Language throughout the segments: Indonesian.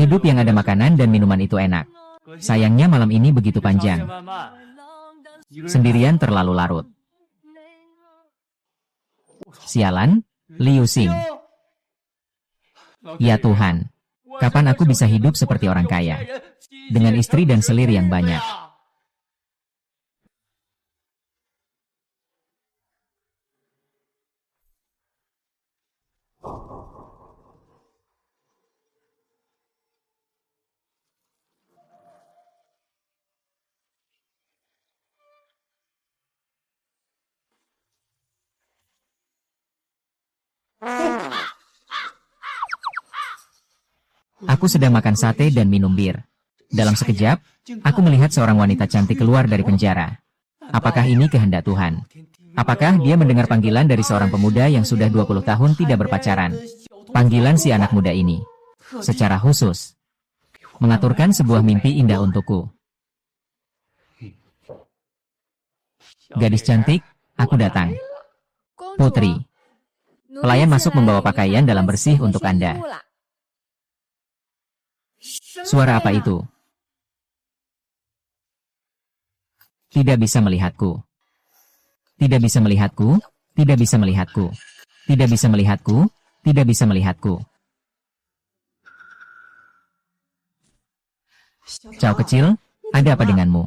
Hidup yang ada makanan dan minuman itu enak. Sayangnya malam ini begitu panjang. Sendirian terlalu larut. Sialan, Liu Xing. Ya Tuhan, kapan aku bisa hidup seperti orang kaya? Dengan istri dan selir yang banyak. Aku sedang makan sate dan minum bir. Dalam sekejap, aku melihat seorang wanita cantik keluar dari penjara. Apakah ini kehendak Tuhan? Apakah dia mendengar panggilan dari seorang pemuda yang sudah 20 tahun tidak berpacaran? Panggilan si anak muda ini, secara khusus, mengaturkan sebuah mimpi indah untukku. Gadis cantik, aku datang. Putri. Pelayan masuk membawa pakaian dalam bersih untuk Anda. Suara apa itu? Tidak bisa melihatku. Tidak bisa melihatku. Tidak bisa melihatku. Tidak bisa melihatku. Tidak bisa melihatku. Cao kecil, ada apa denganmu?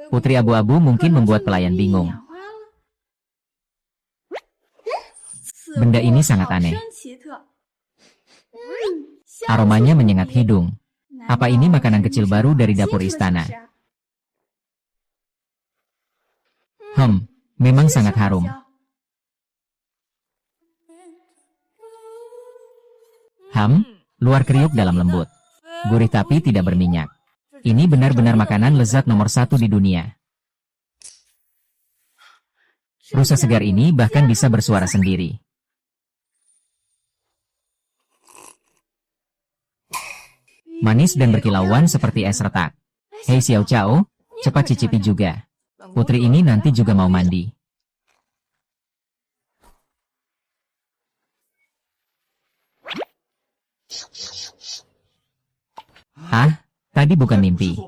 Putri abu-abu mungkin membuat pelayan bingung. Benda ini sangat aneh. Aromanya menyengat hidung. Apa ini makanan kecil baru dari dapur istana? Memang sangat harum. Luar kriuk dalam lembut. Gurih tapi tidak berminyak. Ini benar-benar makanan lezat nomor 1 di dunia. Rusa segar ini bahkan bisa bersuara sendiri. Manis dan berkilauan seperti es retak. Hei Xiao Cao, cepat cicipi juga. Putri ini nanti juga mau mandi. Tadi bukan mimpi.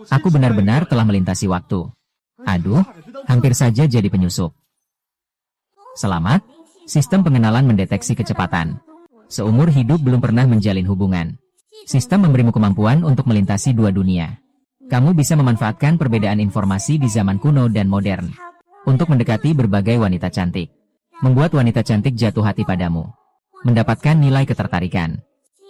Aku benar-benar telah melintasi waktu. Aduh, hampir saja jadi penyusup. Selamat, sistem pengenalan mendeteksi kecepatan. Seumur hidup belum pernah menjalin hubungan. Sistem memberimu kemampuan untuk melintasi 2 dunia. Kamu bisa memanfaatkan perbedaan informasi di zaman kuno dan modern untuk mendekati berbagai wanita cantik. Membuat wanita cantik jatuh hati padamu. Mendapatkan nilai ketertarikan.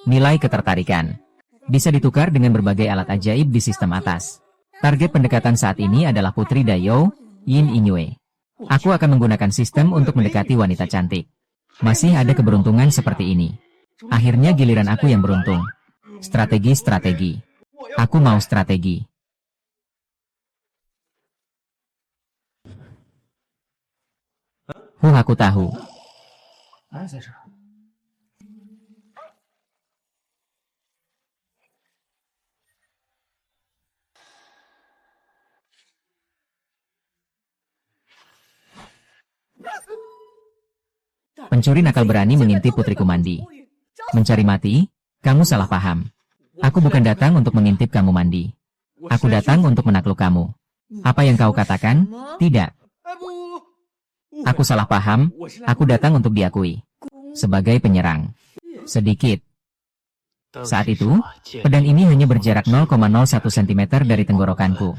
Nilai ketertarikan bisa ditukar dengan berbagai alat ajaib di sistem atas. Target pendekatan saat ini adalah Putri Dayo, Yin Inyue. Aku akan menggunakan sistem untuk mendekati wanita cantik. Masih ada keberuntungan seperti ini. Akhirnya giliran aku yang beruntung. Strategi. Aku mau strategi. Aku tahu. Pencuri nakal berani mengintip putriku mandi. Mencari mati? Kamu salah paham. Aku bukan datang untuk mengintip kamu mandi. Aku datang untuk menakluk kamu. Apa yang kau katakan? Tidak. Aku salah paham. Aku datang untuk diakui sebagai penyerang. Sedikit. Saat itu, pedang ini hanya berjarak 0,01 cm dari tenggorokanku.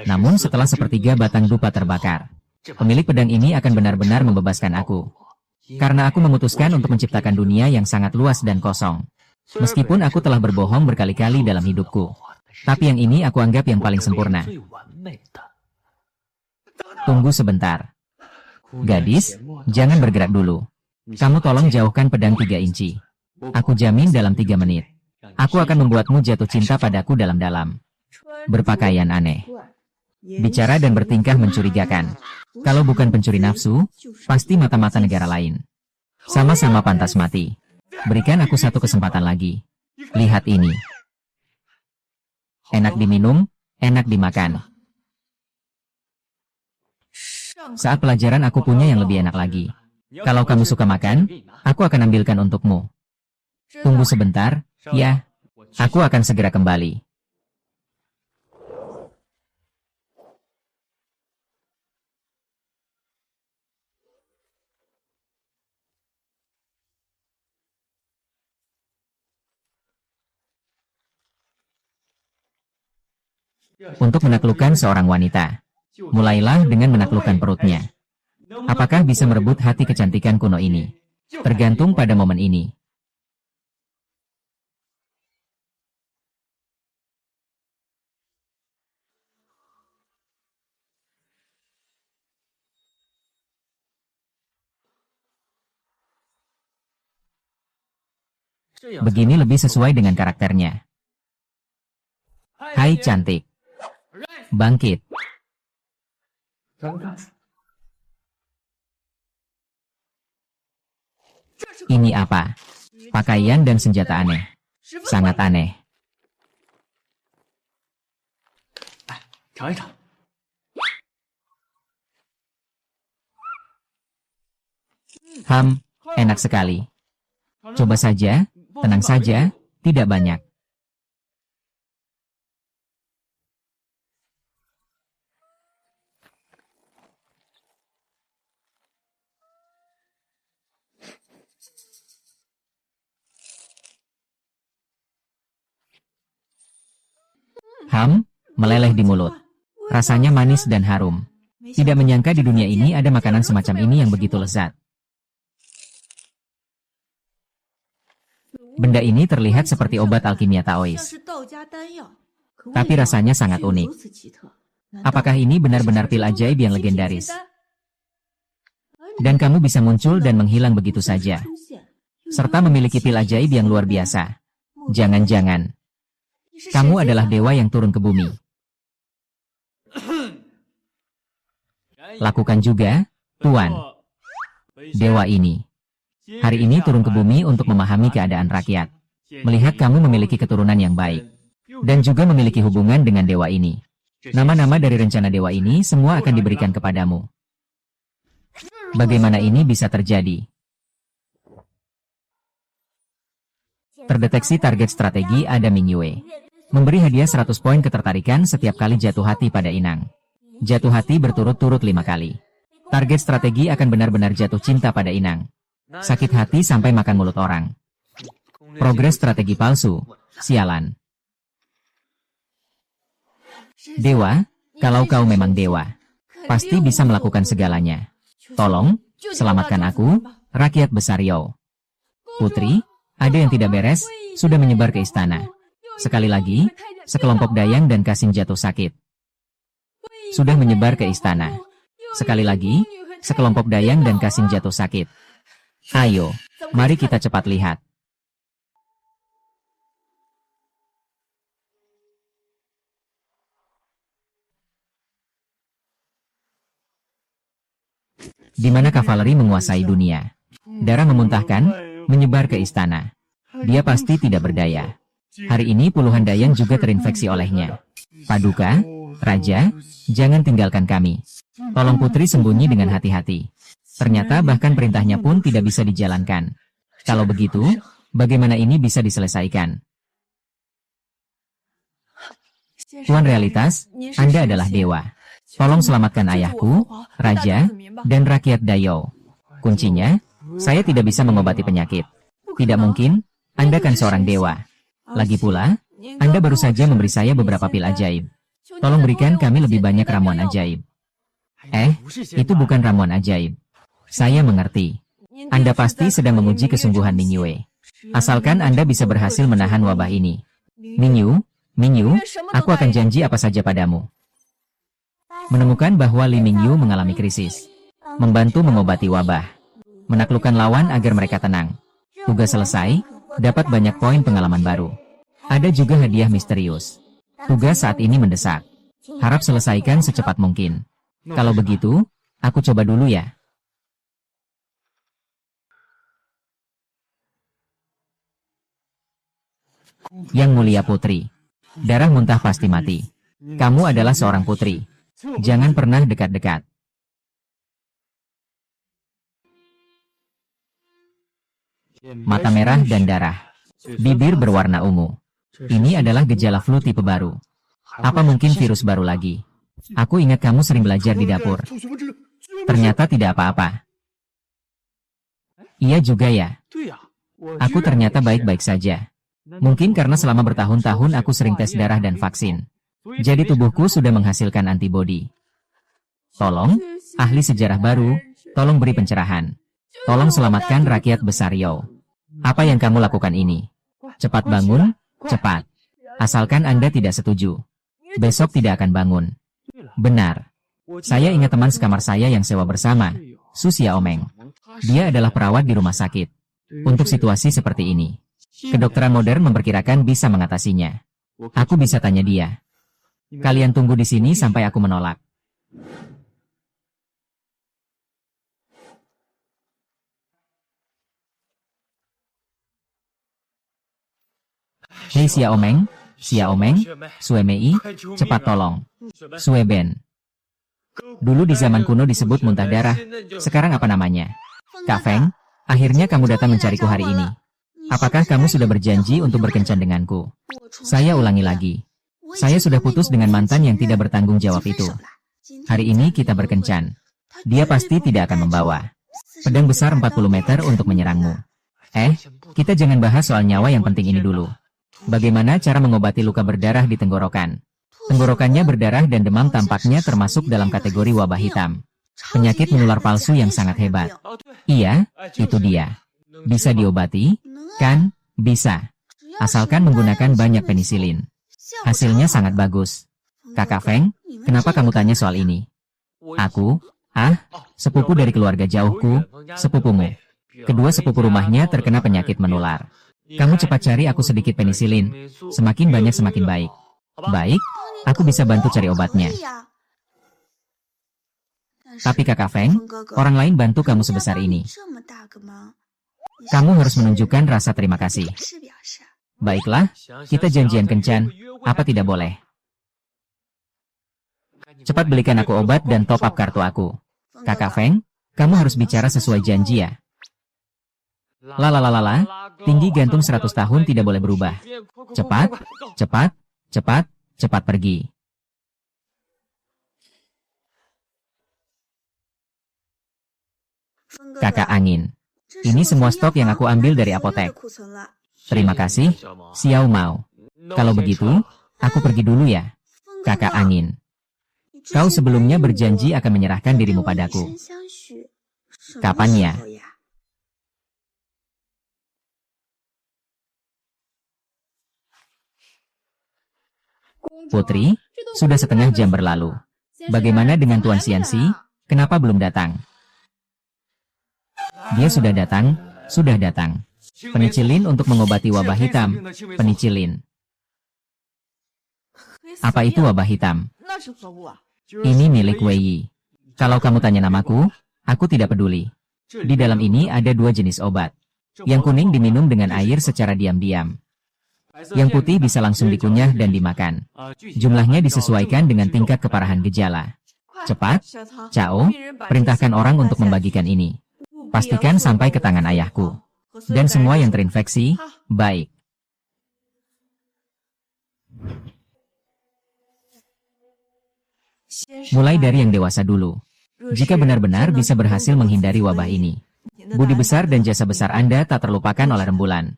Namun setelah sepertiga batang dupa terbakar, pemilik pedang ini akan benar-benar membebaskan aku. Karena aku memutuskan untuk menciptakan dunia yang sangat luas dan kosong. Meskipun aku telah berbohong berkali-kali dalam hidupku. Tapi yang ini aku anggap yang paling sempurna. Tunggu sebentar. Gadis, jangan bergerak dulu. Kamu tolong jauhkan pedang 3 inci. Aku jamin dalam 3 menit. Aku akan membuatmu jatuh cinta padaku dalam-dalam. Berpakaian aneh. Bicara dan bertingkah mencurigakan. Kalau bukan pencuri nafsu, pasti mata-mata negara lain. Sama-sama pantas mati. Berikan aku 1 kesempatan lagi. Lihat ini. Enak diminum, enak dimakan. Saat pelajaran aku punya yang lebih enak lagi. Kalau kamu suka makan, aku akan ambilkan untukmu. Tunggu sebentar, ya. Aku akan segera kembali. Untuk menaklukkan seorang wanita, mulailah dengan menaklukkan perutnya. Apakah bisa merebut hati kecantikan kuno ini? Tergantung pada momen ini. Begini lebih sesuai dengan karakternya. Hai cantik. Bangkit. Ini apa? Pakaian dan senjata aneh. Sangat aneh. Enak sekali. Coba saja, tenang saja, tidak banyak. Meleleh di mulut. Rasanya manis dan harum. Tidak menyangka di dunia ini ada makanan semacam ini yang begitu lezat. Benda ini terlihat seperti obat alkimia Taois. Tapi rasanya sangat unik. Apakah ini benar-benar pil ajaib yang legendaris? Dan kamu bisa muncul dan menghilang begitu saja. Serta memiliki pil ajaib yang luar biasa. Jangan-jangan kamu adalah dewa yang turun ke bumi. Lakukan juga, Tuan. Dewa ini. Hari ini turun ke bumi untuk memahami keadaan rakyat. Melihat kamu memiliki keturunan yang baik. Dan juga memiliki hubungan dengan dewa ini. Nama-nama dari rencana dewa ini semua akan diberikan kepadamu. Bagaimana ini bisa terjadi? Terdeteksi target strategi ada Mingyue. Memberi hadiah 100 poin ketertarikan setiap kali jatuh hati pada inang. Jatuh hati berturut-turut 5 kali. Target strategi akan benar-benar jatuh cinta pada inang. Sakit hati sampai makan mulut orang. Progres strategi palsu. Sialan. Dewa, kalau kau memang dewa, pasti bisa melakukan segalanya. Tolong, selamatkan aku, rakyat besar Yao. Putri, ada yang tidak beres, sudah menyebar ke istana. Sekali lagi, sekelompok dayang dan Kasim jatuh sakit. Sudah menyebar ke istana. Sekali lagi, sekelompok dayang dan Kasim jatuh sakit. Ayo, mari kita cepat lihat. Di mana kavaleri menguasai dunia. Darah memuntahkan, menyebar ke istana. Dia pasti tidak berdaya. Hari ini puluhan dayang juga terinfeksi olehnya. Paduka, Raja, jangan tinggalkan kami. Tolong putri sembunyi dengan hati-hati. Ternyata bahkan perintahnya pun tidak bisa dijalankan. Kalau begitu, bagaimana ini bisa diselesaikan? Tuan Realitas, Anda adalah dewa. Tolong selamatkan ayahku, Raja, dan rakyat Dayao. Kuncinya, saya tidak bisa mengobati penyakit. Tidak mungkin, Anda kan seorang dewa. Lagi pula, Anda baru saja memberi saya beberapa pil ajaib. Tolong berikan kami lebih banyak ramuan ajaib. Itu bukan ramuan ajaib. Saya mengerti. Anda pasti sedang menguji kesungguhan Mingyue. Asalkan Anda bisa berhasil menahan wabah ini. Mingyu, aku akan janji apa saja padamu. Menemukan bahwa Li Mingyu mengalami krisis. Membantu mengobati wabah. Menaklukkan lawan agar mereka tenang. Tugas selesai, dapat banyak poin pengalaman baru. Ada juga hadiah misterius. Tugas saat ini mendesak. Harap selesaikan secepat mungkin. Kalau begitu, aku coba dulu ya. Yang mulia putri. Darah muntah pasti mati. Kamu adalah seorang putri. Jangan pernah dekat-dekat. Mata merah dan darah. Bibir berwarna ungu. Ini adalah gejala flu tipe baru. Apa mungkin virus baru lagi? Aku ingat kamu sering belajar di dapur. Ternyata tidak apa-apa. Iya juga ya. Aku ternyata baik-baik saja. Mungkin karena selama bertahun-tahun aku sering tes darah dan vaksin. Jadi tubuhku sudah menghasilkan antibodi. Tolong, ahli sejarah baru, tolong beri pencerahan. Tolong selamatkan rakyat besar Yao. Apa yang kamu lakukan ini? Cepat bangun, cepat. Asalkan Anda tidak setuju. Besok tidak akan bangun. Benar. Saya ingat teman sekamar saya yang sewa bersama, Su Xiaomeng. Dia adalah perawat di rumah sakit. Untuk situasi seperti ini, kedokteran modern memperkirakan bisa mengatasinya. Aku bisa tanya dia. Kalian tunggu di sini sampai aku menolak. Hei Xiaomeng, Suemei, cepat tolong. Sueben. Dulu di zaman kuno disebut muntah darah, sekarang apa namanya? Kak Feng, akhirnya kamu datang mencariku hari ini. Apakah kamu sudah berjanji untuk berkencan denganku? Saya ulangi lagi. Saya sudah putus dengan mantan yang tidak bertanggung jawab itu. Hari ini kita berkencan. Dia pasti tidak akan membawa pedang besar 40 meter untuk menyerangmu. Kita jangan bahas soal nyawa yang penting ini dulu. Bagaimana cara mengobati luka berdarah di tenggorokan? Tenggorokannya berdarah dan demam tampaknya termasuk dalam kategori wabah hitam. Penyakit menular palsu yang sangat hebat. Iya, itu dia. Bisa diobati? Kan? Bisa. Asalkan menggunakan banyak penisilin. Hasilnya sangat bagus. Kakak Feng, kenapa kamu tanya soal ini? Aku? Sepupu dari keluarga jauhku, sepupumu. Kedua sepupu rumahnya terkena penyakit menular. Kamu cepat cari aku sedikit penisilin. Semakin banyak semakin baik. Baik, aku bisa bantu cari obatnya. Tapi Kakak Feng, orang lain bantu kamu sebesar ini. Kamu harus menunjukkan rasa terima kasih. Baiklah, kita janjian kencan, apa tidak boleh? Cepat belikan aku obat dan top up kartu aku. Kakak Feng, kamu harus bicara sesuai janji ya. Lalalala, tinggi gantung 100 tahun tidak boleh berubah. Cepat, cepat, cepat, cepat pergi. Kakak Angin, ini semua stok yang aku ambil dari apotek. Terima kasih, Xiao Mao. Kalau begitu, aku pergi dulu ya. Kakak Angin, kau sebelumnya berjanji akan menyerahkan dirimu padaku. Kapan ya? Putri, sudah setengah jam berlalu. Bagaimana dengan Tuan Xianxi? Kenapa belum datang? Dia sudah datang, sudah datang. Penicillin untuk mengobati wabah hitam. Penicillin. Apa itu wabah hitam? Ini milik Wei Yi. Kalau kamu tanya namaku, aku tidak peduli. Di dalam ini ada 2 jenis obat. Yang kuning diminum dengan air secara diam-diam. Yang putih bisa langsung dikunyah dan dimakan. Jumlahnya disesuaikan dengan tingkat keparahan gejala. Cepat, Cao, perintahkan orang untuk membagikan ini. Pastikan sampai ke tangan ayahku. Dan semua yang terinfeksi, baik. Mulai dari yang dewasa dulu. Jika benar-benar bisa berhasil menghindari wabah ini, budi besar dan jasa besar Anda tak terlupakan oleh rembulan.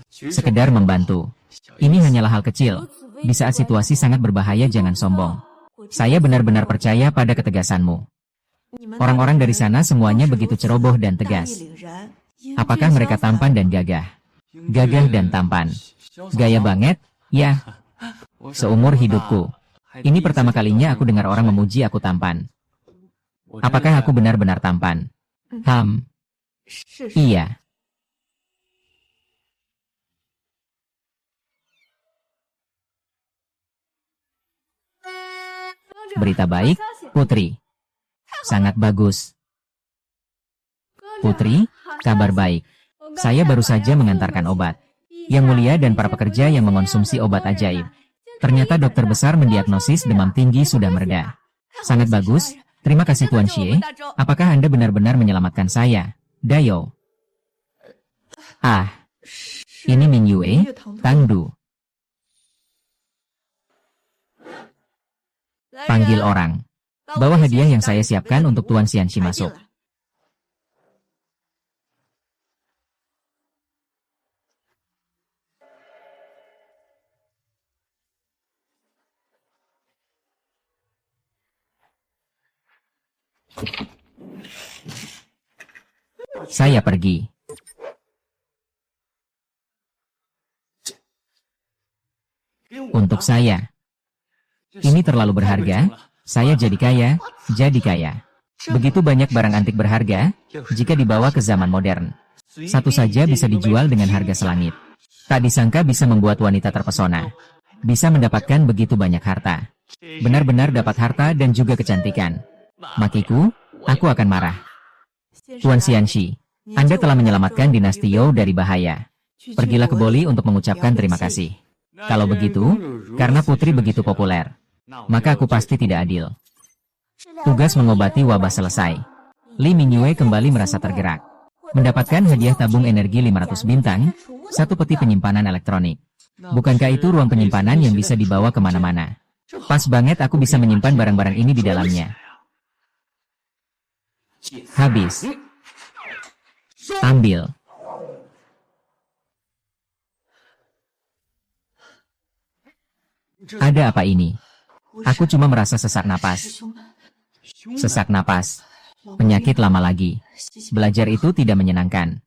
Sekedar membantu. Ini hanyalah hal kecil. Di saat situasi sangat berbahaya jangan sombong. Saya benar-benar percaya pada ketegasanmu. Orang-orang dari sana semuanya begitu ceroboh dan tegas. Apakah mereka tampan dan gagah? Gagah dan tampan. Gaya banget? Ya. Seumur hidupku. Ini pertama kalinya aku dengar orang memuji aku tampan. Apakah aku benar-benar tampan? Iya. Berita baik, Putri. Sangat bagus. Putri, kabar baik. Saya baru saja mengantarkan obat. Yang mulia dan para pekerja yang mengonsumsi obat ajaib. Ternyata dokter besar mendiagnosis demam tinggi sudah mereda. Sangat bagus. Terima kasih Tuan Xie. Apakah Anda benar-benar menyelamatkan saya? Dayo. Ini Ming Yue, Tang Du. Panggil orang. Bawa hadiah yang saya siapkan untuk Tuan Xianxi masuk. Saya pergi. Untuk saya. Ini terlalu berharga. Saya jadi kaya, jadi kaya. Begitu banyak barang antik berharga, jika dibawa ke zaman modern. Satu saja bisa dijual dengan harga selangit. Tak disangka bisa membuat wanita terpesona. Bisa mendapatkan begitu banyak harta. Benar-benar dapat harta dan juga kecantikan. Makiku, aku akan marah. Tuan Xianxi, Anda telah menyelamatkan dinasti Youo dari bahaya. Pergilah ke Boli untuk mengucapkan terima kasih. Kalau begitu, karena putri begitu populer, maka aku pasti tidak adil. Tugas mengobati wabah selesai. Li Mingyue kembali merasa tergerak. Mendapatkan hadiah tabung energi 500 bintang, satu peti penyimpanan elektronik. Bukankah itu ruang penyimpanan yang bisa dibawa kemana-mana? Pas banget aku bisa menyimpan barang-barang ini di dalamnya. Habis. Ambil. Ada apa ini? Aku cuma merasa sesak napas. Sesak napas. Penyakit lama lagi. Belajar itu tidak menyenangkan.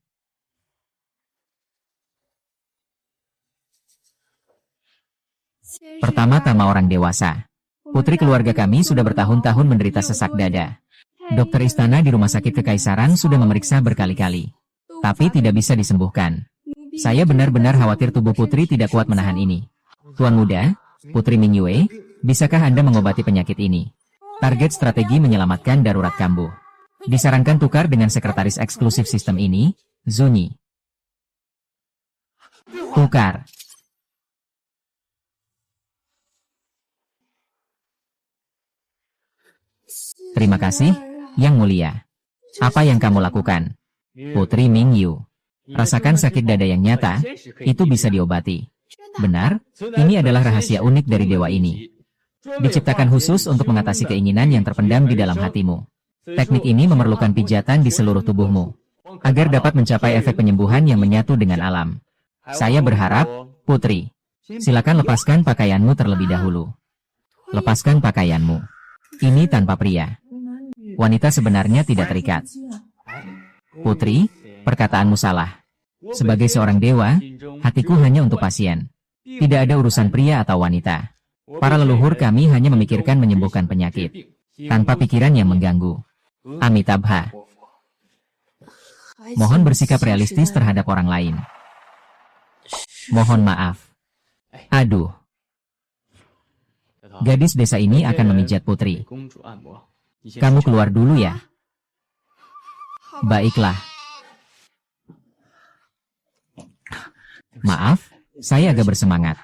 Pertama-tama orang dewasa. Putri keluarga kami sudah bertahun-tahun menderita sesak dada. Dokter istana di rumah sakit kekaisaran sudah memeriksa berkali-kali. Tapi tidak bisa disembuhkan. Saya benar-benar khawatir tubuh putri tidak kuat menahan ini. Tuan muda, Putri Mingyue, bisakah Anda mengobati penyakit ini? Target strategi menyelamatkan darurat kambuh. Disarankan tukar dengan sekretaris eksklusif sistem ini, Zunyi. Tukar. Terima kasih, Yang Mulia. Apa yang kamu lakukan? Putri Mingyu. Rasakan sakit dada yang nyata, itu bisa diobati. Benar, ini adalah rahasia unik dari dewa ini. Diciptakan khusus untuk mengatasi keinginan yang terpendam di dalam hatimu. Teknik ini memerlukan pijatan di seluruh tubuhmu, agar dapat mencapai efek penyembuhan yang menyatu dengan alam. Saya berharap, Putri, silakan lepaskan pakaianmu terlebih dahulu. Lepaskan pakaianmu. Ini tanpa pria. Wanita sebenarnya tidak terikat. Putri, perkataanmu salah. Sebagai seorang dewa, hatiku hanya untuk pasien. Tidak ada urusan pria atau wanita. Para leluhur kami hanya memikirkan menyembuhkan penyakit, tanpa pikiran yang mengganggu. Amitabha. Mohon bersikap realistis terhadap orang lain. Mohon maaf. Aduh. Gadis desa ini akan memijat Putri. Kamu keluar dulu ya. Baiklah. Maaf, saya agak bersemangat.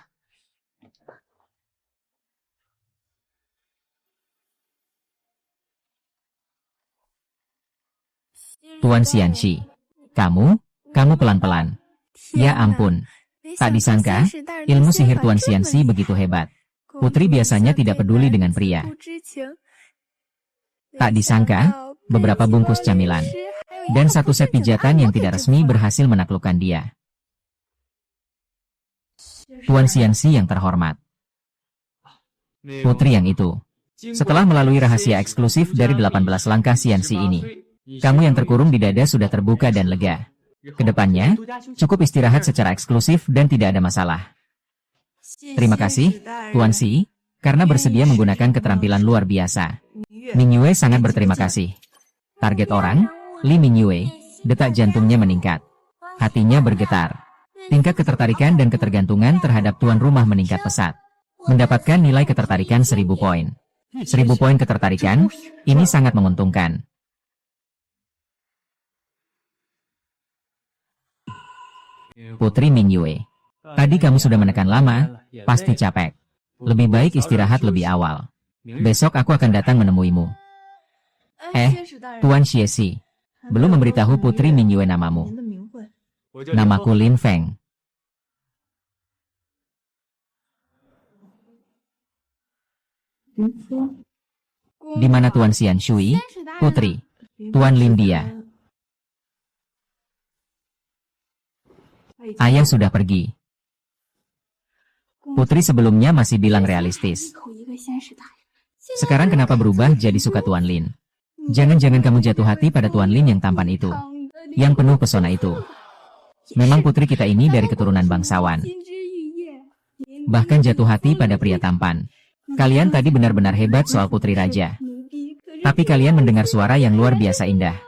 Tuan Xianxi, kamu pelan-pelan. Ya ampun, tak disangka, ilmu sihir Tuan Xianxi begitu hebat. Putri biasanya tidak peduli dengan pria. Tak disangka, beberapa bungkus camilan, dan satu set pijatan yang tidak resmi berhasil menaklukkan dia. Tuan Xianxi yang terhormat. Putri yang itu. Setelah melalui rahasia eksklusif dari 18 langkah Xianxi ini, kamu yang terkurung di dada sudah terbuka dan lega. Kedepannya, cukup istirahat secara eksklusif dan tidak ada masalah. Terima kasih, Tuan Xi, karena bersedia menggunakan keterampilan luar biasa. Mingyue sangat berterima kasih. Target orang, Li Mingyue, detak jantungnya meningkat. Hatinya bergetar. Tingkat ketertarikan dan ketergantungan terhadap tuan rumah meningkat pesat. Mendapatkan nilai ketertarikan 1000 poin. 1000 poin ketertarikan, ini sangat menguntungkan. Putri Mingyue, tadi kamu sudah menekan lama, pasti capek. Lebih baik istirahat lebih awal. Besok aku akan datang menemuimu. Tuan Xiesi, belum memberitahu Putri Mingyue namamu. Namaku Lin Feng. Di mana Tuan Xian Shui? Putri. Tuan Lin dia. Ayah sudah pergi. Putri sebelumnya masih bilang realistis. Sekarang kenapa berubah jadi suka Tuan Lin? Jangan-jangan kamu jatuh hati pada Tuan Lin yang tampan itu, yang penuh pesona itu. Memang putri kita ini dari keturunan bangsawan. Bahkan jatuh hati pada pria tampan. Kalian tadi benar-benar hebat soal putri raja. Tapi kalian mendengar suara yang luar biasa indah.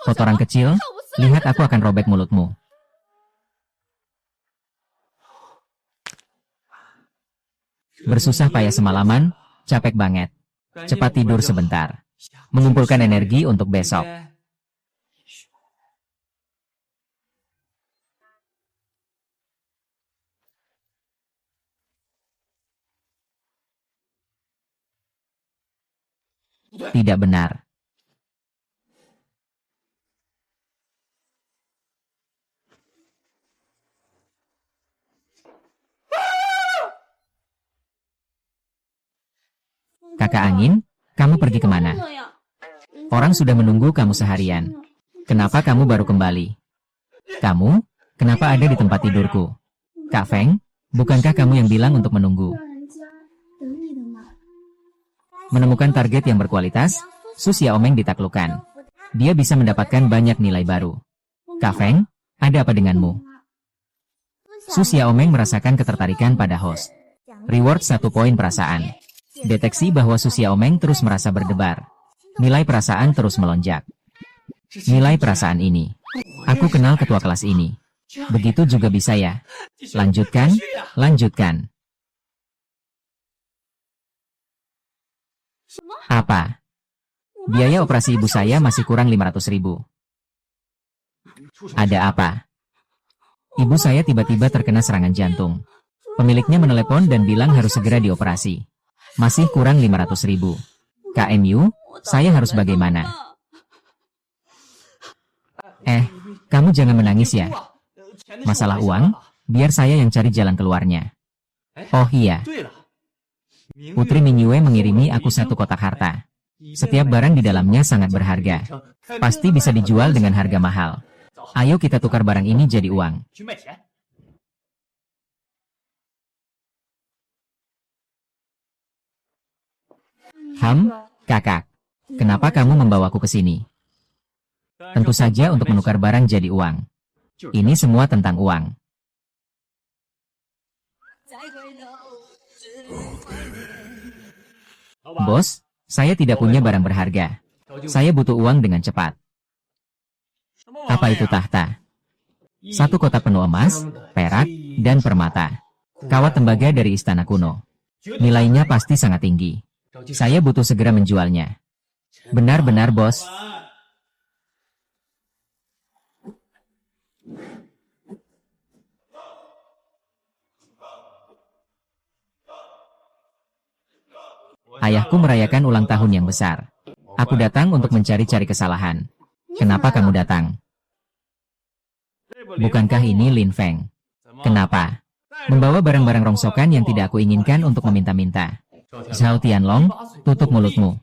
Kotoran kecil, lihat aku akan robek mulutmu. Bersusah payah semalaman, capek banget. Cepat tidur sebentar. Mengumpulkan energi untuk besok. Tidak benar. Kakak Angin, kamu pergi kemana? Orang sudah menunggu kamu seharian. Kenapa kamu baru kembali? Kamu, kenapa ada di tempat tidurku? Kak Feng, bukankah kamu yang bilang untuk menunggu? Menemukan target yang berkualitas, Su Xiaomeng ditaklukkan. Dia bisa mendapatkan banyak nilai baru. Kak Feng, ada apa denganmu? Su Xiaomeng merasakan ketertarikan pada host. Reward 1 poin perasaan. Deteksi bahwa Su Xiaomeng terus merasa berdebar. Nilai perasaan terus melonjak. Nilai perasaan ini. Aku kenal ketua kelas ini. Begitu juga bisa ya. Lanjutkan, lanjutkan. Apa? Biaya operasi ibu saya masih kurang 500.000. Ada apa? Ibu saya tiba-tiba terkena serangan jantung. Pemiliknya menelepon dan bilang harus segera dioperasi. Masih kurang 500.000. KMU, saya harus bagaimana? Kamu jangan menangis ya. Masalah uang, biar saya yang cari jalan keluarnya. Oh iya. Putri Mingyue mengirimi aku 1 kotak harta. Setiap barang di dalamnya sangat berharga. Pasti bisa dijual dengan harga mahal. Ayo kita tukar barang ini jadi uang. Kakak. Kenapa kamu membawaku ke sini? Tentu saja untuk menukar barang jadi uang. Ini semua tentang uang. Bos, saya tidak punya barang berharga. Saya butuh uang dengan cepat. Apa itu tahta? 1 kotak penuh emas, perak, dan permata. Kawat tembaga dari istana kuno. Nilainya pasti sangat tinggi. Saya butuh segera menjualnya. Benar-benar, bos. Ayahku merayakan ulang tahun yang besar. Aku datang untuk mencari-cari kesalahan. Kenapa kamu datang? Bukankah ini Lin Feng? Kenapa? Membawa barang-barang rongsokan yang tidak aku inginkan untuk meminta-minta. Zhao Tianlong, tutup mulutmu.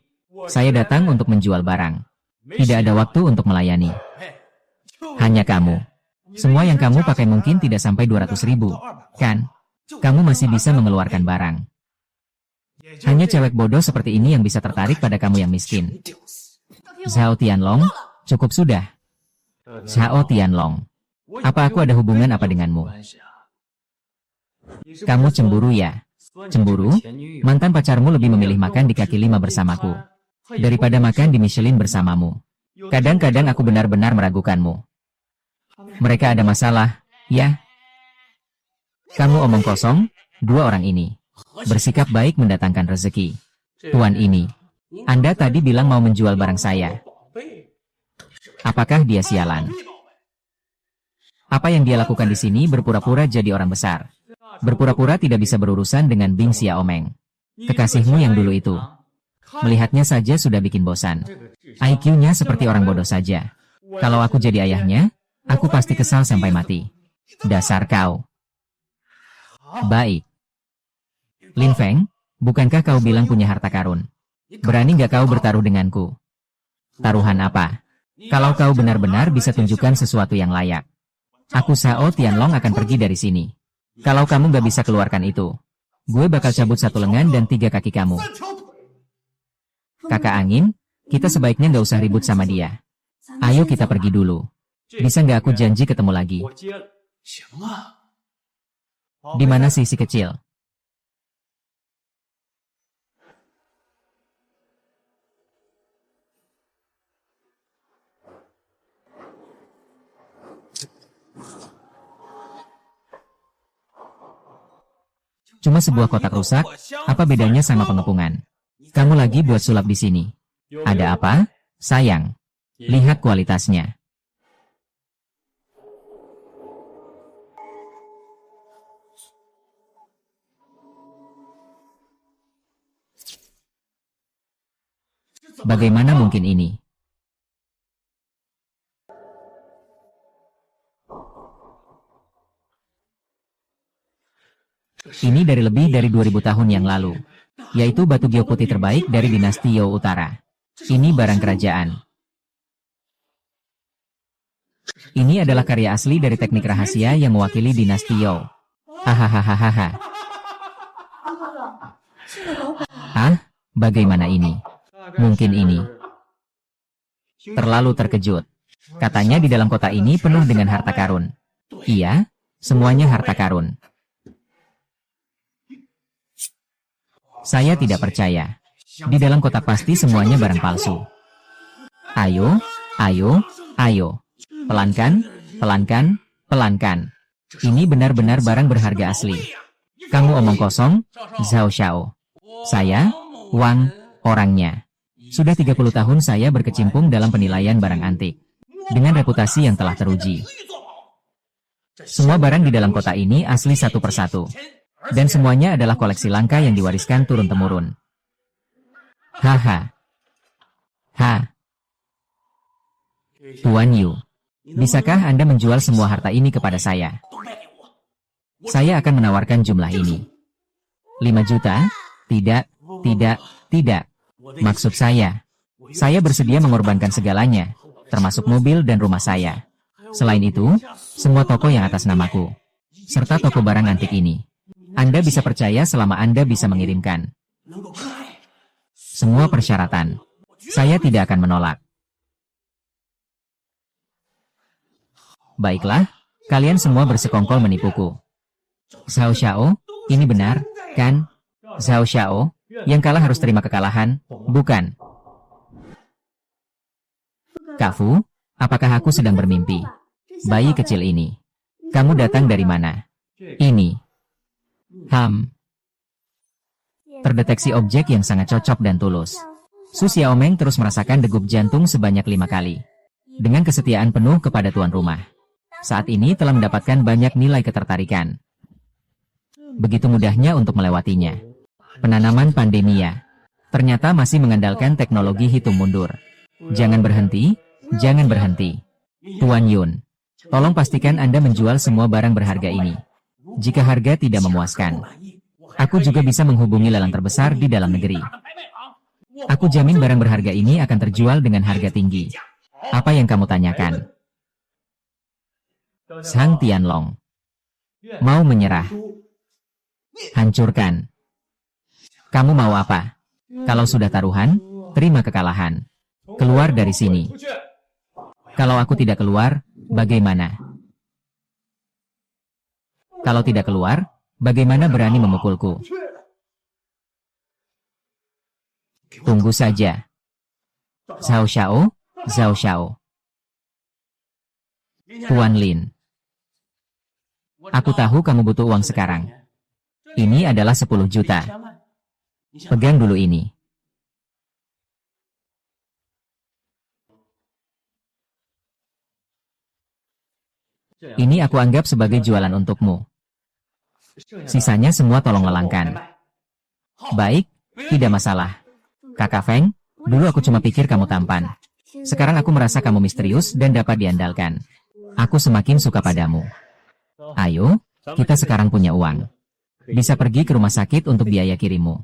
Saya datang untuk menjual barang. Tidak ada waktu untuk melayani. Hanya kamu. Semua yang kamu pakai mungkin tidak sampai 200.000, kan? Kamu masih bisa mengeluarkan barang. Hanya cewek bodoh seperti ini yang bisa tertarik pada kamu yang miskin. Zhao Tianlong, cukup sudah. Zhao Tianlong, apa aku ada hubungan apa denganmu? Kamu cemburu ya? Cemburu? Mantan pacarmu lebih memilih makan di kaki 5 bersamaku daripada makan di Michelin bersamamu. Kadang-kadang aku benar-benar meragukanmu. Mereka ada masalah, ya? Kamu omong kosong, 2 orang ini bersikap baik mendatangkan rezeki. Tuan ini, Anda tadi bilang mau menjual barang saya. Apakah dia sialan? Apa yang dia lakukan di sini berpura-pura jadi orang besar. Berpura-pura tidak bisa berurusan dengan Bing Xiaomeng. Kekasihmu yang dulu itu. Melihatnya saja sudah bikin bosan. IQ-nya seperti orang bodoh saja. Kalau aku jadi ayahnya, aku pasti kesal sampai mati. Dasar kau. Baik. Lin Feng, Bukankah kau bilang punya harta karun? Berani nggak kau bertaruh denganku? Taruhan apa? Kalau kau benar-benar bisa tunjukkan sesuatu yang layak, aku Sao Tianlong akan pergi dari sini. Kalau kamu nggak bisa keluarkan itu, gue bakal cabut satu lengan dan 3 kaki kamu. Kakak angin, kita sebaiknya nggak usah ribut sama dia. Ayo kita pergi dulu. Bisa nggak aku janji ketemu lagi? Di mana sih si kecil? Cuma sebuah kotak rusak, apa bedanya sama pengepungan? Kamu lagi buat sulap di sini. Ada apa? Sayang. Lihat kualitasnya. Bagaimana mungkin ini? Ini dari lebih dari 2000 tahun yang lalu, yaitu batu gio putih terbaik dari dinasti Youo Utara. Ini barang kerajaan. Ini adalah karya asli dari teknik rahasia yang mewakili dinasti Youo. Hahaha. Ah, bagaimana ini? Mungkin ini. Terlalu terkejut. Katanya di dalam kota ini penuh dengan harta karun. Iya, semuanya harta karun. Saya tidak percaya. Di dalam kotak pasti semuanya barang palsu. Ayo, ayo, ayo. Pelankan, pelankan, pelankan. Ini benar-benar barang berharga asli. Kamu omong kosong, Zhao Xiao. Saya, Wang, orangnya. Sudah 30 tahun saya berkecimpung dalam penilaian barang antik. Dengan reputasi yang telah teruji. Semua barang di dalam kota ini asli satu persatu. Dan semuanya adalah koleksi langka yang diwariskan turun-temurun. Haha. Ha. Tuan Yu, bisakah Anda menjual semua harta ini kepada saya? Saya akan menawarkan jumlah ini. 5 juta? Tidak, tidak, tidak. Maksud saya bersedia mengorbankan segalanya, termasuk mobil dan rumah saya. Selain itu, semua toko yang atas namaku, serta toko barang antik ini. Anda bisa percaya selama Anda bisa mengirimkan semua persyaratan. Saya tidak akan menolak. Baiklah, kalian semua bersekongkol menipuku. Zhao Xiao, ini benar, kan? Zhao Xiao, yang kalah harus terima kekalahan, bukan? Kak Fu, apakah aku sedang bermimpi? Bayi kecil ini. Kamu datang dari mana? Ini. Terdeteksi objek yang sangat cocok dan tulus. Su Xiaomeng terus merasakan degup jantung sebanyak 5 kali. Dengan kesetiaan penuh kepada tuan rumah. Saat ini telah mendapatkan banyak nilai ketertarikan. Begitu mudahnya untuk melewatinya. Penanaman pandemia. Ternyata masih mengandalkan teknologi hitung mundur. Jangan berhenti, jangan berhenti. Tuan Yun, tolong pastikan Anda menjual semua barang berharga ini. Jika harga tidak memuaskan, aku juga bisa menghubungi lelang terbesar di dalam negeri. Aku jamin barang berharga ini akan terjual dengan harga tinggi. Apa yang kamu tanyakan? Sang Tianlong mau menyerah. Hancurkan. Kamu mau apa? Kalau sudah taruhan, terima kekalahan. Keluar dari sini. Kalau aku tidak keluar, bagaimana? Kalau tidak keluar, bagaimana berani memukulku? Tunggu saja. Zhao Xiao, Zhao Xiao. Tuan Lin. Aku tahu kamu butuh uang sekarang. Ini adalah 10 juta. Pegang dulu ini. Ini aku anggap sebagai jualan untukmu. Sisanya semua tolong lelangkan. Baik, tidak masalah. Kakak Feng, dulu aku cuma pikir kamu tampan. Sekarang aku merasa kamu misterius dan dapat diandalkan. Aku semakin suka padamu. Ayo, kita sekarang punya uang. Bisa pergi ke rumah sakit untuk biaya kirimmu.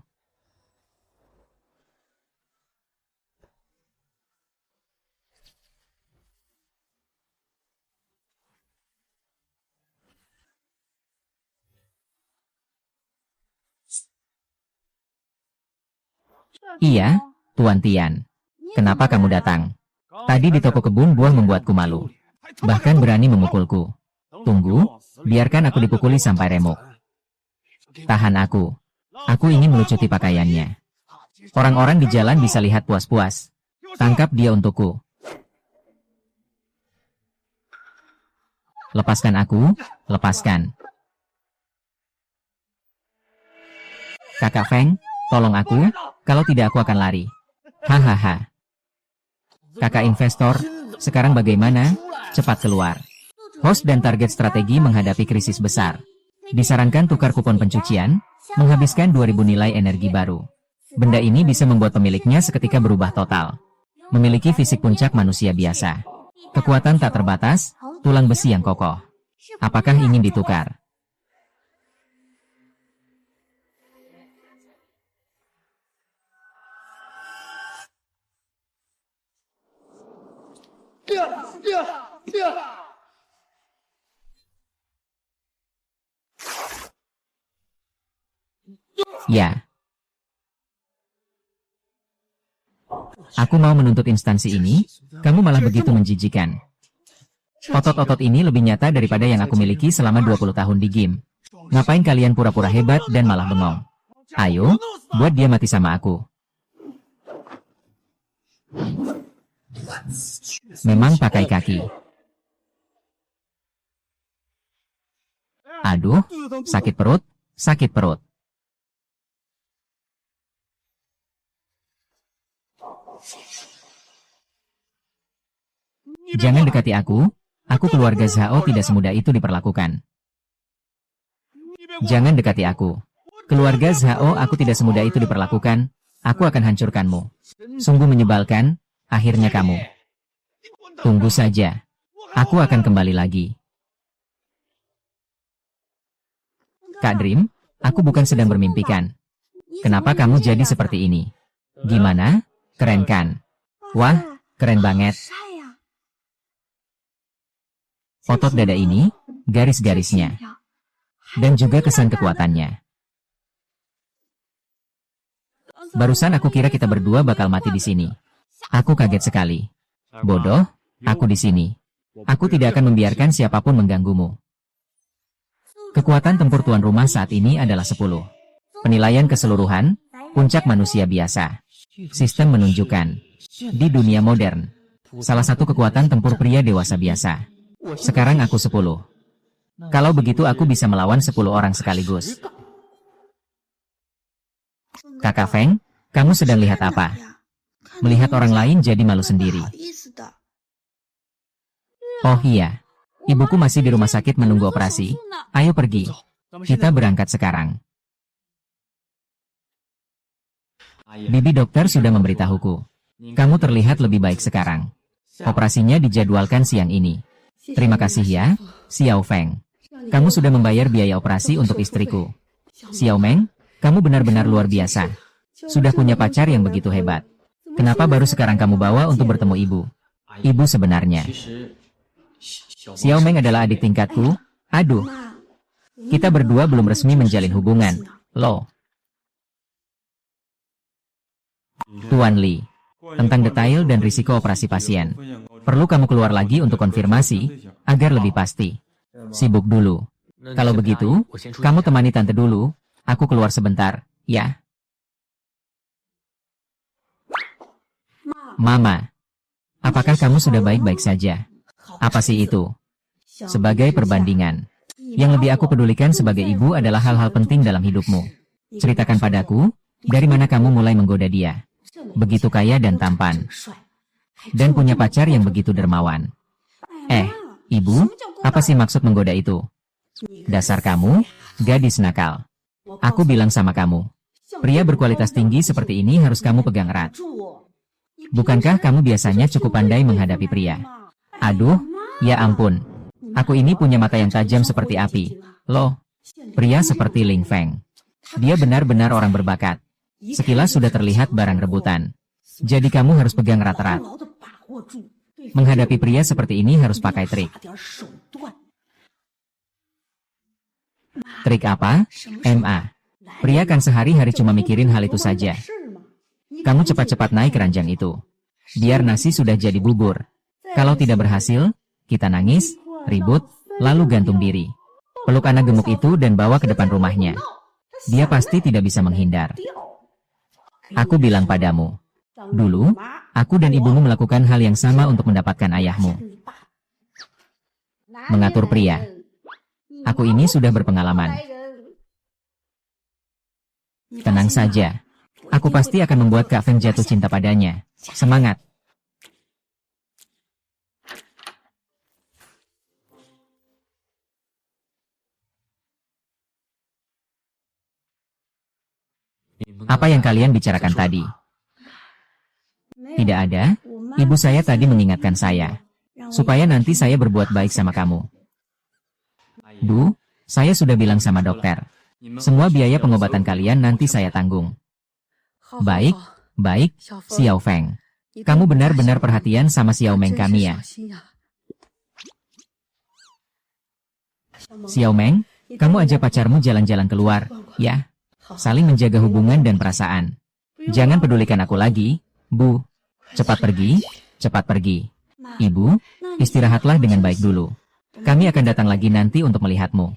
Iya, Tuan Tian. Kenapa kamu datang? Tadi di toko kebun buah membuatku malu. Bahkan berani memukulku. Tunggu, biarkan aku dipukuli sampai remuk. Tahan aku. Aku ingin melucuti pakaiannya. Orang-orang di jalan bisa lihat puas-puas. Tangkap dia untukku. Lepaskan aku, lepaskan. Kakak Feng, tolong aku, kalau tidak aku akan lari. Hahaha. Kakak investor, sekarang bagaimana? Cepat keluar. Host dan target strategi menghadapi krisis besar. Disarankan tukar kupon pencucian, menghabiskan 2000 nilai energi baru. Benda ini bisa membuat pemiliknya seketika berubah total. Memiliki fisik puncak manusia biasa. Kekuatan tak terbatas, tulang besi yang kokoh. Apakah ingin ditukar? Ya. Aku mau menuntut instansi ini, kamu malah begitu menjijikan. Otot-otot ini lebih nyata daripada yang aku miliki selama 20 tahun di game. Ngapain kalian pura-pura hebat dan malah bengong? Ayo, buat dia mati sama aku. Memang pakai kaki. Aduh, sakit perut, sakit perut. Jangan dekati aku keluarga Zhao tidak semudah itu diperlakukan. Jangan dekati aku. Keluarga Zhao aku tidak semudah itu diperlakukan, aku akan hancurkanmu. Sungguh menyebalkan, akhirnya kamu. Tunggu saja. Aku akan kembali lagi. Kak Dream, aku bukan sedang bermimpikan. Kenapa kamu jadi seperti ini? Gimana? Keren kan? Wah, keren banget. Otot dada ini, garis-garisnya, dan juga kesan kekuatannya. Barusan aku kira kita berdua bakal mati di sini. Aku kaget sekali. Bodoh, aku di sini. Aku tidak akan membiarkan siapapun mengganggumu. Kekuatan tempur tuan rumah saat ini adalah 10. Penilaian keseluruhan, puncak manusia biasa. Sistem menunjukkan, di dunia modern, salah satu kekuatan tempur pria dewasa biasa. Sekarang aku 10. Kalau begitu aku bisa melawan 10 orang sekaligus. Kakak Feng, kamu sedang lihat apa? Melihat orang lain jadi malu sendiri. Oh iya, ibuku masih di rumah sakit menunggu operasi. Ayo pergi. Kita berangkat sekarang. Bibi dokter sudah memberitahuku. Kamu terlihat lebih baik sekarang. Operasinya dijadwalkan siang ini. Terima kasih ya, Xiao Feng. Kamu sudah membayar biaya operasi untuk istriku. Xiao Meng, kamu benar-benar luar biasa. Sudah punya pacar yang begitu hebat. Kenapa baru sekarang kamu bawa untuk bertemu ibu? Ibu sebenarnya. Xiao Meng adalah adik tingkatku. Aduh. Kita berdua belum resmi menjalin hubungan. Loh. Tuan Li. Tentang detail dan risiko operasi pasien. Perlu kamu keluar lagi untuk konfirmasi, agar lebih pasti. Sibuk dulu. Kalau begitu, kamu temani tante dulu, aku keluar sebentar, ya? Mama, apakah kamu sudah baik-baik saja? Apa sih itu? Sebagai perbandingan, yang lebih aku pedulikan sebagai ibu adalah hal-hal penting dalam hidupmu. Ceritakan padaku, dari mana kamu mulai menggoda dia? Begitu kaya dan tampan. Dan punya pacar yang begitu dermawan. Ibu, apa sih maksud menggoda itu? Dasar kamu, gadis nakal. Aku bilang sama kamu, pria berkualitas tinggi seperti ini harus kamu pegang erat. Bukankah kamu biasanya cukup pandai menghadapi pria? Aduh, ya ampun. Aku ini punya mata yang tajam seperti api. Loh, pria seperti Ling Feng. Dia benar-benar orang berbakat. Sekilas sudah terlihat barang rebutan. Jadi kamu harus pegang erat-erat. Menghadapi pria seperti ini harus pakai trik. Trik apa? MA. Pria kan sehari-hari cuma mikirin hal itu saja. Kamu cepat-cepat naik keranjang itu. Biar nasi sudah jadi bubur. Kalau tidak berhasil, kita nangis, ribut, lalu gantung diri. Peluk anak gemuk itu dan bawa ke depan rumahnya. Dia pasti tidak bisa menghindar. Aku bilang padamu, dulu, aku dan ibumu melakukan hal yang sama untuk mendapatkan ayahmu. Mengatur pria. Aku ini sudah berpengalaman. Tenang saja. Aku pasti akan membuat Kak Feng jatuh cinta padanya. Semangat. Apa yang kalian bicarakan tadi? Tidak ada. Ibu saya tadi mengingatkan saya. Supaya nanti saya berbuat baik sama kamu. Bu, saya sudah bilang sama dokter. Semua biaya pengobatan kalian nanti saya tanggung. Baik, baik, Xiao Feng. Kamu benar-benar perhatian sama Xiao Meng kami ya. Xiao Meng, kamu ajak pacarmu jalan-jalan keluar, ya. Saling menjaga hubungan dan perasaan. Jangan pedulikan aku lagi, Bu. Cepat pergi, cepat pergi. Ibu, istirahatlah dengan baik dulu. Kami akan datang lagi nanti untuk melihatmu.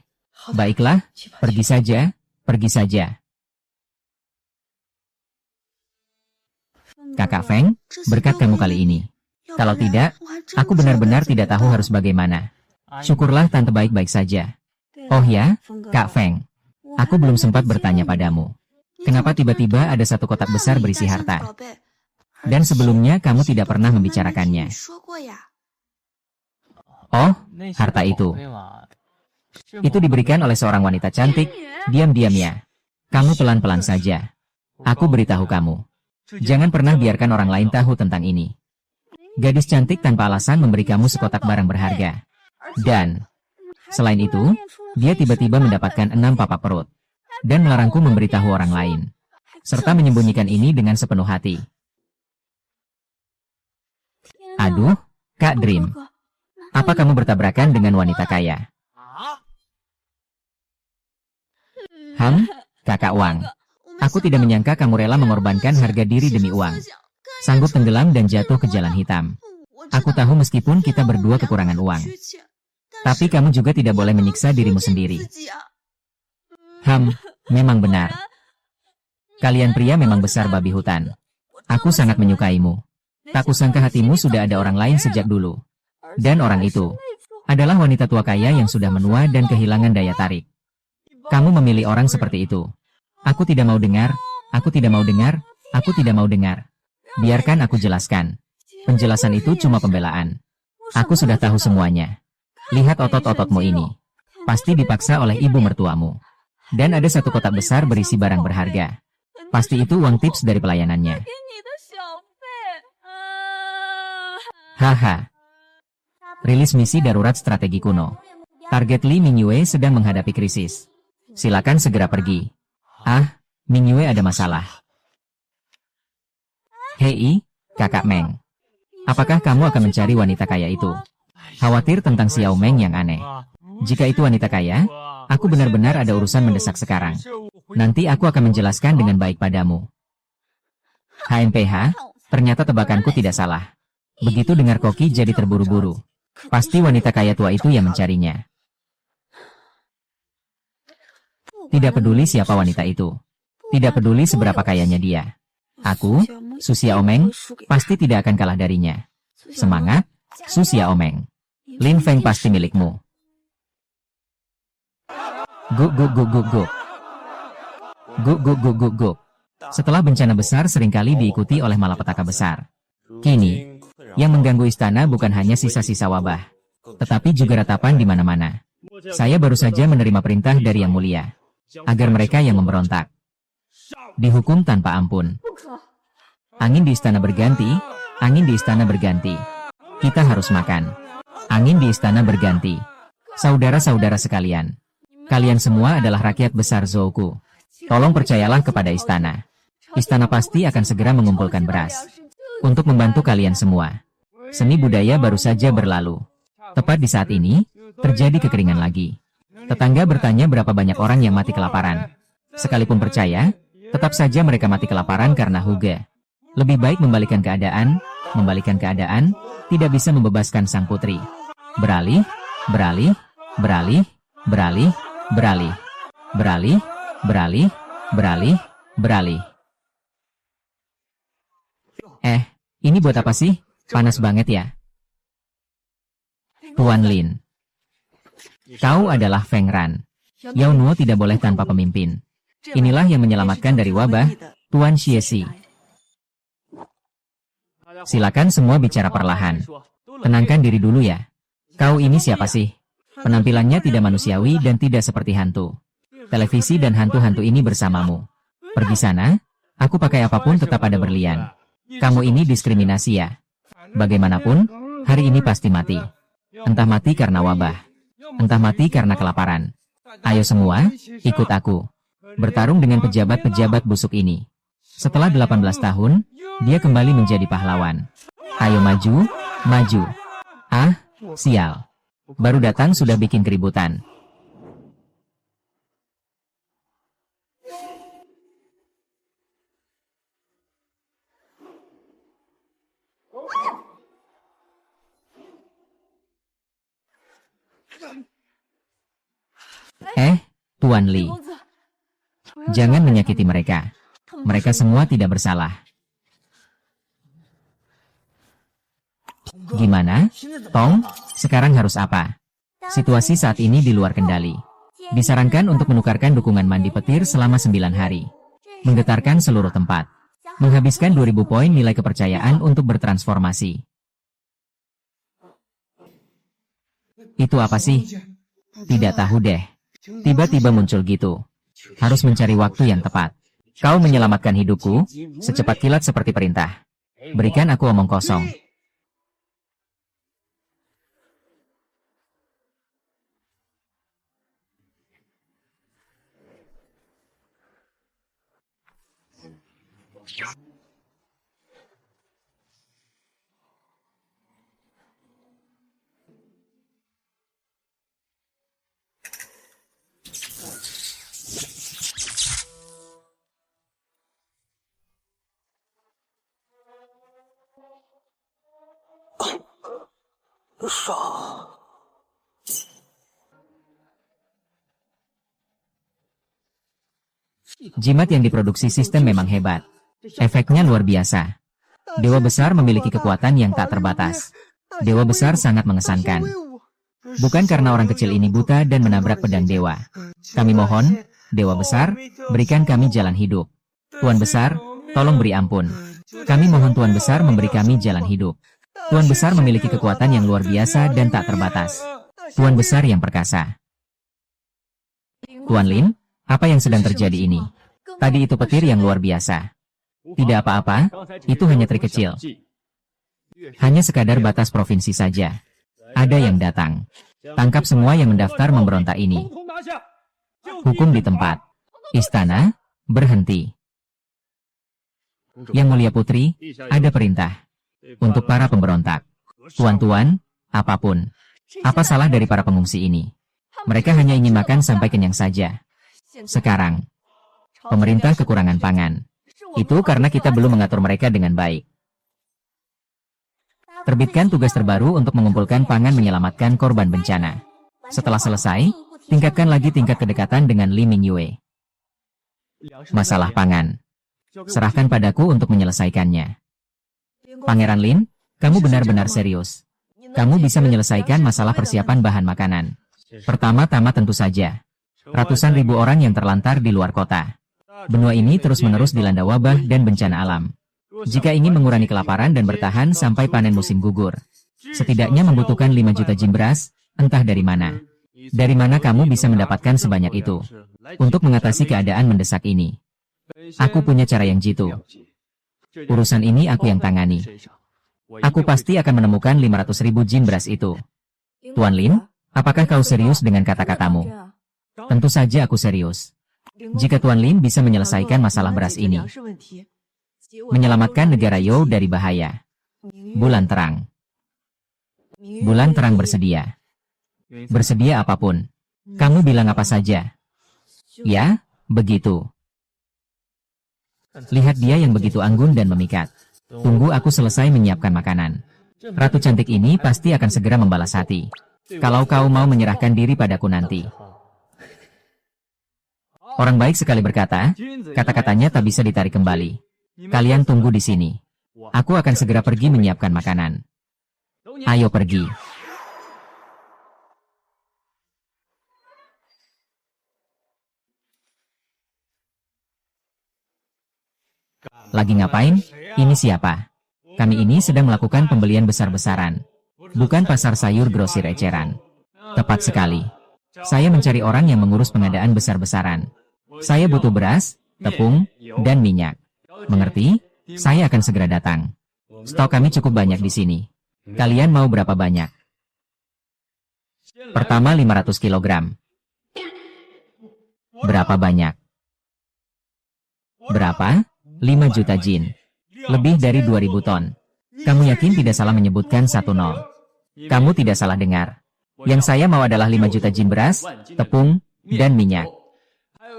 Baiklah, pergi saja, pergi saja. Kakak Feng, berkat kamu kali ini. Kalau tidak, aku benar-benar tidak tahu harus bagaimana. Syukurlah tante baik-baik saja. Oh ya, Kak Feng. Aku belum sempat bertanya padamu. Kenapa tiba-tiba ada satu kotak besar berisi harta? Dan sebelumnya kamu tidak pernah membicarakannya. Oh, harta itu. Itu diberikan oleh seorang wanita cantik, diam-diam ya. Kamu pelan-pelan saja. Aku beritahu kamu. Jangan pernah biarkan orang lain tahu tentang ini. Gadis cantik tanpa alasan memberi kamu sekotak barang berharga. Dan, selain itu, dia tiba-tiba mendapatkan 6 papak perut. Dan melarangku memberitahu orang lain. Serta menyembunyikan ini dengan sepenuh hati. Aduh, Kak Dream. Apa kamu bertabrakan dengan wanita kaya? Kakak Wang. Aku tidak menyangka kamu rela mengorbankan harga diri demi uang. Sanggup tenggelam dan jatuh ke jalan hitam. Aku tahu meskipun kita berdua kekurangan uang. Tapi kamu juga tidak boleh menyiksa dirimu sendiri. Memang benar. Kalian pria memang besar babi hutan. Aku sangat menyukaimu. Tak kusangka hatimu sudah ada orang lain sejak dulu. Dan orang itu adalah wanita tua kaya yang sudah menua dan kehilangan daya tarik. Kamu memilih orang seperti itu. Aku tidak mau dengar, aku tidak mau dengar, aku tidak mau dengar. Biarkan aku jelaskan. Penjelasan itu cuma pembelaan. Aku sudah tahu semuanya. Lihat otot-ototmu ini. Pasti dipaksa oleh ibu mertuamu. Dan ada satu kotak besar berisi barang berharga. Pasti itu uang tips dari pelayanannya. Haha. Rilis misi darurat strategi kuno. Target Li Mingyue sedang menghadapi krisis. Silakan segera pergi. Mingyue ada masalah. Hei, Kakak Meng. Apakah kamu akan mencari wanita kaya itu? Khawatir tentang Xiao Meng yang aneh. Jika itu wanita kaya, aku benar-benar ada urusan mendesak sekarang. Nanti aku akan menjelaskan dengan baik padamu. HMPH, ternyata tebakanku tidak salah. Begitu dengar Koki jadi terburu-buru. Pasti wanita kaya tua itu yang mencarinya. Tidak peduli siapa wanita itu. Tidak peduli seberapa kayanya dia. Aku, Su Xiaomeng, pasti tidak akan kalah darinya. Semangat, Su Xiaomeng. Lin Feng pasti milikmu. Guk guk guk guk guk. Guk guk guk guk guk. Setelah bencana besar seringkali diikuti oleh malapetaka besar. Kini, yang mengganggu istana bukan hanya sisa-sisa wabah, tetapi juga ratapan di mana-mana. Saya baru saja menerima perintah dari Yang Mulia, agar mereka yang memberontak dihukum tanpa ampun. Angin di istana berganti, angin di istana berganti. Kita harus makan. Angin di istana berganti. Saudara-saudara sekalian, kalian semua adalah rakyat besar Zhouku. Tolong percayalah kepada istana. Istana pasti akan segera mengumpulkan beras untuk membantu kalian semua. Seni budaya baru saja berlalu. Tepat di saat ini, terjadi kekeringan lagi. Tetangga bertanya berapa banyak orang yang mati kelaparan. Sekalipun percaya, tetap saja mereka mati kelaparan karena huga. Lebih baik membalikan keadaan, tidak bisa membebaskan sang putri. Beralih, beralih, beralih, beralih, beralih, beralih, beralih, beralih, beralih. Ini buat apa sih? Panas banget ya. Tuan Lin, kau adalah Feng Ran. Yao Nuo tidak boleh tanpa pemimpin. Inilah yang menyelamatkan dari wabah, Tuan Xiesi. Silakan semua bicara perlahan. Tenangkan diri dulu ya. Kau ini siapa sih? Penampilannya tidak manusiawi dan tidak seperti hantu. Televisi dan hantu-hantu ini bersamamu. Pergi sana, aku pakai apapun tetap ada berlian. Kamu ini diskriminasi ya. Bagaimanapun, hari ini pasti mati. Entah mati karena wabah, entah mati karena kelaparan. Ayo semua, ikut aku. Bertarung dengan pejabat-pejabat busuk ini. Setelah 18 tahun, dia kembali menjadi pahlawan. Ayo maju, maju. Sial. Baru datang sudah bikin keributan. Tuan Li. Jangan menyakiti mereka. Mereka semua tidak bersalah. Gimana, Tong? Sekarang harus apa? Situasi saat ini di luar kendali. Disarankan untuk menukarkan dukungan mandi petir selama 9 hari. Menggetarkan seluruh tempat. Menghabiskan 2000 poin nilai kepercayaan untuk bertransformasi. Itu apa sih? Tidak tahu deh. Tiba-tiba muncul gitu. Harus mencari waktu yang tepat. Kau menyelamatkan hidupku, secepat kilat seperti perintah. Berikan aku omong kosong. Jimat yang diproduksi sistem memang hebat. Efeknya luar biasa. Dewa besar memiliki kekuatan yang tak terbatas. Dewa besar sangat mengesankan. Bukan karena orang kecil ini buta dan menabrak pedang dewa. Kami mohon, Dewa besar, berikan kami jalan hidup. Tuan besar, tolong beri ampun. Kami mohon Tuan besar memberi kami jalan hidup. Tuan besar memiliki kekuatan yang luar biasa dan tak terbatas. Tuan besar yang perkasa. Tuan Lin, apa yang sedang terjadi ini? Tadi itu petir yang luar biasa. Tidak apa-apa, itu hanya trik kecil. Hanya sekadar batas provinsi saja. Ada yang datang. Tangkap semua yang mendaftar memberontak ini. Hukum di tempat. Istana, berhenti. Yang mulia putri, ada perintah. Untuk para pemberontak. Tuan-tuan, apapun. Apa salah dari para pengungsi ini? Mereka hanya ingin makan sampai kenyang saja. Sekarang, pemerintah kekurangan pangan. Itu karena kita belum mengatur mereka dengan baik. Terbitkan tugas terbaru untuk mengumpulkan pangan menyelamatkan korban bencana. Setelah selesai, tingkatkan lagi tingkat kedekatan dengan Li Mingyue. Masalah pangan. Serahkan padaku untuk menyelesaikannya. Pangeran Lin, kamu benar-benar serius. Kamu bisa menyelesaikan masalah persiapan bahan makanan. Pertama-tama tentu saja. Ratusan ribu orang yang terlantar di luar kota. Benua ini terus-menerus dilanda wabah dan bencana alam. Jika ingin mengurangi kelaparan dan bertahan sampai panen musim gugur, setidaknya membutuhkan 5 juta jin beras, entah dari mana. Dari mana kamu bisa mendapatkan sebanyak itu? Untuk mengatasi keadaan mendesak ini. Aku punya cara yang jitu. Urusan ini aku yang tangani. Aku pasti akan menemukan 500.000 jin beras itu. Tuan Lin, apakah kau serius dengan kata-katamu? Tentu saja aku serius. Jika Tuan Lin bisa menyelesaikan masalah beras ini, menyelamatkan negara You dari bahaya. Bulan terang. Bulan terang bersedia. Bersedia apapun. Kamu bilang apa saja. Ya, begitu. Lihat dia yang begitu anggun dan memikat. Tunggu aku selesai menyiapkan makanan. Ratu cantik ini pasti akan segera membalas hati. Kalau kau mau menyerahkan diri padaku nanti. Orang baik sekali berkata, kata-katanya tak bisa ditarik kembali. Kalian tunggu di sini. Aku akan segera pergi menyiapkan makanan. Ayo pergi. Lagi ngapain? Ini siapa? Kami ini sedang melakukan pembelian besar-besaran. Bukan pasar sayur grosir eceran. Tepat sekali. Saya mencari orang yang mengurus pengadaan besar-besaran. Saya butuh beras, tepung, dan minyak. Mengerti? Saya akan segera datang. Stok kami cukup banyak di sini. Kalian mau berapa banyak? Pertama 500 kilogram. Berapa banyak? Berapa? 5 juta jin. Lebih dari 2000 ton. Kamu yakin tidak salah menyebutkan 10? Kamu tidak salah dengar. Yang saya mau adalah 5 juta jin beras, tepung, dan minyak.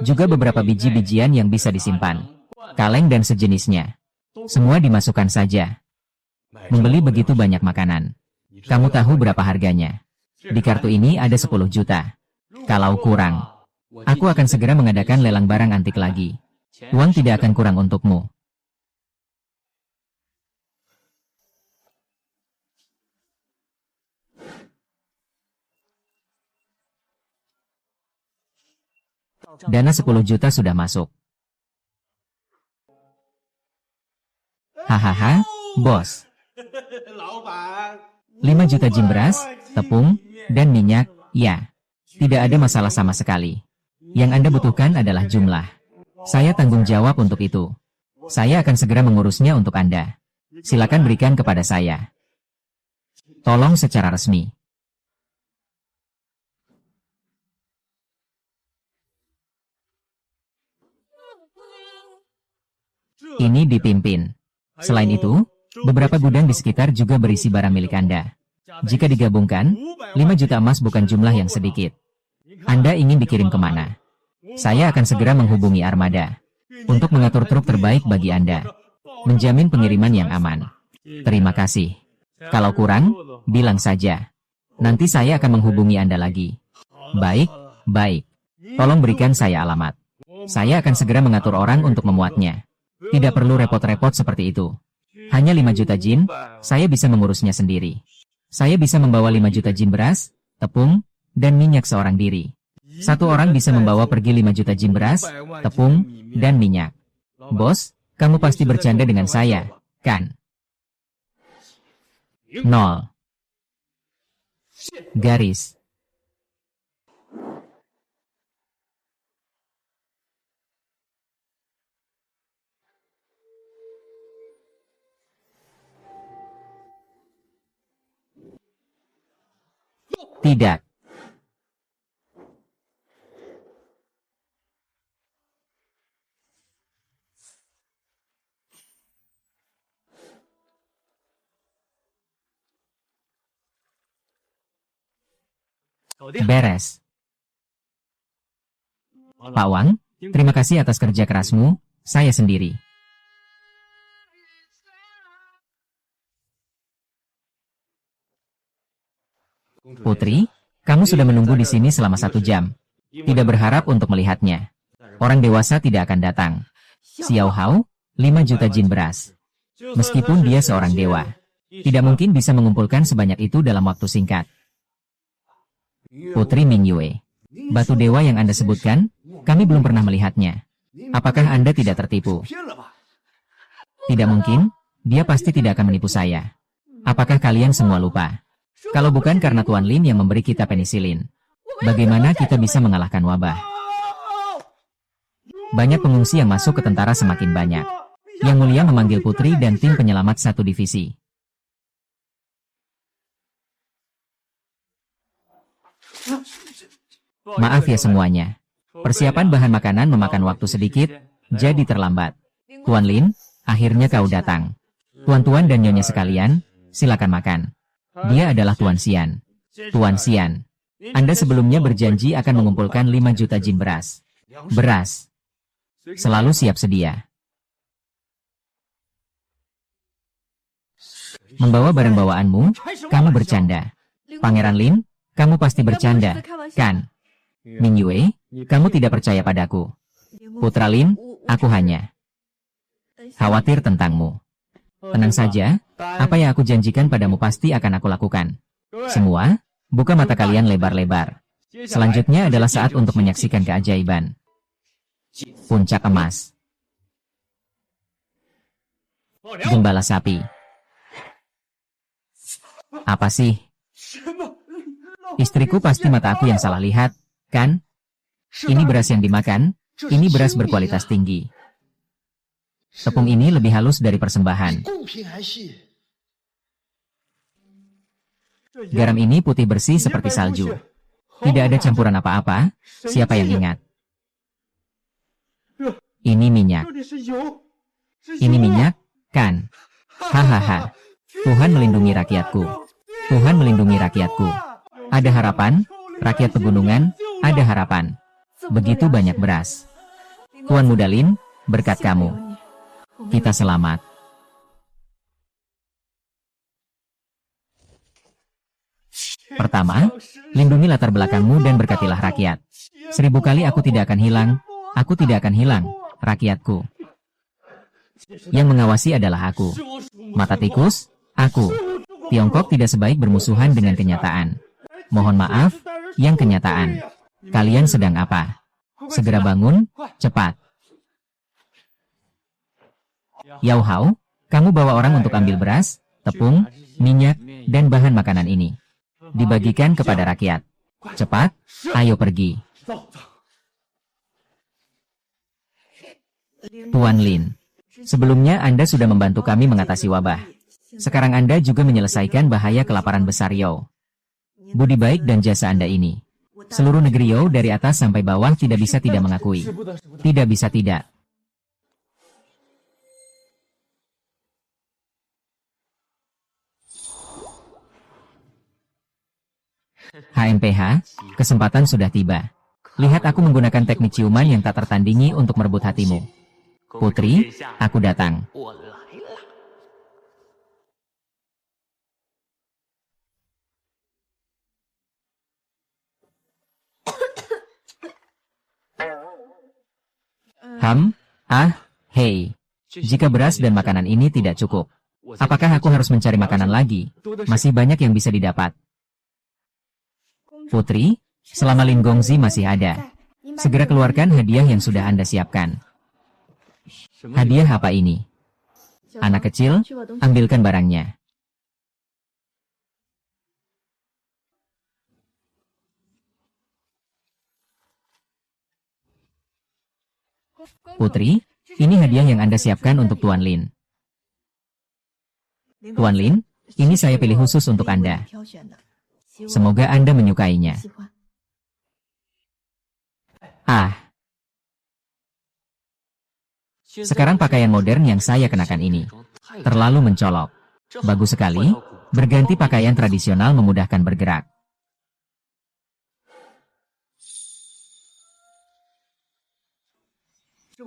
Juga beberapa biji-bijian yang bisa disimpan. Kaleng dan sejenisnya. Semua dimasukkan saja. Membeli begitu banyak makanan. Kamu tahu berapa harganya? Di kartu ini ada 10 juta. Kalau kurang, aku akan segera mengadakan lelang barang antik lagi. Uang tidak akan kurang untukmu. Dana 10 juta sudah masuk. Hahaha, bos. 5 juta jin beras, tepung, dan minyak, ya. Tidak ada masalah sama sekali. Yang Anda butuhkan adalah jumlah. Saya tanggung jawab untuk itu. Saya akan segera mengurusnya untuk Anda. Silakan berikan kepada saya. Tolong secara resmi. Ini dipimpin. Selain itu, beberapa gudang di sekitar juga berisi barang milik Anda. Jika digabungkan, 5 juta emas bukan jumlah yang sedikit. Anda ingin dikirim kemana? Saya akan segera menghubungi armada untuk mengatur truk terbaik bagi Anda. Menjamin pengiriman yang aman. Terima kasih. Kalau kurang, bilang saja. Nanti saya akan menghubungi Anda lagi. Baik, baik. Tolong berikan saya alamat. Saya akan segera mengatur orang untuk memuatnya. Tidak perlu repot-repot seperti itu. Hanya 5 juta jin, saya bisa mengurusnya sendiri. Saya bisa membawa 5 juta jin beras, tepung, dan minyak seorang diri. Satu orang bisa membawa pergi 5 juta jin beras, tepung, dan minyak. Bos, kamu pasti bercanda dengan saya, kan? 0. Garis. Tidak. Beres. Pak Wang, terima kasih atas kerja kerasmu, saya sendiri. Putri, kamu sudah menunggu di sini selama 1 jam. Tidak berharap untuk melihatnya. Orang dewasa tidak akan datang. Xiao Hao, 5 juta jin beras. Meskipun dia seorang dewa, tidak mungkin bisa mengumpulkan sebanyak itu dalam waktu singkat. Putri Ming Yue, batu dewa yang Anda sebutkan, kami belum pernah melihatnya. Apakah Anda tidak tertipu? Tidak mungkin, dia pasti tidak akan menipu saya. Apakah kalian semua lupa? Kalau bukan karena Tuan Lin yang memberi kita penisilin, bagaimana kita bisa mengalahkan wabah? Banyak pengungsi yang masuk ke tentara semakin banyak. Yang Mulia memanggil Putri dan tim penyelamat 1 divisi. Maaf ya semuanya. Persiapan bahan makanan memakan waktu sedikit, jadi terlambat. Tuan Lin, akhirnya kau datang. Tuan-tuan dan nyonya sekalian, silakan makan. Dia adalah Tuan Xian. Tuan Xian, Anda sebelumnya berjanji akan mengumpulkan 5 juta jin beras. Beras. Selalu siap sedia. Membawa barang bawaanmu, kamu bercanda. Pangeran Lin, kamu pasti bercanda, kan? Min Yue, kamu tidak percaya padaku. Putra Lin, aku hanya khawatir tentangmu. Tenang saja, apa yang aku janjikan padamu pasti akan aku lakukan. Semua, buka mata kalian lebar-lebar. Selanjutnya adalah saat untuk menyaksikan keajaiban. Puncak emas. Gembala sapi. Apa sih? Istriku pasti mata aku yang salah lihat, kan? Ini beras yang dimakan, ini beras berkualitas tinggi. Tepung ini lebih halus dari persembahan. Garam ini putih bersih seperti salju. Tidak ada campuran apa-apa, siapa yang ingat? Ini minyak. Ini minyak, kan? Hahaha. Tuhan melindungi rakyatku. Tuhan melindungi rakyatku. Ada harapan, rakyat pegunungan, ada harapan. Begitu banyak beras. Tuan Muda Lin, berkat kamu, kita selamat. Pertama, lindungi latar belakangmu dan berkatilah rakyat. 1000 kali aku tidak akan hilang, aku tidak akan hilang, rakyatku. Yang mengawasi adalah aku. Mata tikus, aku. Tiongkok tidak sebaik bermusuhan dengan kenyataan. Mohon maaf, yang kenyataan. Kalian sedang apa? Segera bangun, cepat. Yao Hao, kamu bawa orang untuk ambil beras, tepung, minyak, dan bahan makanan ini. Dibagikan kepada rakyat. Cepat, ayo pergi. Tuan Lin, sebelumnya Anda sudah membantu kami mengatasi wabah. Sekarang Anda juga menyelesaikan bahaya kelaparan besar Yao. Budi baik dan jasa Anda ini, seluruh negeri Yao dari atas sampai bawah tidak bisa tidak mengakui. Tidak bisa tidak. HMPH, kesempatan sudah tiba. Lihat aku menggunakan teknik ciuman yang tak tertandingi untuk merebut hatimu. Putri, aku datang. Hei. Jika beras dan makanan ini tidak cukup, apakah aku harus mencari makanan lagi? Masih banyak yang bisa didapat. Putri, selama Lin Gongzi masih ada, segera keluarkan hadiah yang sudah Anda siapkan. Hadiah apa ini? Anak kecil, ambilkan barangnya. Putri, ini hadiah yang Anda siapkan untuk Tuan Lin. Tuan Lin, ini saya pilih khusus untuk Anda. Semoga Anda menyukainya. Sekarang pakaian modern yang saya kenakan ini terlalu mencolok. Bagus sekali, berganti pakaian tradisional memudahkan bergerak.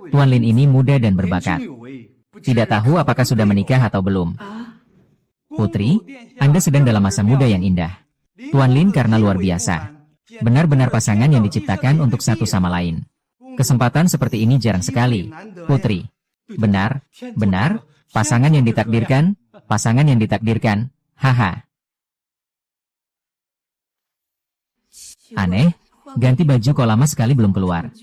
Tuan Lin ini muda dan berbakat. Tidak tahu apakah sudah menikah atau belum. Putri, Anda sedang dalam masa muda yang indah. Tuan Lin karena luar biasa. Benar-benar pasangan yang diciptakan untuk satu sama lain. Kesempatan seperti ini jarang sekali. Putri, benar, pasangan yang ditakdirkan, haha. Aneh, ganti baju kok lama sekali belum keluar.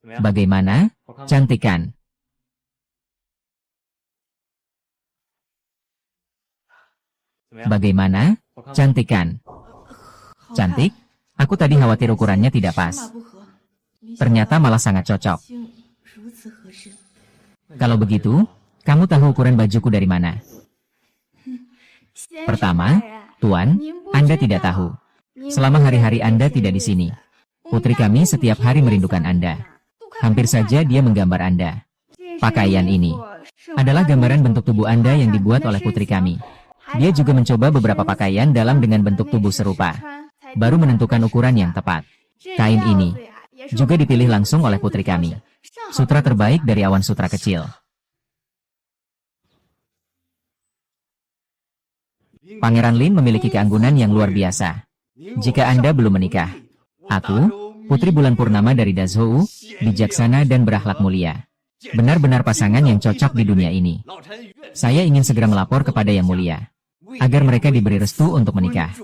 Bagaimana? Cantik kan? Bagaimana? Cantik kan? Cantik? Aku tadi khawatir ukurannya tidak pas. Ternyata malah sangat cocok. Kalau begitu, kamu tahu ukuran bajuku dari mana? Pertama, Tuan, Anda tidak tahu. Selama hari-hari Anda tidak di sini. Putri kami setiap hari merindukan Anda. Hampir saja dia menggambar Anda. Pakaian ini adalah gambaran bentuk tubuh Anda yang dibuat oleh putri kami. Dia juga mencoba beberapa pakaian dalam dengan bentuk tubuh serupa, baru menentukan ukuran yang tepat. Kain ini juga dipilih langsung oleh putri kami. Sutra terbaik dari awan sutra kecil. Pangeran Lin memiliki keanggunan yang luar biasa. Jika Anda belum menikah, aku, putri bulan purnama dari Dazhou, bijaksana dan berakhlak mulia. Benar-benar pasangan yang cocok di dunia ini. Saya ingin segera melapor kepada Yang Mulia, agar mereka diberi restu untuk menikah.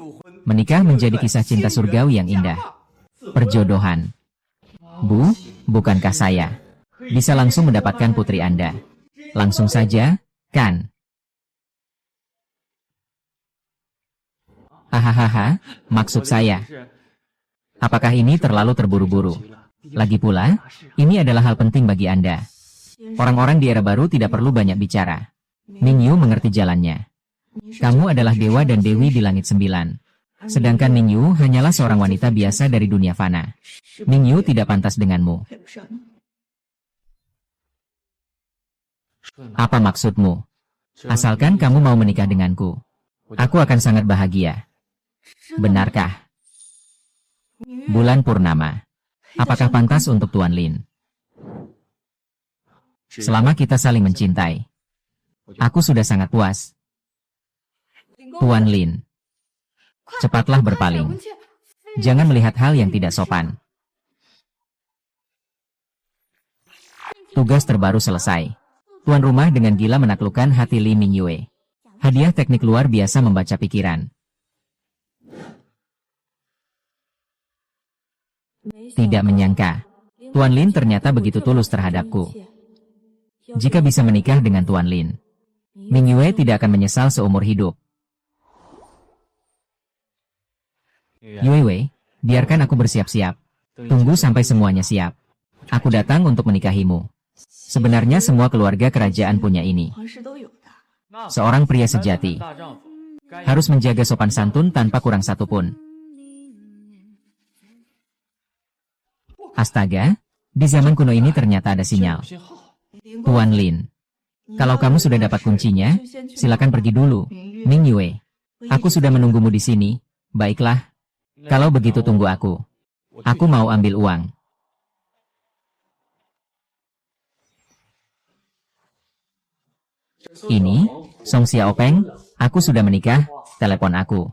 Menikah menjadi kisah cinta surgawi yang indah. Perjodohan. Bu, bukankah saya bisa langsung mendapatkan putri Anda? Langsung saja, kan? Hahaha, maksud saya. Apakah ini terlalu terburu-buru? Lagi pula, ini adalah hal penting bagi Anda. Orang-orang di era baru tidak perlu banyak bicara. Mingyu mengerti jalannya. Kamu adalah dewa dan dewi di langit 9. Sedangkan Mingyu hanyalah seorang wanita biasa dari dunia fana. Mingyu tidak pantas denganmu. Apa maksudmu? Asalkan kamu mau menikah denganku, aku akan sangat bahagia. Benarkah? Bulan purnama. Apakah pantas untuk Tuan Lin? Selama kita saling mencintai, aku sudah sangat puas. Tuan Lin, cepatlah berpaling. Jangan melihat hal yang tidak sopan. Tugas terbaru selesai. Tuan rumah dengan gila menaklukkan hati Li Mingyue. Hadiah teknik luar biasa membaca pikiran. Tidak menyangka, Tuan Lin ternyata begitu tulus terhadapku. Jika bisa menikah dengan Tuan Lin, Mingyue tidak akan menyesal seumur hidup. Yuewei, biarkan aku bersiap-siap. Tunggu sampai semuanya siap. Aku datang untuk menikahimu. Sebenarnya semua keluarga kerajaan punya ini. Seorang pria sejati harus menjaga sopan santun tanpa kurang satu pun. Astaga, di zaman kuno ini ternyata ada sinyal. Tuan Lin, kalau kamu sudah dapat kuncinya, silakan pergi dulu. Mingyue, aku sudah menunggumu di sini. Baiklah, kalau begitu tunggu aku. Aku mau ambil uang. Ini, Song Xiaopeng, aku sudah menikah, telepon aku.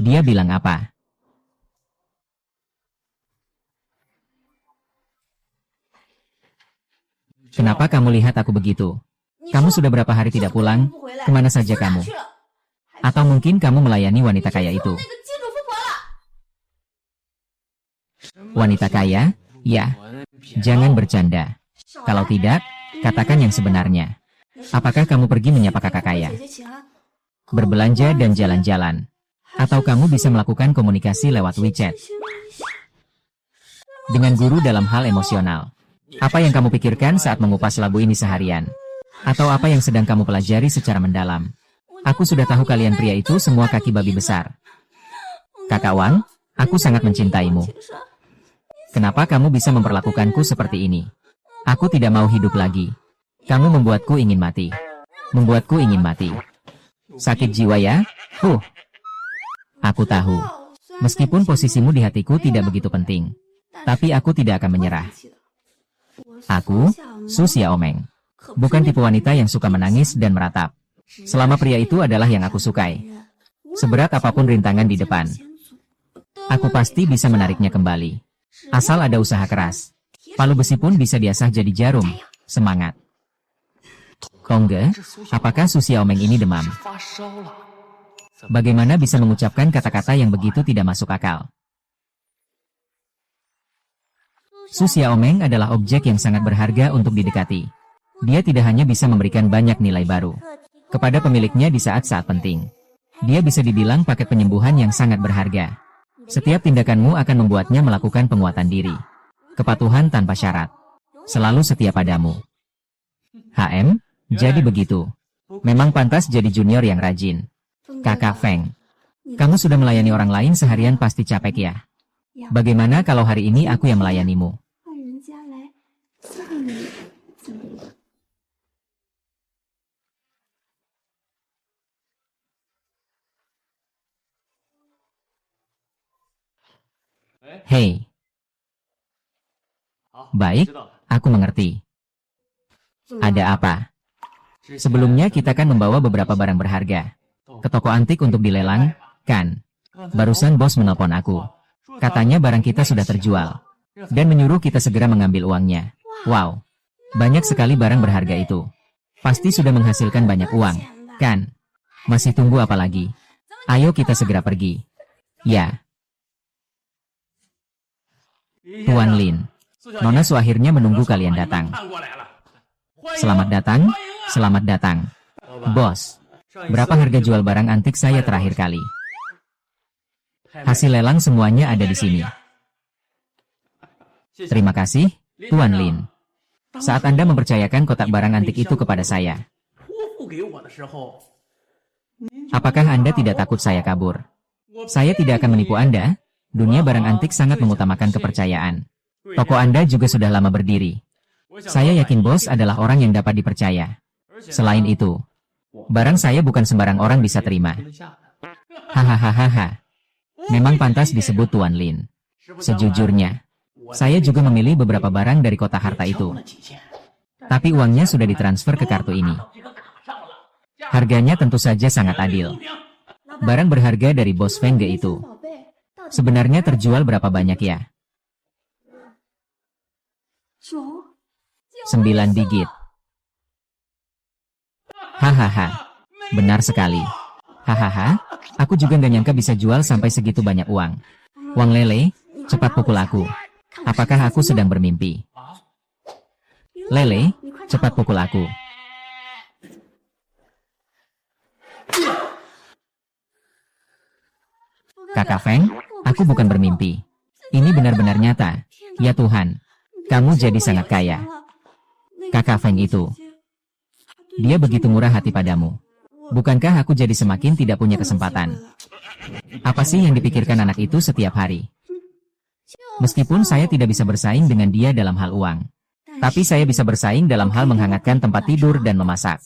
Dia bilang apa? Kenapa kamu lihat aku begitu? Kamu sudah berapa hari tidak pulang? Kemana saja kamu? Atau mungkin kamu melayani wanita kaya itu? Wanita kaya? Ya. Jangan bercanda. Kalau tidak, katakan yang sebenarnya. Apakah kamu pergi menyapa kakak kaya? Berbelanja dan jalan-jalan? Atau kamu bisa melakukan komunikasi lewat WeChat? Dengan guru dalam hal emosional? Apa yang kamu pikirkan saat mengupas labu ini seharian? Atau apa yang sedang kamu pelajari secara mendalam? Aku sudah tahu kalian pria itu semua kaki babi besar. Kakak Wang, aku sangat mencintaimu. Kenapa kamu bisa memperlakukanku seperti ini? Aku tidak mau hidup lagi. Kamu membuatku ingin mati. Membuatku ingin mati. Sakit jiwa ya? Aku tahu. Meskipun posisimu di hatiku tidak begitu penting. Tapi aku tidak akan menyerah. Aku, Su Xiaomeng, bukan tipe wanita yang suka menangis dan meratap. Selama pria itu adalah yang aku sukai. Seberat apapun rintangan di depan, aku pasti bisa menariknya kembali. Asal ada usaha keras. Palu besi pun bisa diasah jadi jarum. Semangat. Kongge, apakah Su Xiaomeng ini demam? Bagaimana bisa mengucapkan kata-kata yang begitu tidak masuk akal? Su Xiaomeng adalah objek yang sangat berharga untuk didekati. Dia tidak hanya bisa memberikan banyak nilai baru kepada pemiliknya di saat-saat penting. Dia bisa dibilang paket penyembuhan yang sangat berharga. Setiap tindakanmu akan membuatnya melakukan penguatan diri. Kepatuhan tanpa syarat. Selalu setia padamu. HM, jadi begitu. Memang pantas jadi junior yang rajin. Kakak Feng, kamu sudah melayani orang lain seharian pasti capek ya? Bagaimana kalau hari ini aku yang melayanimu? Hei. Baik, aku mengerti. Ada apa? Sebelumnya kita kan membawa beberapa barang berharga ke toko antik untuk dilelang, kan? Barusan bos menelpon aku. Katanya barang kita sudah terjual. Dan menyuruh kita segera mengambil uangnya. Wow. Banyak sekali barang berharga itu. Pasti sudah menghasilkan banyak uang, kan? Masih tunggu apa lagi? Ayo kita segera pergi. Ya. Tuan Lin. Nona Su akhirnya menunggu kalian datang. Selamat datang, selamat datang. Bos, berapa harga jual barang antik saya terakhir kali? Hasil lelang semuanya ada di sini. Terima kasih, Tuan Lin. Saat Anda mempercayakan kotak barang antik itu kepada saya. Apakah Anda tidak takut saya kabur? Saya tidak akan menipu Anda. Dunia barang antik sangat mengutamakan kepercayaan. Toko Anda juga sudah lama berdiri. Saya yakin bos adalah orang yang dapat dipercaya. Selain itu, barang saya bukan sembarang orang bisa terima. Hahaha. Memang pantas disebut Tuan Lin. Sejujurnya, saya juga memilih beberapa barang dari kotak harta itu. Tapi uangnya sudah ditransfer ke kartu ini. Harganya tentu saja sangat adil. Barang berharga dari bos Feng Ge itu sebenarnya terjual berapa banyak ya? 9 digit. Hahaha. Benar sekali. Hahaha. Aku juga nggak nyangka bisa jual sampai segitu banyak uang. Wang Lele, cepat pukul aku. Apakah aku sedang bermimpi? Lele, cepat pukul aku. Kakak Feng, aku bukan bermimpi. Ini benar-benar nyata. Ya Tuhan, kamu jadi sangat kaya. Kakak Feng itu. Dia begitu murah hati padamu. Bukankah aku jadi semakin tidak punya kesempatan? Apa sih yang dipikirkan anak itu setiap hari? Meskipun saya tidak bisa bersaing dengan dia dalam hal uang. Tapi saya bisa bersaing dalam hal menghangatkan tempat tidur dan memasak.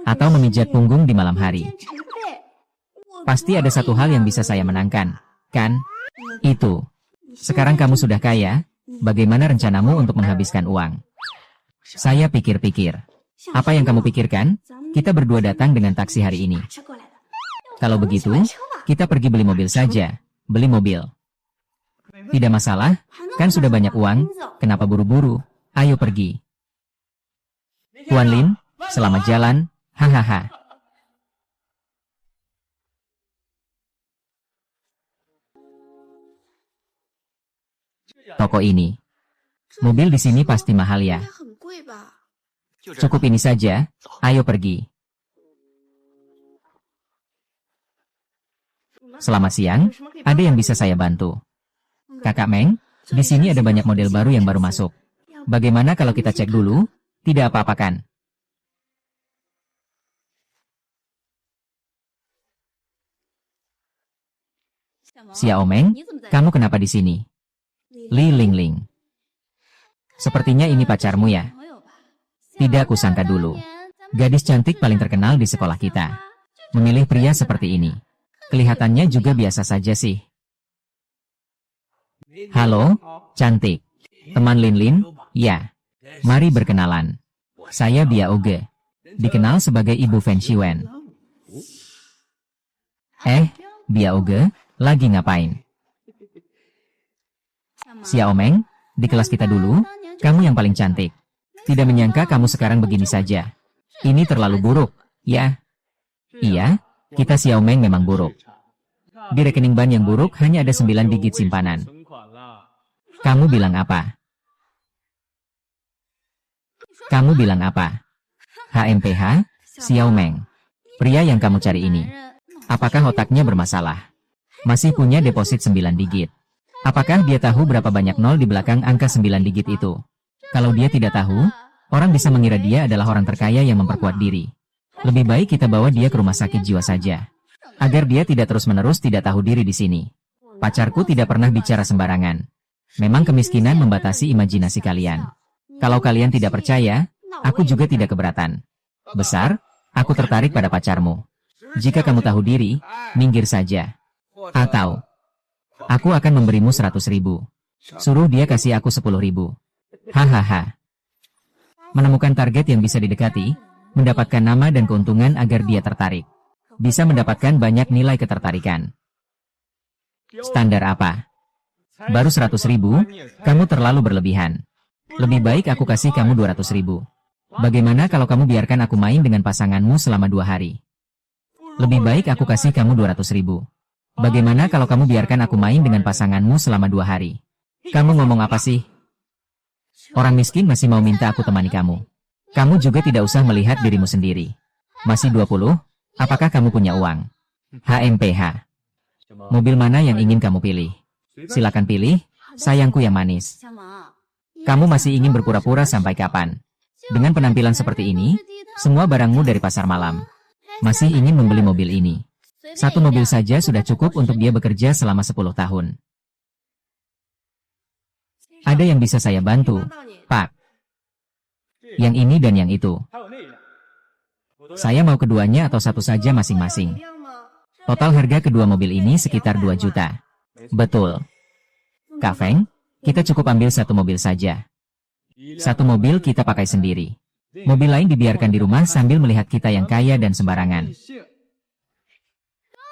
Atau memijat punggung di malam hari. Pasti ada satu hal yang bisa saya menangkan, kan? Itu. Sekarang kamu sudah kaya, bagaimana rencanamu untuk menghabiskan uang? Saya pikir-pikir. Apa yang kamu pikirkan? Kita berdua datang dengan taksi hari ini. Kalau begitu, kita pergi beli mobil saja. Beli mobil. Tidak masalah, kan sudah banyak uang, kenapa buru-buru? Ayo pergi. Tuan Lin, selamat jalan, hahaha. Toko ini. Mobil di sini pasti mahal ya. Cukup ini saja, ayo pergi. Selamat siang, ada yang bisa saya bantu? Kakak Meng, di sini ada banyak model baru yang baru masuk. Bagaimana kalau kita cek dulu? Tidak apa-apa kan? Xiao Meng, kamu kenapa di sini? Li Lingling. Sepertinya ini pacarmu ya? Tidak kusangka dulu. Gadis cantik paling terkenal di sekolah kita. Memilih pria seperti ini. Kelihatannya juga biasa saja sih. Halo, cantik. Teman Lin Lin? Ya. Mari berkenalan. Saya Bia Oge. Dikenal sebagai Ibu Fen Shiwen. Bia Oge, lagi ngapain? Xiao Meng, di kelas kita dulu, kamu yang paling cantik. Tidak menyangka kamu sekarang begini saja. Ini terlalu buruk, ya? Iya, kita Xiao Meng memang buruk. Di rekening ban yang buruk hanya ada 9 digit simpanan. Kamu bilang apa? Kamu bilang apa? HMPH, Xiao Meng. Pria yang kamu cari ini. Apakah otaknya bermasalah? Masih punya deposit 9 digit. Apakah dia tahu berapa banyak nol di belakang angka 9 digit itu? Kalau dia tidak tahu, orang bisa mengira dia adalah orang terkaya yang memperkuat diri. Lebih baik kita bawa dia ke rumah sakit jiwa saja. Agar dia tidak terus-menerus tidak tahu diri di sini. Pacarku tidak pernah bicara sembarangan. Memang kemiskinan membatasi imajinasi kalian. Kalau kalian tidak percaya, aku juga tidak keberatan. Besar, aku tertarik pada pacarmu. Jika kamu tahu diri, minggir saja. Atau, Aku akan memberimu 100.000. Suruh dia kasih aku 10.000. Hahaha. Menemukan target yang bisa didekati, mendapatkan nama dan keuntungan agar dia tertarik. Bisa mendapatkan banyak nilai ketertarikan. Standar apa? Baru 100.000, kamu terlalu berlebihan. Lebih baik aku kasih kamu 200.000. Bagaimana kalau kamu biarkan aku main dengan pasanganmu selama 2 hari? Lebih baik aku kasih kamu 200.000. Bagaimana kalau kamu biarkan aku main dengan pasanganmu selama 2 hari? Kamu ngomong apa sih? Orang miskin masih mau minta aku temani kamu. Kamu juga tidak usah melihat dirimu sendiri. Masih 20? Apakah kamu punya uang? HMPH. Mobil mana yang ingin kamu pilih? Silakan pilih, sayangku yang manis. Kamu masih ingin berpura-pura sampai kapan? Dengan penampilan seperti ini, semua barangmu dari pasar malam. Masih ingin membeli mobil ini. 1 mobil saja sudah cukup untuk dia bekerja selama 10 tahun. Ada yang bisa saya bantu, Pak? Yang ini dan yang itu. Saya mau keduanya atau satu saja masing-masing. Total harga kedua mobil ini sekitar 2 juta. Betul. Kak Feng, kita cukup ambil 1 mobil saja. 1 mobil kita pakai sendiri. Mobil lain dibiarkan di rumah sambil melihat kita yang kaya dan sembarangan.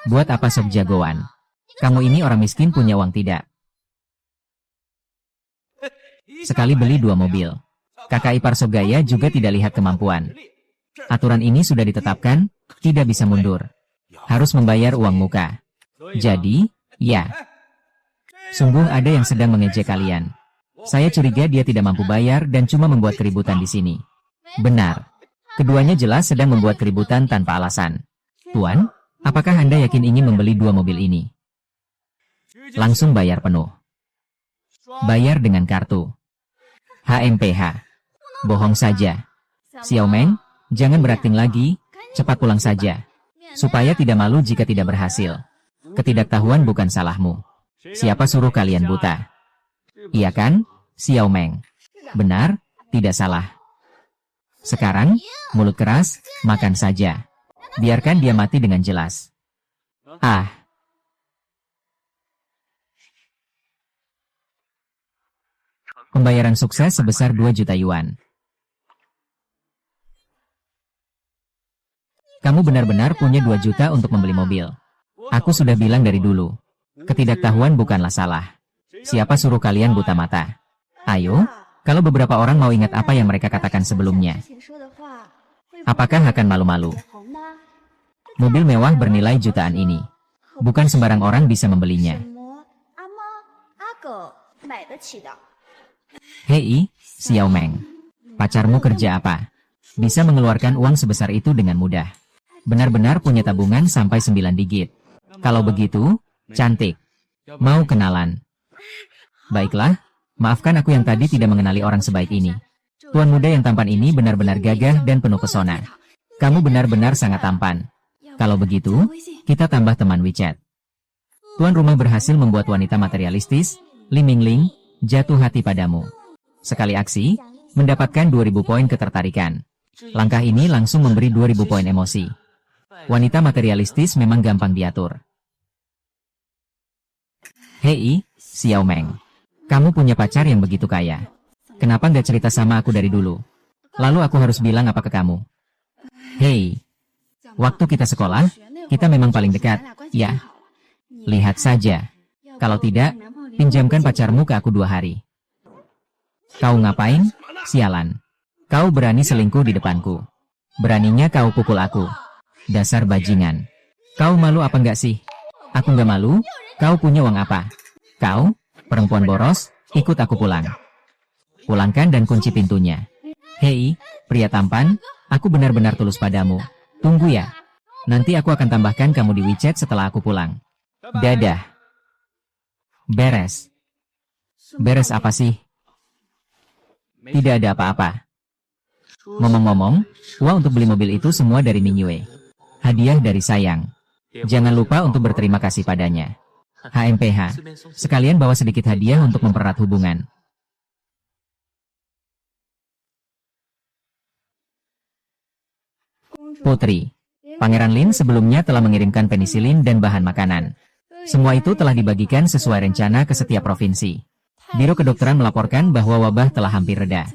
Buat apa sok jagoan? Kamu ini orang miskin punya uang tidak? Sekali beli 2 mobil. Kakak ipar Sogaya juga tidak lihat kemampuan. Aturan ini sudah ditetapkan, tidak bisa mundur. Harus membayar uang muka. Jadi, ya. Sungguh ada yang sedang mengejek kalian. Saya curiga dia tidak mampu bayar dan cuma membuat keributan di sini. Benar. Keduanya jelas sedang membuat keributan tanpa alasan. Tuan, apakah Anda yakin ingin membeli 2 mobil ini? Langsung bayar penuh. Bayar dengan kartu. HMPH. Bohong saja. Xiao Meng, jangan berakting lagi, cepat pulang saja. Supaya tidak malu jika tidak berhasil. Ketidaktahuan bukan salahmu. Siapa suruh kalian buta? Iya kan, Xiao Meng? Benar, tidak salah. Sekarang, mulut keras, makan saja. Biarkan dia mati dengan jelas. Ah. Pembayaran sukses sebesar 2 juta yuan. Kamu benar-benar punya 2 juta untuk membeli mobil. Aku sudah bilang dari dulu. Ketidaktahuan bukanlah salah. Siapa suruh kalian buta mata? Ayo, kalau beberapa orang mau ingat apa yang mereka katakan sebelumnya. Apakah akan malu-malu? Mobil mewah bernilai jutaan ini. Bukan sembarang orang bisa membelinya. Hei, Xiao Meng. Pacarmu kerja apa? Bisa mengeluarkan uang sebesar itu dengan mudah. Benar-benar punya tabungan sampai 9 digit. Kalau begitu, cantik. Mau kenalan? Baiklah, maafkan aku yang tadi tidak mengenali orang sebaik ini. Tuan muda yang tampan ini benar-benar gagah dan penuh pesona. Kamu benar-benar sangat tampan. Kalau begitu, kita tambah teman WeChat. Tuan rumah berhasil membuat wanita materialistis, Li Mingling, jatuh hati padamu. Sekali aksi, mendapatkan 2000 poin ketertarikan. Langkah ini langsung memberi 2000 poin emosi. Wanita materialistis memang gampang diatur. Hei, Xiao Meng. Kamu punya pacar yang begitu kaya. Kenapa nggak cerita sama aku dari dulu? Lalu aku harus bilang apa ke kamu? Hei, waktu kita sekolah, kita memang paling dekat, ya? Lihat saja. Kalau tidak, pinjamkan pacarmu ke aku 2 hari. Kau ngapain? Sialan. Kau berani selingkuh di depanku. Beraninya kau pukul aku. Dasar bajingan. Kau malu apa enggak sih? Aku nggak malu, kau punya uang apa? Kau, perempuan boros, ikut aku pulang. Pulangkan dan kunci pintunya. Hei, pria tampan, aku benar-benar tulus padamu. Tunggu ya. Nanti aku akan tambahkan kamu di WeChat setelah aku pulang. Dadah. Beres. Beres apa sih? Tidak ada apa-apa. Ngomong-ngomong, uang untuk beli mobil itu semua dari Mingyue. Hadiah dari sayang. Jangan lupa untuk berterima kasih padanya. HMPH. Sekalian bawa sedikit hadiah untuk mempererat hubungan. Putri. Pangeran Lin sebelumnya telah mengirimkan penisilin dan bahan makanan. Semua itu telah dibagikan sesuai rencana ke setiap provinsi. Biro Kedokteran melaporkan bahwa wabah telah hampir reda.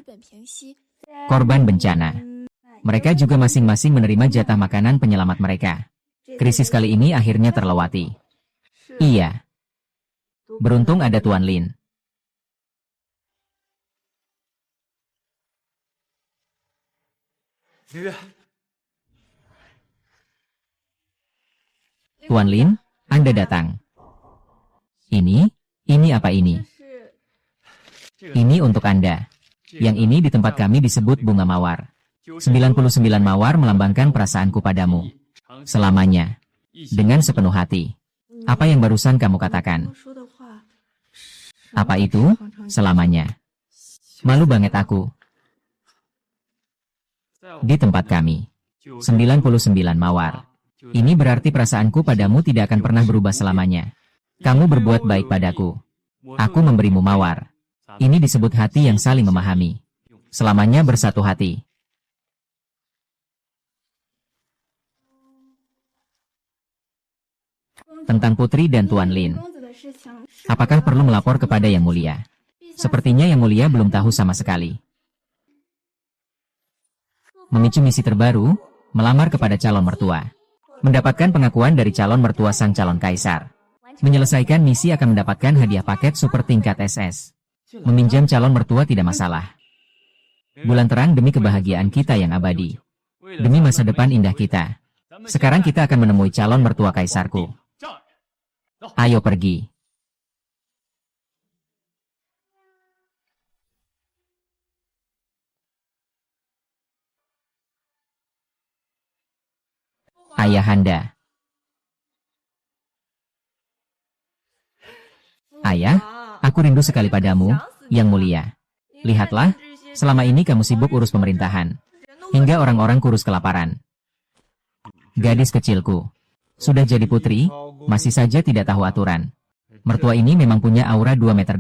Korban bencana. Mereka juga masing-masing menerima jatah makanan penyelamat mereka. Krisis kali ini akhirnya terlewati. Iya. Beruntung ada Tuan Lin. Tuan Lin, Anda datang. Ini apa ini? Ini untuk Anda. Yang ini di tempat kami disebut bunga mawar. 99 mawar melambangkan perasaanku padamu. Selamanya. Dengan sepenuh hati. Apa yang barusan kamu katakan? Apa itu? Selamanya. Malu banget aku. Di tempat kami. 99 mawar. Ini berarti perasaanku padamu tidak akan pernah berubah selamanya. Kamu berbuat baik padaku. Aku memberimu mawar. Ini disebut hati yang saling memahami. Selamanya bersatu hati. Tentang Putri dan Tuan Lin. Apakah perlu melapor kepada Yang Mulia? Sepertinya Yang Mulia belum tahu sama sekali. Memicu misi terbaru, melamar kepada calon mertua. Mendapatkan pengakuan dari calon mertua sang calon kaisar. Menyelesaikan misi akan mendapatkan hadiah paket super tingkat SS. Meminjam calon mertua tidak masalah. Bulan terang demi kebahagiaan kita yang abadi. Demi masa depan indah kita. Sekarang kita akan menemui calon mertua kaisarku. Ayo pergi. Ayahanda. Ayah, aku rindu sekali padamu, Yang Mulia. Lihatlah, selama ini kamu sibuk urus pemerintahan. Hingga orang-orang kurus kelaparan. Gadis kecilku. Sudah jadi putri, masih saja tidak tahu aturan. Mertua ini memang punya aura 2,8 meter.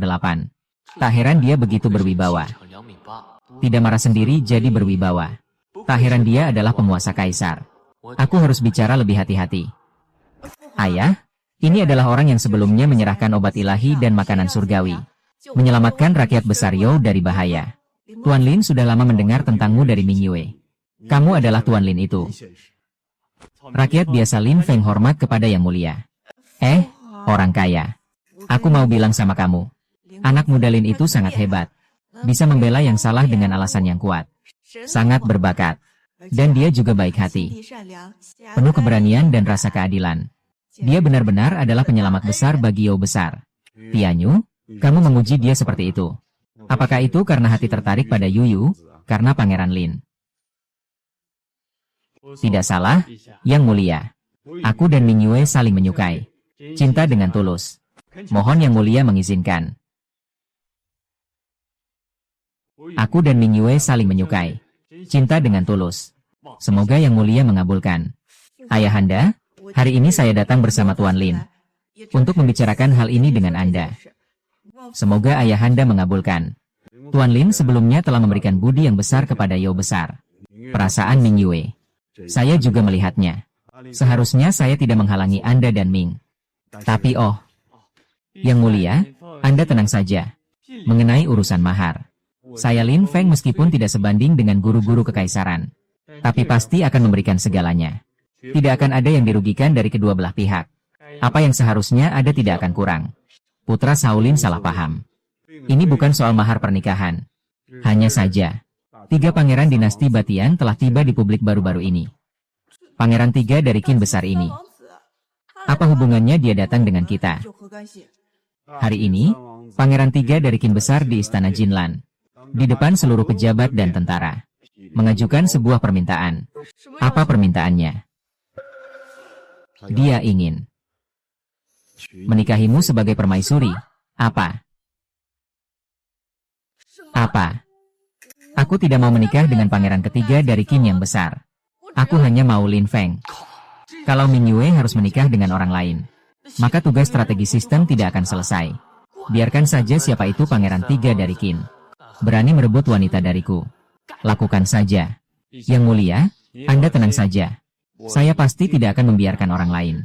Tak heran dia begitu berwibawa. Tidak marah sendiri jadi berwibawa. Tak heran dia adalah penguasa kaisar. Aku harus bicara lebih hati-hati. Ayah, ini adalah orang yang sebelumnya menyerahkan obat ilahi dan makanan surgawi. Menyelamatkan rakyat besar You dari bahaya. Tuan Lin sudah lama mendengar tentangmu dari Ming Yue. Kamu adalah Tuan Lin itu. Rakyat biasa Lin Feng hormat kepada Yang Mulia. Orang kaya. Aku mau bilang sama kamu. Anak muda Lin itu sangat hebat. Bisa membela yang salah dengan alasan yang kuat. Sangat berbakat. Dan dia juga baik hati. Penuh keberanian dan rasa keadilan. Dia benar-benar adalah penyelamat besar bagi You besar. Tianyu, kamu menguji dia seperti itu. Apakah itu karena hati tertarik pada Yuyu, karena Pangeran Lin? Tidak salah, Yang Mulia. Aku dan Ming Yue saling menyukai. Cinta dengan tulus. Mohon Yang Mulia mengizinkan. Aku dan Ming Yue saling menyukai. Cinta dengan tulus. Semoga Yang Mulia mengabulkan. Ayahanda, hari ini saya datang bersama Tuan Lin. Untuk membicarakan hal ini dengan Anda. Semoga Ayahanda mengabulkan. Tuan Lin sebelumnya telah memberikan budi yang besar kepada You besar. Perasaan Ming Yue. Saya juga melihatnya. Seharusnya saya tidak menghalangi Anda dan Ming. Tapi Yang Mulia, Anda tenang saja. Mengenai urusan mahar. Saya Lin Feng meskipun tidak sebanding dengan guru-guru kekaisaran. Tapi pasti akan memberikan segalanya. Tidak akan ada yang dirugikan dari kedua belah pihak. Apa yang seharusnya ada tidak akan kurang. Putra Shaolin salah paham. Ini bukan soal mahar pernikahan. Hanya saja, 3 pangeran dinasti Batian telah tiba di publik baru-baru ini. Pangeran 3 dari kin besar ini. Apa hubungannya dia datang dengan kita? Hari ini, Pangeran 3 dari kin besar di Istana Jinlan. Di depan seluruh pejabat dan tentara. Mengajukan sebuah permintaan. Apa permintaannya? Dia ingin menikahimu sebagai permaisuri. Apa? Aku tidak mau menikah dengan pangeran ketiga dari kin yang besar. Aku hanya mau Lin Feng. Kalau Ming Yue harus menikah dengan orang lain, maka tugas strategi sistem tidak akan selesai. Biarkan saja siapa itu pangeran 3 dari kin. Berani merebut wanita dariku. Lakukan saja. Yang Mulia, Anda tenang saja. Saya pasti tidak akan membiarkan orang lain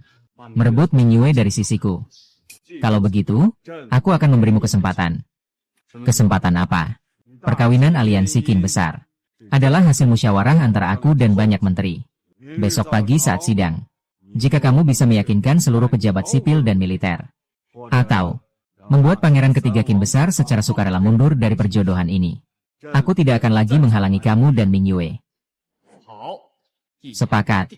merebut Mingyue dari sisiku. Kalau begitu, aku akan memberimu kesempatan. Kesempatan apa? Perkawinan aliansi Qin besar. Adalah hasil musyawarah antara aku dan banyak menteri. Besok pagi saat sidang. Jika kamu bisa meyakinkan seluruh pejabat sipil dan militer. Atau membuat pangeran ketiga Qin besar secara sukarela mundur dari perjodohan ini. Aku tidak akan lagi menghalangi kamu dan Mingyue. Sepakat.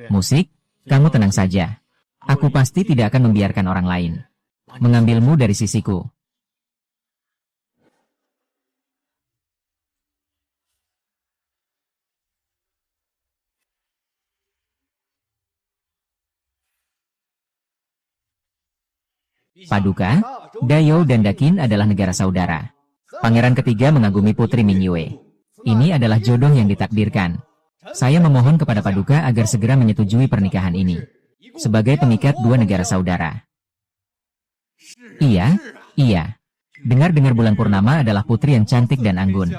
Musik, kamu tenang saja. Aku pasti tidak akan membiarkan orang lain mengambilmu dari sisiku. Paduka, Dayo dan Dakin adalah negara saudara. Pangeran ketiga mengagumi putri Mingyue. Ini adalah jodoh yang ditakdirkan. Saya memohon kepada Paduka agar segera menyetujui pernikahan ini. Sebagai pengikat dua negara saudara. Iya, iya. Dengar-dengar bulan purnama adalah putri yang cantik dan anggun.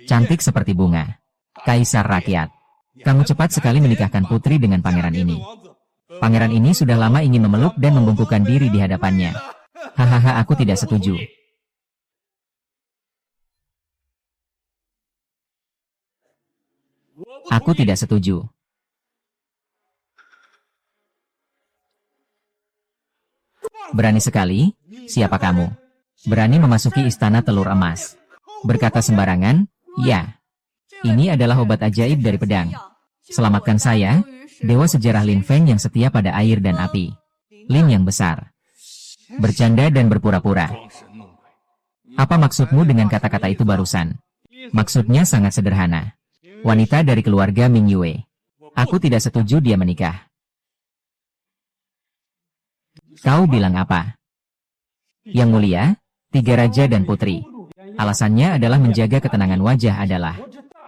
Cantik seperti bunga. Kaisar rakyat. Kamu cepat sekali menikahkan putri dengan pangeran ini. Pangeran ini sudah lama ingin memeluk dan membungkukkan diri di hadapannya. Hahaha, aku tidak setuju. Aku tidak setuju. Berani sekali, siapa kamu? Berani memasuki istana telur emas. Berkata sembarangan, ya. Ini adalah obat ajaib dari pedang. Selamatkan saya, dewa sejarah Lin Feng yang setia pada air dan api. Lin yang besar. Bercanda dan berpura-pura. Apa maksudmu dengan kata-kata itu barusan? Maksudnya sangat sederhana. Wanita dari keluarga Mingyue. Aku tidak setuju dia menikah. Kau bilang apa? Yang mulia, 3 raja dan putri. Alasannya adalah menjaga ketenangan wajah adalah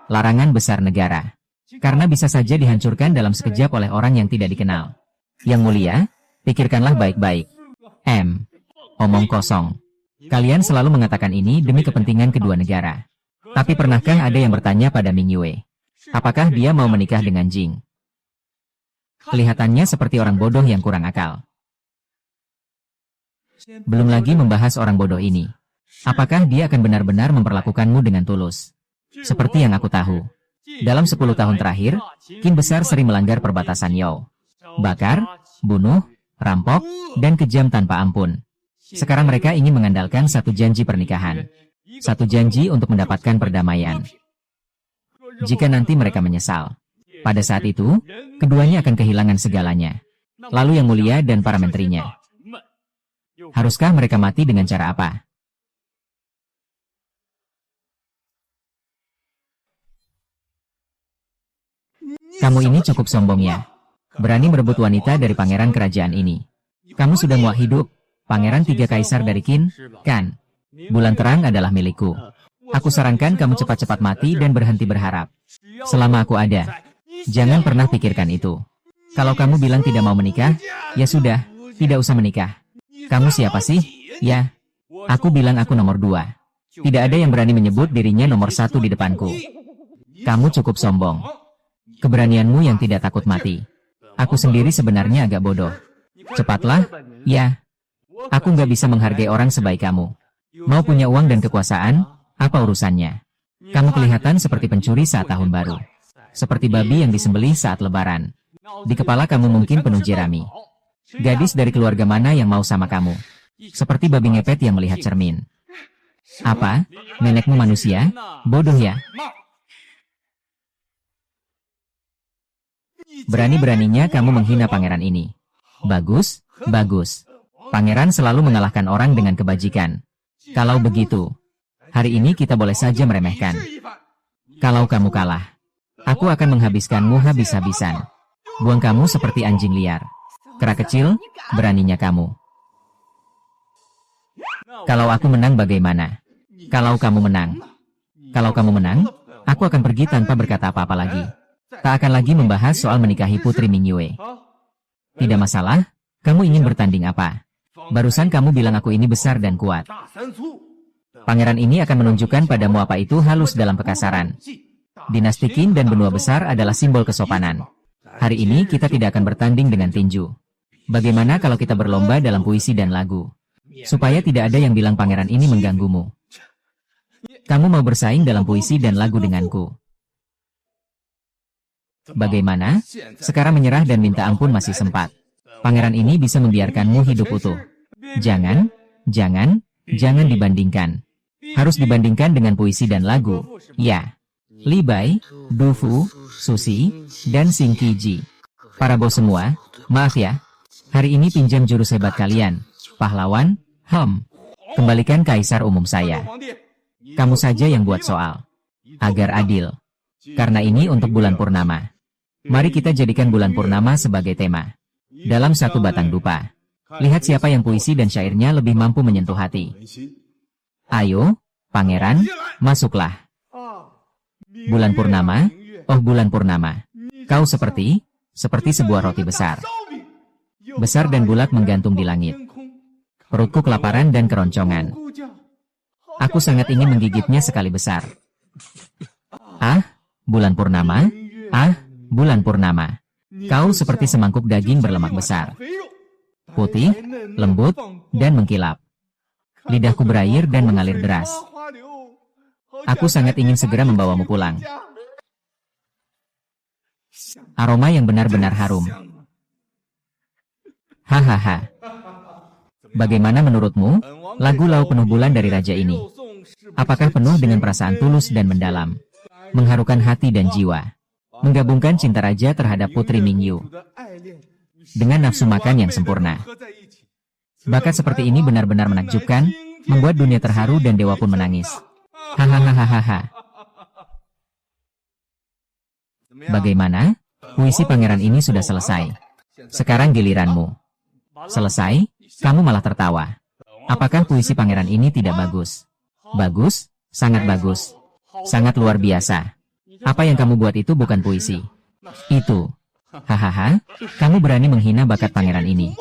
larangan besar negara. Karena bisa saja dihancurkan dalam sekejap oleh orang yang tidak dikenal. Yang mulia, pikirkanlah baik-baik. Omong kosong. Kalian selalu mengatakan ini demi kepentingan kedua negara. Tapi pernahkah ada yang bertanya pada Mingyue? Apakah dia mau menikah dengan Jing? Kelihatannya seperti orang bodoh yang kurang akal. Belum lagi membahas orang bodoh ini. Apakah dia akan benar-benar memperlakukanmu dengan tulus? Seperti yang aku tahu. Dalam 10 tahun terakhir, Qin besar sering melanggar perbatasan Yao. Bakar, bunuh, rampok, dan kejam tanpa ampun. Sekarang mereka ingin mengandalkan satu janji pernikahan. Satu janji untuk mendapatkan perdamaian. Jika nanti mereka menyesal. Pada saat itu, keduanya akan kehilangan segalanya. Lalu yang mulia dan para menterinya. Haruskah mereka mati dengan cara apa? Kamu ini cukup sombong ya. Berani merebut wanita dari pangeran kerajaan ini. Kamu sudah muak hidup, pangeran 3 kaisar dari Qin, kan? Bulan terang adalah milikku. Aku sarankan kamu cepat-cepat mati dan berhenti berharap. Selama aku ada, jangan pernah pikirkan itu. Kalau kamu bilang tidak mau menikah, ya sudah, tidak usah menikah. Kamu siapa sih? Ya, aku bilang aku nomor 2. Tidak ada yang berani menyebut dirinya nomor 1 di depanku. Kamu cukup sombong. Keberanianmu yang tidak takut mati. Aku sendiri sebenarnya agak bodoh. Cepatlah, ya. Aku nggak bisa menghargai orang sebaik kamu. Mau punya uang dan kekuasaan, apa urusannya? Kamu kelihatan seperti pencuri saat tahun baru. Seperti babi yang disembelih saat lebaran. Di kepala kamu mungkin penuh jerami. Gadis dari keluarga mana yang mau sama kamu? Seperti babi ngepet yang melihat cermin. Apa? Nenekmu manusia? Bodoh ya? Berani-beraninya kamu menghina pangeran ini. Bagus, bagus. Pangeran selalu mengalahkan orang dengan kebajikan. Kalau begitu, hari ini kita boleh saja meremehkan. Kalau kamu kalah, aku akan menghabiskanmu habis-habisan. Buang kamu seperti anjing liar. Kera kecil, beraninya kamu. Kalau aku menang bagaimana? Kalau kamu menang. Kalau kamu menang, aku akan pergi tanpa berkata apa-apa lagi. Tak akan lagi membahas soal menikahi putri Mingyue. Tidak masalah, kamu ingin bertanding apa? Barusan kamu bilang aku ini besar dan kuat. Pangeran ini akan menunjukkan padamu apa itu halus dalam pekasaran. Dinasti Qin dan benua besar adalah simbol kesopanan. Hari ini kita tidak akan bertanding dengan tinju. Bagaimana kalau kita berlomba dalam puisi dan lagu? Supaya tidak ada yang bilang pangeran ini mengganggumu. Kamu mau bersaing dalam puisi dan lagu denganku. Bagaimana? Sekarang menyerah dan minta ampun masih sempat. Pangeran ini bisa membiarkanmu hidup utuh. Jangan dibandingkan. Harus dibandingkan dengan puisi dan lagu. Ya. Li Bai, Du Fu, Susi, dan Sing Qiji. Para bos semua, maaf ya. Hari ini pinjam jurus hebat kalian. Pahlawan, kembalikan kaisar umum saya. Kamu saja yang buat soal. Agar adil. Karena ini untuk bulan purnama. Mari kita jadikan bulan purnama sebagai tema. Dalam satu batang dupa. Lihat siapa yang puisi dan syairnya lebih mampu menyentuh hati. Ayo, pangeran, masuklah. Bulan purnama, oh bulan purnama. Kau seperti sebuah roti besar. Besar dan bulat menggantung di langit. Perutku kelaparan dan keroncongan. Aku sangat ingin menggigitnya sekali besar. Bulan purnama. Bulan purnama. Kau seperti semangkuk daging berlemak besar. Putih, lembut, dan mengkilap. Lidahku berair dan mengalir deras. Aku sangat ingin segera membawamu pulang. Aroma yang benar-benar harum. Hahaha. Bagaimana menurutmu, lagu Lau Penuh Bulan dari raja ini? Apakah penuh dengan perasaan tulus dan mendalam? Mengharukan hati dan jiwa. Menggabungkan cinta raja terhadap Putri Mingyu. Dengan nafsu makan yang sempurna. Bakat seperti ini benar-benar menakjubkan, membuat dunia terharu dan dewa pun menangis. Hahaha. Bagaimana? Puisi pangeran ini sudah selesai. Sekarang giliranmu. Selesai? Kamu malah tertawa. Apakah puisi pangeran ini tidak bagus? Bagus? Sangat bagus. Sangat luar biasa. Apa yang kamu buat itu bukan puisi. Itu. Hahaha, kamu berani menghina bakat pangeran ini.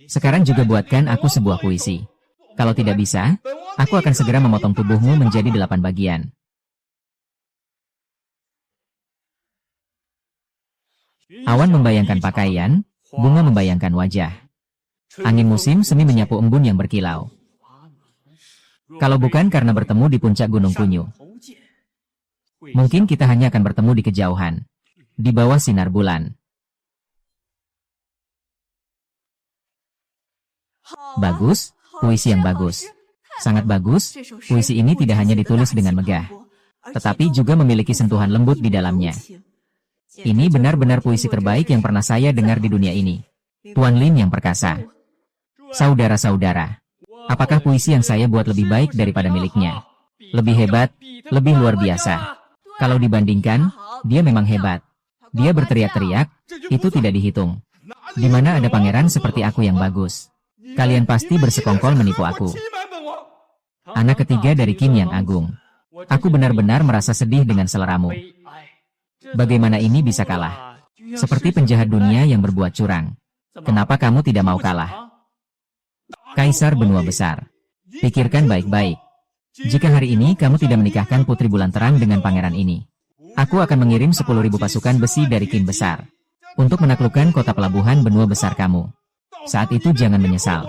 Sekarang juga buatkan aku sebuah puisi. Kalau tidak bisa, aku akan segera memotong tubuhmu menjadi 8 bagian. Awan membayangkan pakaian, bunga membayangkan wajah. Angin musim semi menyapu embun yang berkilau. Kalau bukan karena bertemu di puncak Gunung Kunyu, mungkin kita hanya akan bertemu di kejauhan, di bawah sinar bulan. Bagus, puisi yang bagus. Sangat bagus, puisi ini tidak hanya ditulis dengan megah, tetapi juga memiliki sentuhan lembut di dalamnya. Ini benar-benar puisi terbaik yang pernah saya dengar di dunia ini. Tuan Lin yang perkasa. Saudara-saudara, apakah puisi yang saya buat lebih baik daripada miliknya? Lebih hebat, lebih luar biasa. Kalau dibandingkan, dia memang hebat. Dia berteriak-teriak, itu tidak dihitung. Di mana ada pangeran seperti aku yang bagus? Kalian pasti bersekongkol menipu aku. Anak ketiga dari Qin yang agung. Aku benar-benar merasa sedih dengan seleramu. Bagaimana ini bisa kalah? Seperti penjahat dunia yang berbuat curang. Kenapa kamu tidak mau kalah? Kaisar benua besar. Pikirkan baik-baik. Jika hari ini kamu tidak menikahkan Putri Bulan Terang dengan pangeran ini, aku akan mengirim 10.000 pasukan besi dari Qin besar untuk menaklukkan kota pelabuhan benua besar kamu. Saat itu jangan menyesal.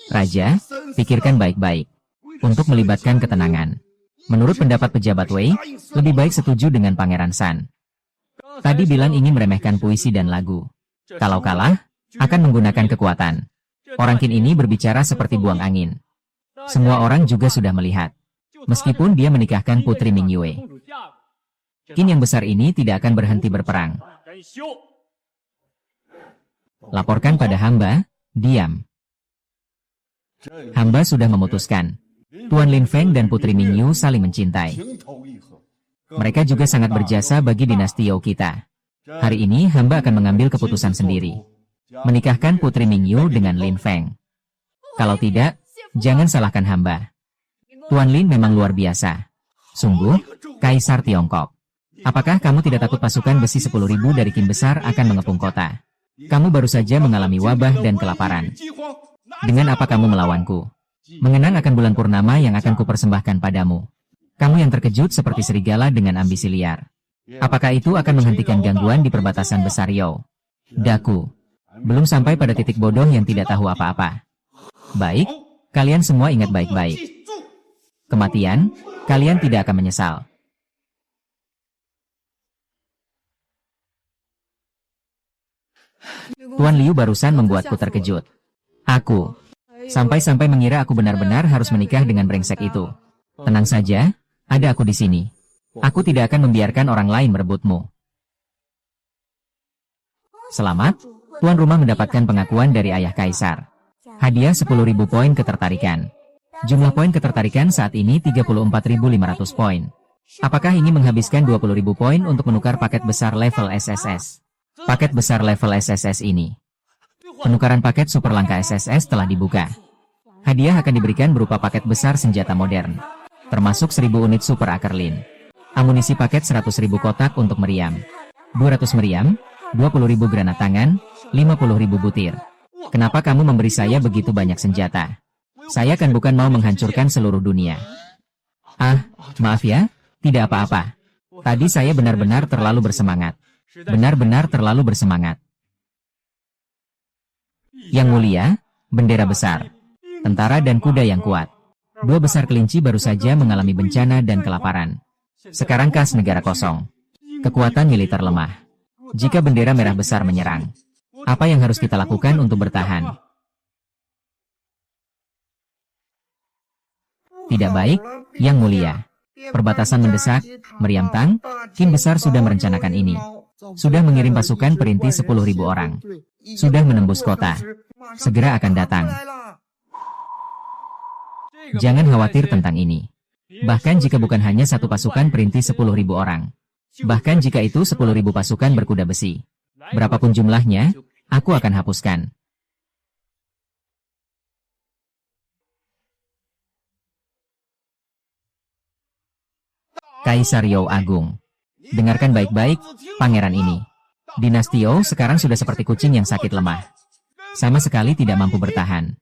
Raja, pikirkan baik-baik untuk melibatkan ketenangan. Menurut pendapat pejabat Wei, lebih baik setuju dengan Pangeran San. Tadi bilang ingin meremehkan puisi dan lagu. Kalau kalah, akan menggunakan kekuatan. Orang Qin ini berbicara seperti buang angin. Semua orang juga sudah melihat. Meskipun dia menikahkan Putri Mingyue, Qin yang besar ini tidak akan berhenti berperang. Laporkan pada hamba, diam. Hamba sudah memutuskan. Tuan Lin Feng dan Putri Mingyu saling mencintai. Mereka juga sangat berjasa bagi dinasti Yao kita. Hari ini hamba akan mengambil keputusan sendiri. Menikahkan Putri Mingyu dengan Lin Feng. Kalau tidak, jangan salahkan hamba. Tuan Lin memang luar biasa. Sungguh, Kaisar Tiongkok. Apakah kamu tidak takut pasukan besi 10.000 dari Qin besar akan mengepung kota? Kamu baru saja mengalami wabah dan kelaparan. Dengan apa kamu melawanku? Mengenang akan bulan purnama yang akan kupersembahkan padamu. Kamu yang terkejut seperti serigala dengan ambisi liar. Apakah itu akan menghentikan gangguan di perbatasan besar Yao? Daku. Belum sampai pada titik bodoh yang tidak tahu apa-apa. Baik, kalian semua ingat baik-baik. Kematian, kalian tidak akan menyesal. Tuan Liu barusan membuatku terkejut. Aku sampai-sampai mengira aku benar-benar harus menikah dengan brengsek itu. Tenang saja, ada aku di sini. Aku tidak akan membiarkan orang lain merebutmu. Selamat, tuan rumah mendapatkan pengakuan dari ayah kaisar. Hadiah 10.000 poin ketertarikan. Jumlah poin ketertarikan saat ini 34.500 poin. Apakah ini menghabiskan 20.000 poin untuk menukar paket besar level SSS? Paket besar level SSS ini. Penukaran paket super langka SSS telah dibuka. Hadiah akan diberikan berupa paket besar senjata modern, termasuk 1000 unit super akerlin. Amunisi paket 100.000 kotak untuk meriam. 200 meriam, 20.000 granat tangan, 50.000 butir. Kenapa kamu memberi saya begitu banyak senjata? Saya kan bukan mau menghancurkan seluruh dunia. Ah, maaf ya, tidak apa-apa. Tadi saya benar-benar terlalu bersemangat. Benar-benar terlalu bersemangat. Yang mulia, bendera besar. Tentara dan kuda yang kuat. 2 besar kelinci baru saja mengalami bencana dan kelaparan. Sekarang kas negara kosong. Kekuatan militer lemah. Jika bendera merah besar menyerang, apa yang harus kita lakukan untuk bertahan? Tidak baik, Yang Mulia. Perbatasan mendesak, Meriam Tang, Kim Besar sudah merencanakan ini. Sudah mengirim pasukan perintis 10.000 orang. Sudah menembus kota. Segera akan datang. Jangan khawatir tentang ini. Bahkan jika bukan hanya satu pasukan perintis 10.000 orang. Bahkan jika itu 10.000 pasukan berkuda besi. Berapapun jumlahnya, aku akan hapuskan. Kaisar Yao Agung. Dengarkan baik-baik, pangeran ini. Dinasti Yao sekarang sudah seperti kucing yang sakit lemah. Sama sekali tidak mampu bertahan.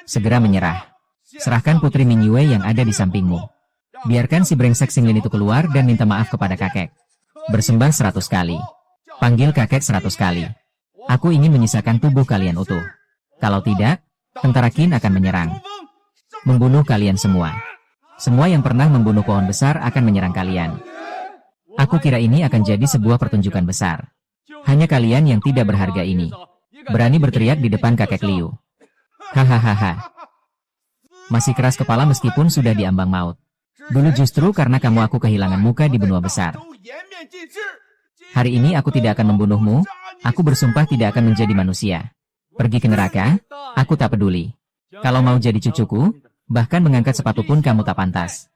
Segera menyerah. Serahkan Putri Mingyue yang ada di sampingmu. Biarkan si brengsek Xinglin itu keluar dan minta maaf kepada kakek. Bersembah 100 kali. Panggil kakek 100 kali. Aku ingin menyisakan tubuh kalian utuh. Kalau tidak, tentara Qin akan menyerang. Membunuh kalian semua. Semua yang pernah membunuh pohon besar akan menyerang kalian. Aku kira ini akan jadi sebuah pertunjukan besar. Hanya kalian yang tidak berharga ini berani berteriak di depan kakek Liu. Hahaha. Masih keras kepala meskipun sudah diambang maut. Dulu justru karena kamu aku kehilangan muka di benua besar. Hari ini aku tidak akan membunuhmu. Aku bersumpah tidak akan menjadi manusia. Pergi ke neraka, aku tak peduli. Kalau mau jadi cucuku, bahkan mengangkat sepatu pun kamu tak pantas.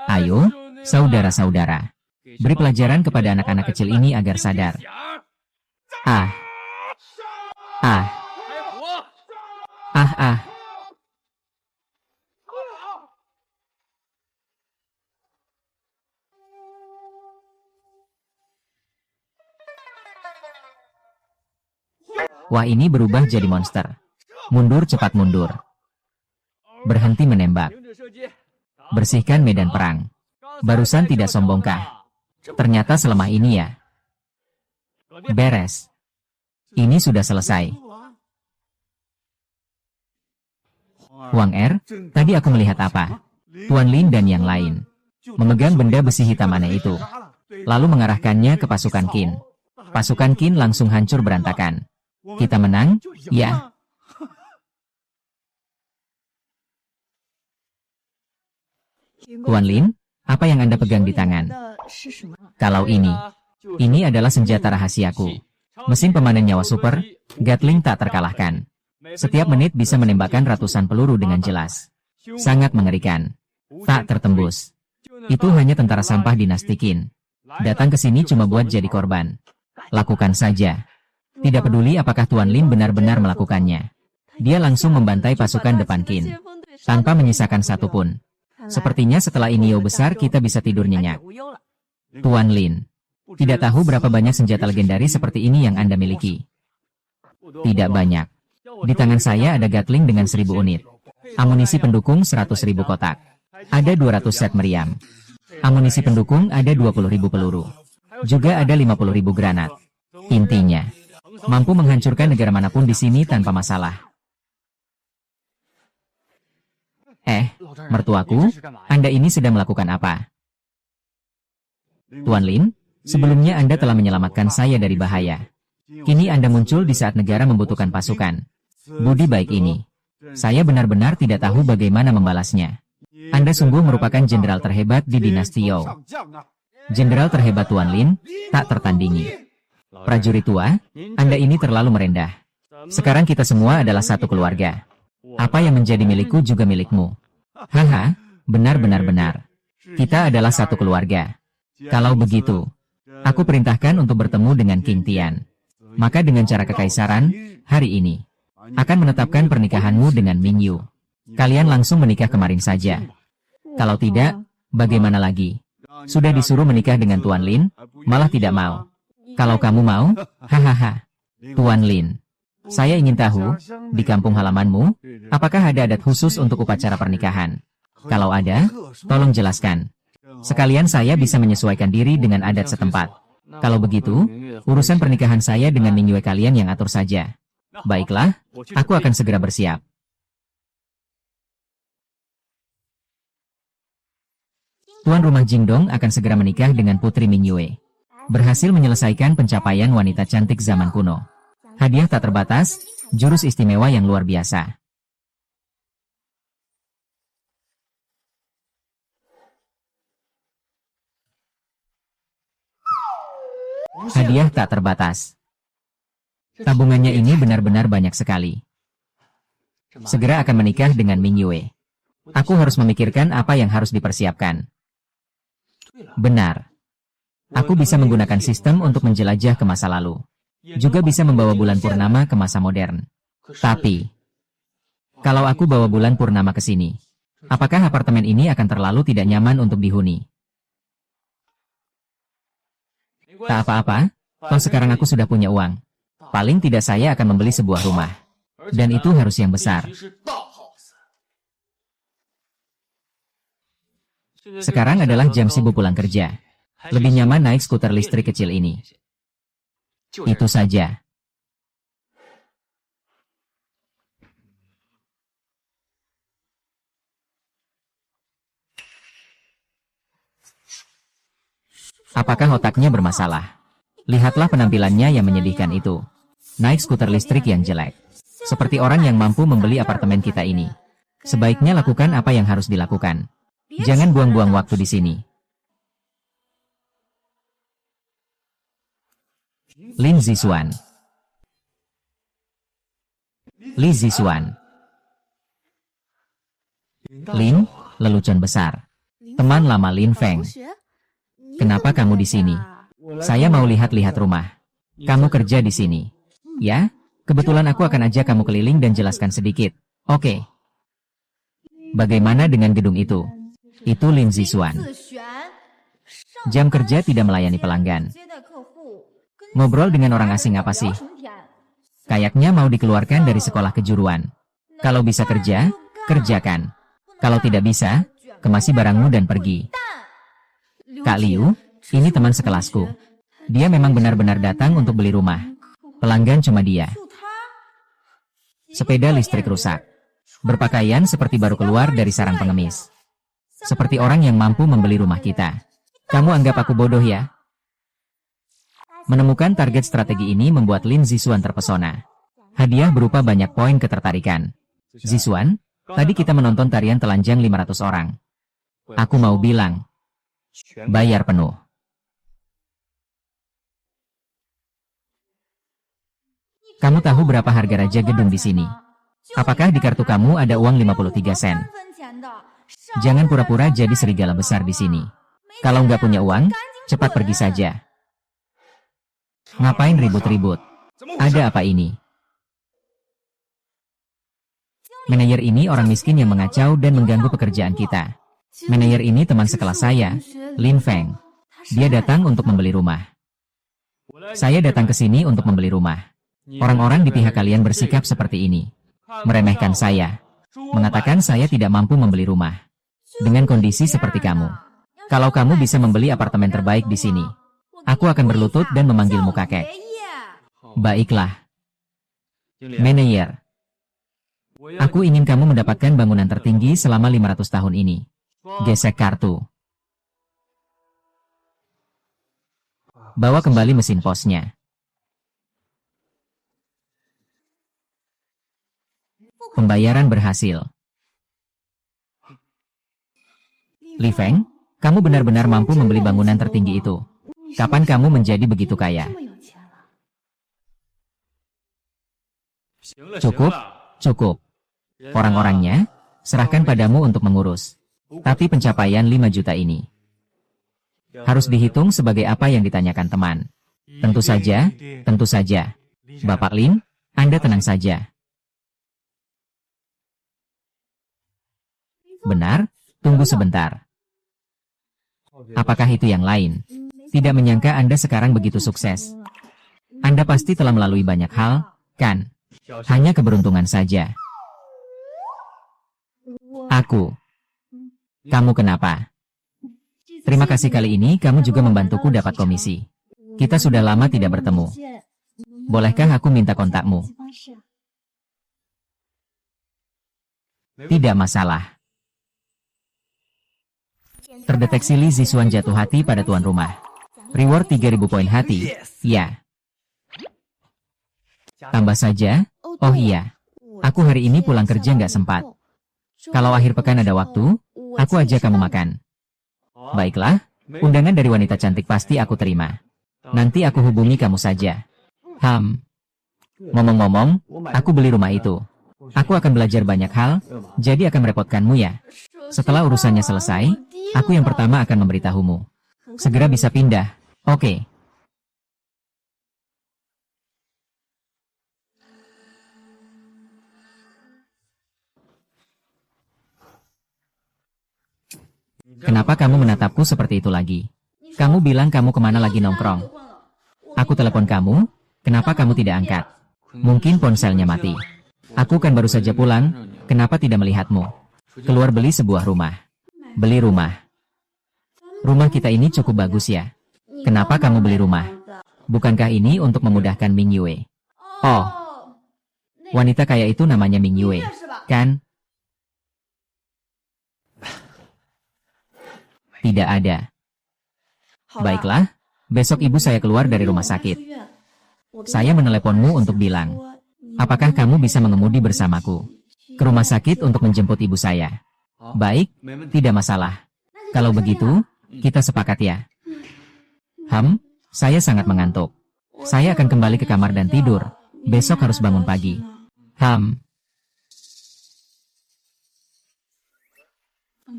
Ayo, saudara-saudara. Beri pelajaran kepada anak-anak kecil ini agar sadar. Ah. Ah. Ah ah. Wah, ini berubah jadi monster. Mundur cepat mundur. Berhenti menembak. Bersihkan medan perang. Barusan tidak sombongkah? Ternyata selemah ini ya. Beres. Ini sudah selesai. Huang Er, tadi aku melihat apa? Tuan Lin dan yang lain memegang benda besi hitam aneh itu, lalu mengarahkannya ke pasukan Qin. Pasukan Qin langsung hancur berantakan. Kita menang, ya. Tuan Lin, apa yang Anda pegang di tangan? Kalau ini adalah senjata rahasiaku. Mesin pemanen nyawa super, Gatling tak terkalahkan. Setiap menit bisa menembakkan ratusan peluru dengan jelas. Sangat mengerikan. Tak tertembus. Itu hanya tentara sampah dinasti Qin. Datang ke sini cuma buat jadi korban. Lakukan saja. Tidak peduli apakah Tuan Lin benar-benar melakukannya. Dia langsung membantai pasukan depan Qin, tanpa menyisakan satupun. Sepertinya setelah ini Yao besar kita bisa tidur nyenyak. Tuan Lin, tidak tahu berapa banyak senjata legendaris seperti ini yang Anda miliki. Tidak banyak. Di tangan saya ada Gatling dengan 1000 unit. Amunisi pendukung 100.000 kotak. Ada 200 set meriam. Amunisi pendukung ada 20.000 peluru. Juga ada 50.000 granat. Intinya, mampu menghancurkan negara manapun di sini tanpa masalah. Mertuaku, Anda ini sedang melakukan apa? Tuan Lin, sebelumnya Anda telah menyelamatkan saya dari bahaya. Kini Anda muncul di saat negara membutuhkan pasukan. Budi baik ini. Saya benar-benar tidak tahu bagaimana membalasnya. Anda sungguh merupakan jenderal terhebat di dinasti Youo. Jenderal terhebat Tuan Lin, tak tertandingi. Prajurit tua, Anda ini terlalu merendah. Sekarang kita semua adalah satu keluarga. Apa yang menjadi milikku juga milikmu. Haha, benar-benar. Kita adalah satu keluarga. Kalau begitu, aku perintahkan untuk bertemu dengan King Tian. Maka dengan cara kekaisaran, hari ini, akan menetapkan pernikahanmu dengan Ming Yu. Kalian langsung menikah kemarin saja. Kalau tidak, bagaimana lagi? Sudah disuruh menikah dengan Tuan Lin, malah tidak mau. Kalau kamu mau, hahaha. Tuan Lin, saya ingin tahu, di kampung halamanmu, apakah ada adat khusus untuk upacara pernikahan? Kalau ada, tolong jelaskan. Sekalian saya bisa menyesuaikan diri dengan adat setempat. Kalau begitu, urusan pernikahan saya dengan Ming Yue kalian yang atur saja. Baiklah, aku akan segera bersiap. Tuan rumah Jingdong akan segera menikah dengan Putri Ming Yue. Berhasil menyelesaikan pencapaian wanita cantik zaman kuno. Hadiah tak terbatas, jurus istimewa yang luar biasa. Hadiah tak terbatas. Tabungannya ini benar-benar banyak sekali. Segera akan menikah dengan Ming Yue. Aku harus memikirkan apa yang harus dipersiapkan. Benar. Aku bisa menggunakan sistem untuk menjelajah ke masa lalu. Juga bisa membawa bulan purnama ke masa modern. Tapi, kalau aku bawa bulan purnama ke sini, apakah apartemen ini akan terlalu tidak nyaman untuk dihuni? Tak apa-apa, toh sekarang aku sudah punya uang. Paling tidak saya akan membeli sebuah rumah. Dan itu harus yang besar. Sekarang adalah jam sibuk pulang kerja. Lebih nyaman naik skuter listrik kecil ini. Itu saja. Apakah otaknya bermasalah? Lihatlah penampilannya yang menyedihkan itu. Naik skuter listrik yang jelek. Seperti orang yang mampu membeli apartemen kita ini. Sebaiknya lakukan apa yang harus dilakukan. Jangan buang-buang waktu di sini. Lin Zixuan. Li Zixuan. Lin, lelucon besar. Teman lama Lin Feng. Kenapa kamu di sini? Saya mau lihat-lihat rumah. Kamu kerja di sini. Ya, kebetulan aku akan ajak kamu keliling dan jelaskan sedikit. Oke. Bagaimana dengan gedung itu? Itu Lin Zixuan. Jam kerja tidak melayani pelanggan. Ngobrol dengan orang asing apa sih? Kayaknya mau dikeluarkan dari sekolah kejuruan. Kalau bisa kerja, kerjakan. Kalau tidak bisa, kemasi barangmu dan pergi. Kak Liu, ini teman sekelasku. Dia memang benar-benar datang untuk beli rumah. Pelanggan cuma dia. Sepeda listrik rusak. Berpakaian seperti baru keluar dari sarang pengemis. Seperti orang yang mampu membeli rumah kita. Kamu anggap aku bodoh ya? Menemukan target strategi ini membuat Lin Zixuan terpesona. Hadiah berupa banyak poin ketertarikan. Zixuan, tadi kita menonton tarian telanjang 500 orang. Aku mau bilang, bayar penuh. Kamu tahu berapa harga raja gedung di sini? Apakah di kartu kamu ada uang 53 sen? Jangan pura-pura jadi serigala besar di sini. Kalau nggak punya uang, cepat pergi saja. Ngapain ribut-ribut? Ada apa ini? Manajer ini orang miskin yang mengacau dan mengganggu pekerjaan kita. Manajer ini teman sekelas saya, Lin Feng. Dia datang untuk membeli rumah. Saya datang ke sini untuk membeli rumah. Orang-orang di pihak kalian bersikap seperti ini. Meremehkan saya. Mengatakan saya tidak mampu membeli rumah. Dengan kondisi seperti kamu. Kalau kamu bisa membeli apartemen terbaik di sini, aku akan berlutut dan memanggilmu kakek. Baiklah. Manajer. Aku ingin kamu mendapatkan bangunan tertinggi selama 500 tahun ini. Gesek kartu. Bawa kembali mesin posnya. Pembayaran berhasil. Li Feng, kamu benar-benar mampu membeli bangunan tertinggi itu. Kapan kamu menjadi begitu kaya? Cukup, cukup. Orang-orangnya, serahkan padamu untuk mengurus. Tapi pencapaian 5 juta ini harus dihitung sebagai apa yang ditanyakan teman. Tentu saja, tentu saja. Bapak Lin, Anda tenang saja. Benar, tunggu sebentar. Apakah itu yang lain? Tidak menyangka Anda sekarang begitu sukses. Anda pasti telah melalui banyak hal, kan? Hanya keberuntungan saja. Aku. Kamu kenapa? Terima kasih kali ini kamu juga membantuku dapat komisi. Kita sudah lama tidak bertemu. Bolehkah aku minta kontakmu? Tidak masalah. Terdeteksi Li Zixuan jatuh hati pada tuan rumah. Reward 3000 poin hati. Ya. Tambah saja. Oh iya. Aku hari ini pulang kerja nggak sempat. Kalau akhir pekan ada waktu, aku ajak kamu makan. Baiklah, undangan dari wanita cantik pasti aku terima. Nanti aku hubungi kamu saja. Ngomong-ngomong, aku beli rumah itu. Aku akan belajar banyak hal, jadi akan merepotkanmu ya. Setelah urusannya selesai, aku yang pertama akan memberitahumu. Segera bisa pindah, oke. Kenapa kamu menatapku seperti itu lagi? Kamu bilang kamu kemana lagi nongkrong? Aku telepon kamu, kenapa kamu tidak angkat? Mungkin ponselnya mati. Aku kan baru saja pulang, kenapa tidak melihatmu? Keluar beli sebuah rumah. Beli rumah. Rumah kita ini cukup bagus ya. Kenapa kamu beli rumah? Bukankah ini untuk memudahkan Ming Yue? Oh, wanita kaya itu namanya Ming Yue, kan? Tidak ada. Baiklah, besok ibu saya keluar dari rumah sakit. Saya meneleponmu untuk bilang, apakah kamu bisa mengemudi bersamaku ke rumah sakit untuk menjemput ibu saya? Baik, tidak masalah. Kalau begitu, kita sepakat ya. Saya sangat mengantuk. Saya akan kembali ke kamar dan tidur. Besok harus bangun pagi.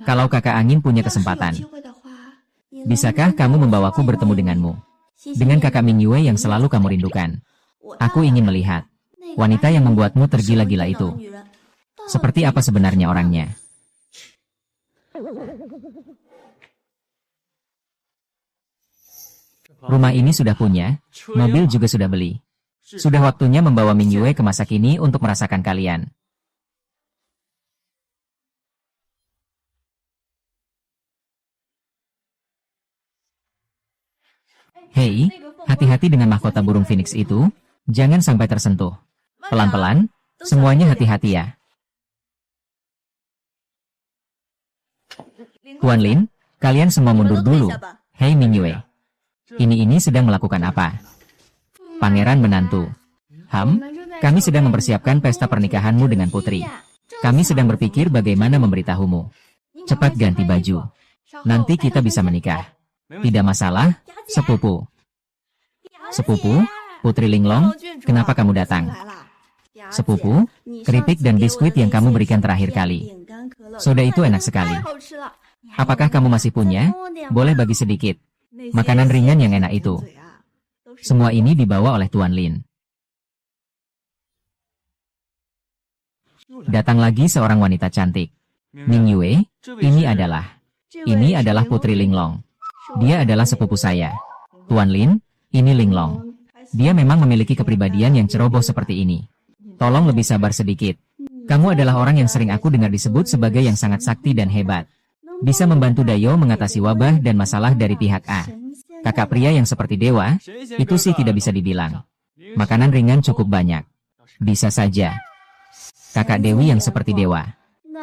Kalau kakak angin punya kesempatan, bisakah kamu membawaku bertemu denganmu? Dengan kakak Ming Yue yang selalu kamu rindukan. Aku ingin melihat wanita yang membuatmu tergila-gila itu. Seperti apa sebenarnya orangnya? Rumah ini sudah punya, mobil juga sudah beli. Sudah waktunya membawa Ming Yue ke masa kini untuk merasakan kalian. Hei, hati-hati dengan mahkota burung phoenix itu, jangan sampai tersentuh. Pelan-pelan, semuanya hati-hati ya. Tuan Lin, kalian semua mundur dulu. Hei Ming Yue. Ini sedang melakukan apa? Pangeran menantu. Kami sedang mempersiapkan pesta pernikahanmu dengan putri. Kami sedang berpikir bagaimana memberitahumu. Cepat ganti baju. Nanti kita bisa menikah. Tidak masalah, sepupu. Sepupu, Putri Linglong, kenapa kamu datang? Sepupu, keripik dan biskuit yang kamu berikan terakhir kali. Soda itu enak sekali. Apakah kamu masih punya? Boleh bagi sedikit. Makanan ringan yang enak itu. Semua ini dibawa oleh Tuan Lin. Datang lagi seorang wanita cantik. Ming Yue, ini adalah Putri Linglong. Dia adalah sepupu saya. Tuan Lin, ini Linglong. Dia memang memiliki kepribadian yang ceroboh seperti ini. Tolong lebih sabar sedikit. Kamu adalah orang yang sering aku dengar disebut sebagai yang sangat sakti dan hebat. Bisa membantu Dayo mengatasi wabah dan masalah dari pihak A. Kakak pria yang seperti dewa, itu sih tidak bisa dibilang. Makanan ringan cukup banyak. Bisa saja. Kakak Dewi yang seperti dewa.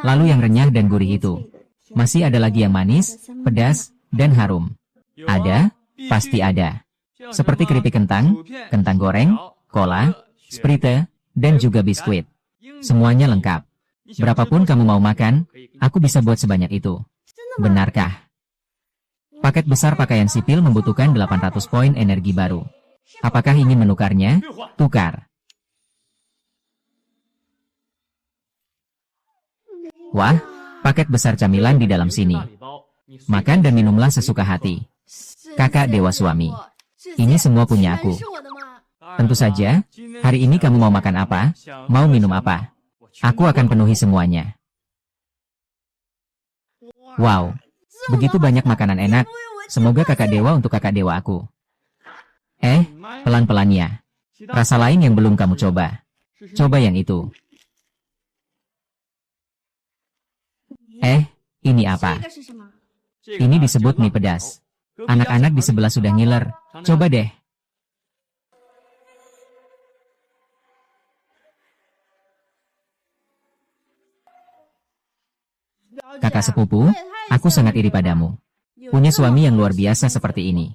Lalu yang renyah dan gurih itu. Masih ada lagi yang manis, pedas, dan harum. Ada, pasti ada. Seperti keripik kentang, kentang goreng, cola, sprite, dan juga biskuit. Semuanya lengkap. Berapapun kamu mau makan, aku bisa buat sebanyak itu. Benarkah? Paket besar pakaian sipil membutuhkan 800 poin energi baru. Apakah ingin menukarnya? Tukar. Wah, paket besar camilan di dalam sini. Makan dan minumlah sesuka hati. Kakak dewa suami. Ini semua punya aku. Tentu saja, hari ini kamu mau makan apa? Mau minum apa? Aku akan penuhi semuanya. Wow, begitu banyak makanan enak. Semoga kakak dewa untuk kakak dewa aku. Pelan-pelan ya. Rasa lain yang belum kamu coba. Coba yang itu. Ini apa? Ini disebut mie pedas. Anak-anak di sebelah sudah ngiler. Coba deh. Kakak sepupu, aku sangat iri padamu. Punya suami yang luar biasa seperti ini.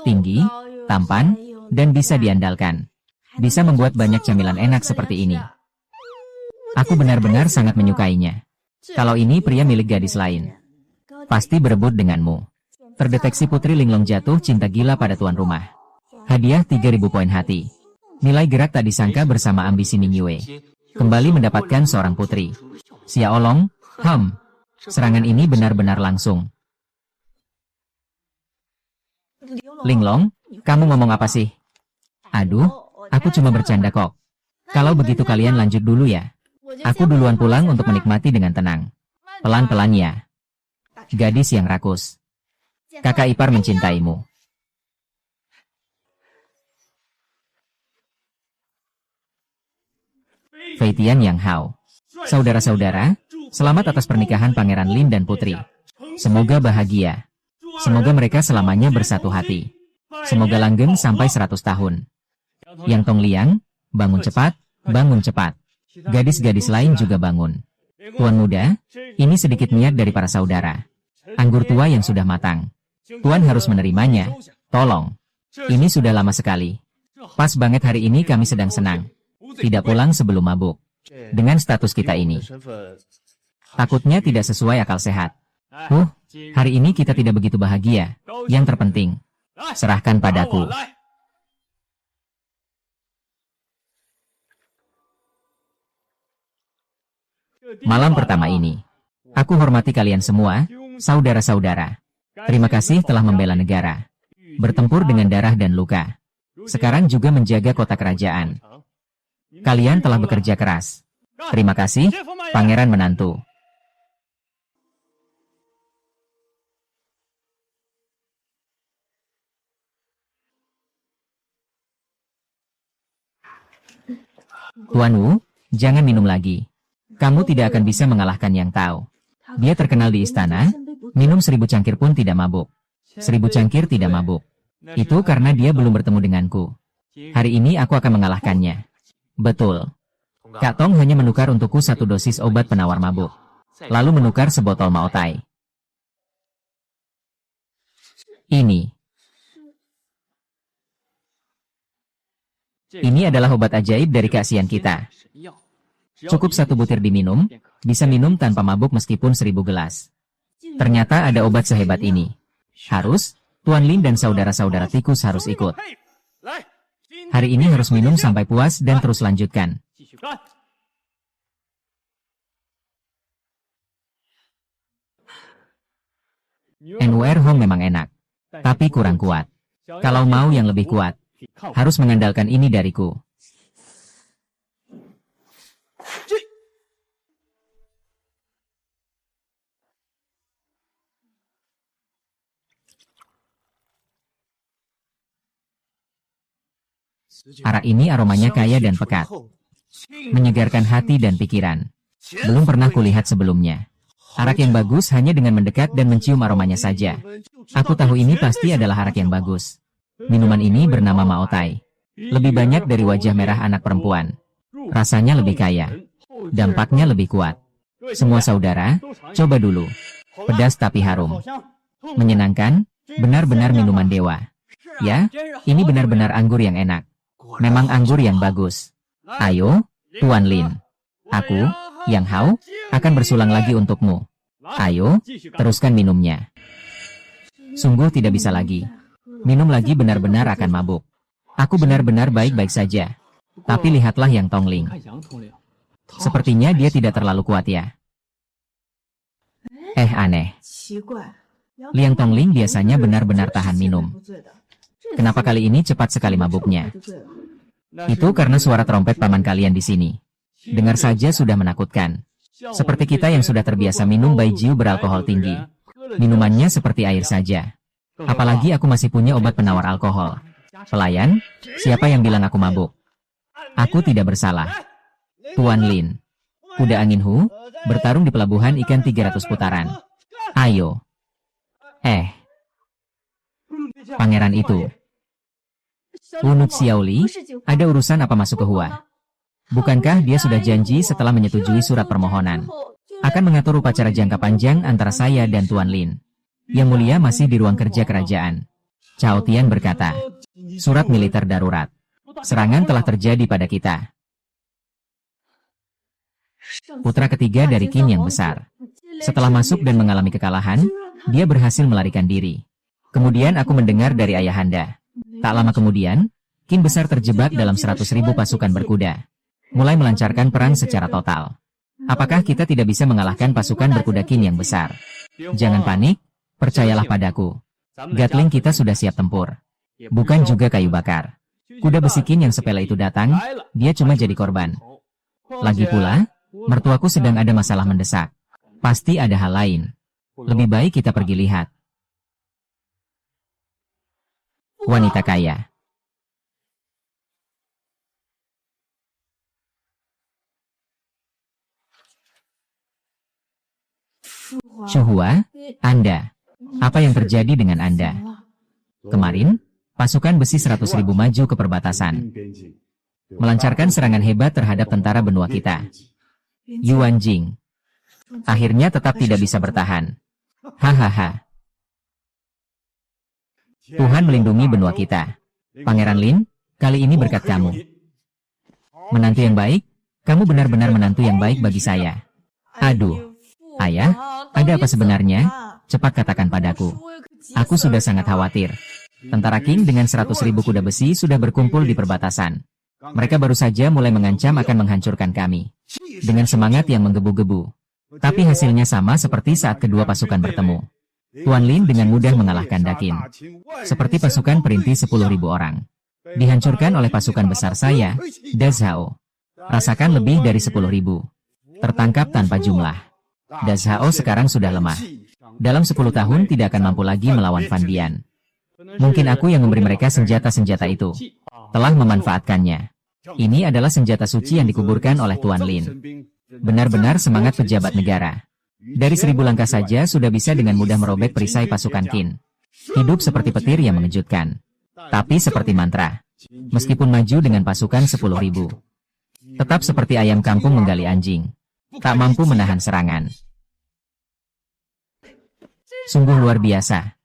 Tinggi, tampan, dan bisa diandalkan. Bisa membuat banyak camilan enak seperti ini. Aku benar-benar sangat menyukainya. Kalau ini pria milik gadis lain, pasti berebut denganmu. Terdeteksi Putri Linglong jatuh cinta gila pada tuan rumah. Hadiah 3000 poin hati. Nilai gerak tak disangka bersama ambisi Ning Yue. Kembali mendapatkan seorang putri. Xia Olong, serangan ini benar-benar langsung. Linglong, kamu ngomong apa sih? Aduh, aku cuma bercanda kok. Kalau begitu kalian lanjut dulu ya. Aku duluan pulang untuk menikmati dengan tenang. Pelan-pelan ya. Gadis yang rakus. Kakak ipar mencintaimu. Fei Tian Yang Hao. Saudara-saudara, selamat atas pernikahan Pangeran Lin dan Putri. Semoga bahagia. Semoga mereka selamanya bersatu hati. Semoga langgeng sampai 100 tahun. Yang Tong Liang, bangun cepat, bangun cepat. Gadis-gadis lain juga bangun. Tuan muda, ini sedikit niat dari para saudara. Anggur tua yang sudah matang. Tuan harus menerimanya. Tolong. Ini sudah lama sekali. Pas banget hari ini kami sedang senang. Tidak pulang sebelum mabuk. Dengan status kita ini. Takutnya tidak sesuai akal sehat. Hari ini kita tidak begitu bahagia. Yang terpenting, serahkan padaku. Malam pertama ini, aku hormati kalian semua, saudara-saudara. Terima kasih telah membela negara. Bertempur dengan darah dan luka. Sekarang juga menjaga kota kerajaan. Kalian telah bekerja keras. Terima kasih, Pangeran Menantu. Tuan Wu, jangan minum lagi. Kamu tidak akan bisa mengalahkan Yang Tao. Dia terkenal di istana, minum 1000 cangkir pun tidak mabuk. 1000 cangkir tidak mabuk. Itu karena dia belum bertemu denganku. Hari ini aku akan mengalahkannya. Betul. Kak Tong hanya menukar untukku 1 dosis obat penawar mabuk. Lalu menukar sebotol Maotai. Ini adalah obat ajaib dari keasian kita. Cukup 1 butir diminum, bisa minum tanpa mabuk meskipun 1000 gelas. Ternyata ada obat sehebat ini. Harus, Tuan Lin dan saudara-saudara tikus harus ikut. Hari ini harus minum sampai puas dan terus lanjutkan. NUR Hong memang enak, tapi kurang kuat. Kalau mau yang lebih kuat, harus mengandalkan ini dariku. Arak ini aromanya kaya dan pekat, menyegarkan hati dan pikiran. Belum pernah kulihat sebelumnya. Arak yang bagus hanya dengan mendekat dan mencium aromanya saja. Aku tahu ini pasti adalah arak yang bagus. Minuman ini bernama Maotai. Lebih banyak dari wajah merah anak perempuan. Rasanya lebih kaya. Dampaknya lebih kuat. Semua saudara, coba dulu. Pedas tapi harum. Menyenangkan, benar-benar minuman dewa. Ya, ini benar-benar anggur yang enak. Memang anggur yang bagus. Ayo, Tuan Lin. Aku, Yang Hao, akan bersulang lagi untukmu. Ayo, teruskan minumnya. Sungguh tidak bisa lagi. Minum lagi benar-benar akan mabuk. Aku benar-benar baik-baik saja. Tapi lihatlah Yang Tongling. Sepertinya dia tidak terlalu kuat ya. Aneh. Liang Tongling biasanya benar-benar tahan minum. Kenapa kali ini cepat sekali mabuknya? Itu karena suara trompet paman kalian di sini. Dengar saja sudah menakutkan. Seperti kita yang sudah terbiasa minum baijiu beralkohol tinggi. Minumannya seperti air saja. Apalagi aku masih punya obat penawar alkohol. Pelayan, siapa yang bilang aku mabuk? Aku tidak bersalah. Tuan Lin. Kuda angin Hu, bertarung di pelabuhan ikan 300 putaran. Ayo. Pangeran itu. Unut Xiaoli, ada urusan apa masuk ke Hua? Bukankah dia sudah janji setelah menyetujui surat permohonan akan mengatur upacara jangka panjang antara saya dan Tuan Lin? Yang mulia masih di ruang kerja kerajaan. Cao Tian berkata, surat militer darurat. Serangan telah terjadi pada kita. Putra ketiga dari Qin yang besar. Setelah masuk dan mengalami kekalahan, dia berhasil melarikan diri. Kemudian aku mendengar dari ayahanda. Tak lama kemudian, Qin besar terjebak dalam 100.000 pasukan berkuda. Mulai melancarkan perang secara total. Apakah kita tidak bisa mengalahkan pasukan berkuda Qin yang besar? Jangan panik, percayalah padaku. Gatling kita sudah siap tempur. Bukan juga kayu bakar. Kuda besi Qin yang sepele itu datang, dia cuma jadi korban. Lagi pula, mertuaku sedang ada masalah mendesak. Pasti ada hal lain. Lebih baik kita pergi lihat. Wanita kaya. Shuhua, Anda. Apa yang terjadi dengan Anda? Kemarin, pasukan besi 100.000 maju ke perbatasan. Melancarkan serangan hebat terhadap tentara benua kita. Yuan Jing. Akhirnya tetap tidak bisa bertahan. Hahaha. Tuhan melindungi benua kita. Pangeran Lin, kali ini berkat kamu. Menantu yang baik, kamu benar-benar menantu yang baik bagi saya. Aduh. Ayah, ada apa sebenarnya? Cepat katakan padaku. Aku sudah sangat khawatir. Tentara Qing dengan 100.000 kuda besi sudah berkumpul di perbatasan. Mereka baru saja mulai mengancam akan menghancurkan kami. Dengan semangat yang menggebu-gebu. Tapi hasilnya sama seperti saat kedua pasukan bertemu. Tuan Lin dengan mudah mengalahkan Dakin. Seperti pasukan perintis 10.000 orang. Dihancurkan oleh pasukan besar saya, Da Zhao. Rasakan lebih dari 10.000. Tertangkap tanpa jumlah. Da Zhao sekarang sudah lemah. Dalam 10 tahun tidak akan mampu lagi melawan Fan Bian. Mungkin aku yang memberi mereka senjata-senjata itu. Telah memanfaatkannya. Ini adalah senjata suci yang dikuburkan oleh Tuan Lin. Benar-benar semangat pejabat negara. Dari 1000 langkah saja sudah bisa dengan mudah merobek perisai pasukan Qin. Hidup seperti petir yang mengejutkan. Tapi seperti mantra. Meskipun maju dengan pasukan 10.000. Tetap seperti ayam kampung menggali anjing. Tak mampu menahan serangan. Sungguh luar biasa.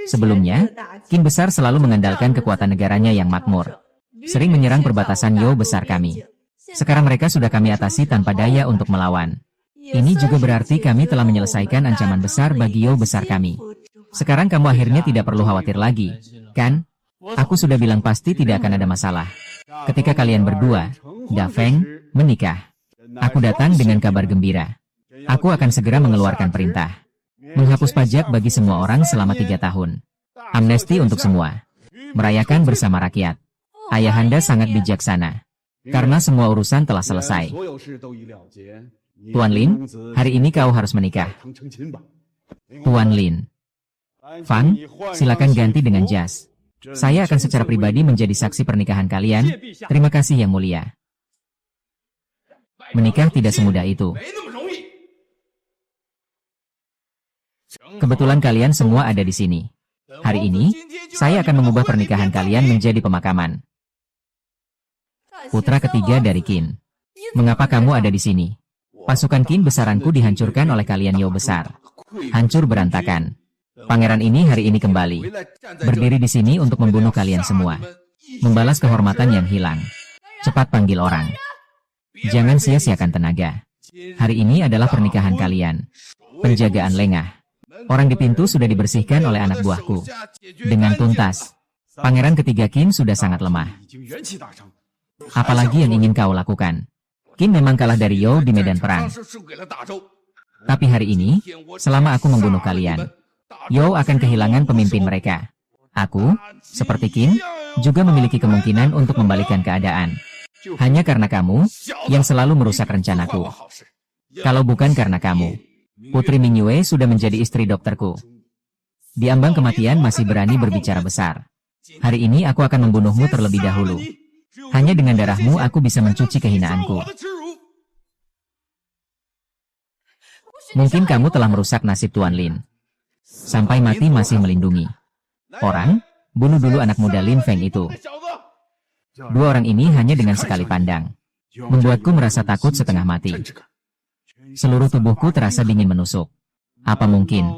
Sebelumnya, Qin besar selalu mengandalkan kekuatan negaranya yang makmur. Sering menyerang perbatasan Yo besar kami. Sekarang mereka sudah kami atasi tanpa daya untuk melawan. Ini juga berarti kami telah menyelesaikan ancaman besar bagi Yo besar kami. Sekarang kamu akhirnya tidak perlu khawatir lagi, kan? Aku sudah bilang pasti tidak akan ada masalah. Ketika kalian berdua, Da Feng, menikah. Aku datang dengan kabar gembira. Aku akan segera mengeluarkan perintah. Menghapus pajak bagi semua orang selama 3 tahun. Amnesti untuk semua. Merayakan bersama rakyat. Ayahanda sangat bijaksana. Karena semua urusan telah selesai. Tuan Lin, hari ini kau harus menikah. Tuan Lin. Fan, silakan ganti dengan jas. Saya akan secara pribadi menjadi saksi pernikahan kalian. Terima kasih Yang Mulia. Menikah tidak semudah itu. Kebetulan kalian semua ada di sini. Hari ini, saya akan mengubah pernikahan kalian menjadi pemakaman. Putra ketiga dari Qin. Mengapa kamu ada di sini? Pasukan Qin besaranku dihancurkan oleh kalian Yo besar. Hancur berantakan. Pangeran ini hari ini kembali. Berdiri di sini untuk membunuh kalian semua. Membalas kehormatan yang hilang. Cepat panggil orang. Jangan sia-siakan tenaga. Hari ini adalah pernikahan kalian. Penjagaan lengah. Orang di pintu sudah dibersihkan oleh anak buahku. Dengan tuntas. Pangeran ketiga Qin sudah sangat lemah. Apalagi yang ingin kau lakukan? Qin memang kalah dari Yo di medan perang. Tapi hari ini, selama aku membunuh kalian, Yo akan kehilangan pemimpin mereka. Aku, seperti Qin, juga memiliki kemungkinan untuk membalikan keadaan. Hanya karena kamu, yang selalu merusak rencanaku. Kalau bukan karena kamu, Putri Mingyue sudah menjadi istri dokterku. Di ambang kematian masih berani berbicara besar. Hari ini aku akan membunuhmu terlebih dahulu. Hanya dengan darahmu aku bisa mencuci kehinaanku. Mungkin kamu telah merusak nasib Tuan Lin. Sampai mati masih melindungi. Orang, bunuh dulu anak muda Lin Feng itu. Dua orang ini hanya dengan sekali pandang. Membuatku merasa takut setengah mati. Seluruh tubuhku terasa dingin menusuk. Apa mungkin?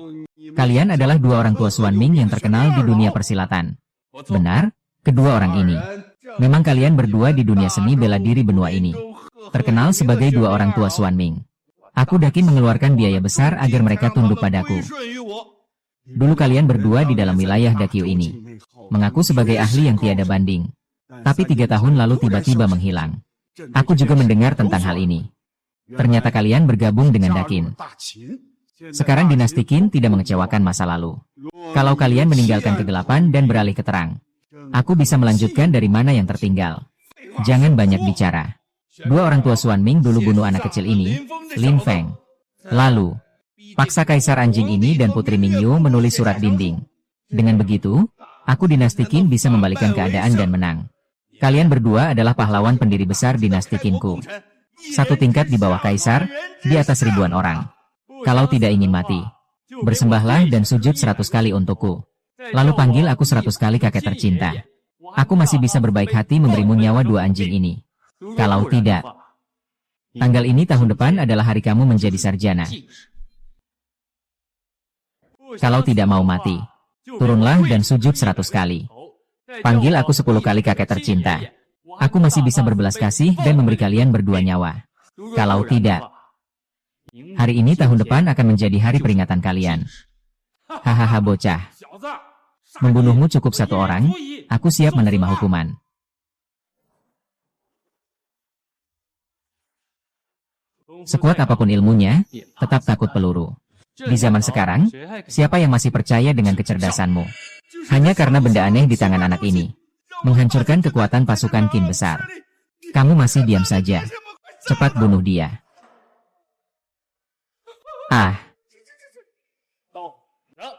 Kalian adalah dua orang tua Xuan Ming yang terkenal di dunia persilatan. Benar, kedua orang ini. Memang kalian berdua di dunia seni bela diri benua ini. Terkenal sebagai dua orang tua Xuan Ming. Aku yakin mengeluarkan biaya besar agar mereka tunduk padaku. Dulu kalian berdua di dalam wilayah Dakyu ini. Mengaku sebagai ahli yang tiada banding. Tapi 3 tahun lalu tiba-tiba menghilang. Aku juga mendengar tentang hal ini. Ternyata kalian bergabung dengan Dakin. Sekarang dinasti Qin tidak mengecewakan masa lalu. Kalau kalian meninggalkan kegelapan dan beralih ke terang, aku bisa melanjutkan dari mana yang tertinggal. Jangan banyak bicara. Dua orang tua Xuan Ming dulu bunuh anak kecil ini, Lin Feng. Lalu, paksa kaisar anjing ini dan Putri Mingyu menulis surat dinding. Dengan begitu, aku dinasti Qin bisa membalikan keadaan dan menang. Kalian berdua adalah pahlawan pendiri besar dinasti Qinku. Satu tingkat di bawah kaisar, di atas ribuan orang. Kalau tidak ingin mati, bersembahlah dan sujud 100 kali untukku. Lalu panggil aku 100 kali kakek tercinta. Aku masih bisa berbaik hati memberimu nyawa dua anjing ini. Kalau tidak, tanggal ini tahun depan adalah hari kamu menjadi sarjana. Kalau tidak mau mati, turunlah dan sujud 100 kali. Panggil aku 10 kali kakek tercinta. Aku masih bisa berbelas kasih dan memberi kalian berdua nyawa. Kalau tidak, hari ini tahun depan akan menjadi hari peringatan kalian. Hahaha bocah. Membunuhmu cukup 1 orang, aku siap menerima hukuman. Sekuat apapun ilmunya, tetap takut peluru. Di zaman sekarang, siapa yang masih percaya dengan kecerdasanmu? Hanya karena benda aneh di tangan anak ini menghancurkan kekuatan pasukan Qin besar. Kamu masih diam saja. Cepat bunuh dia. Ah.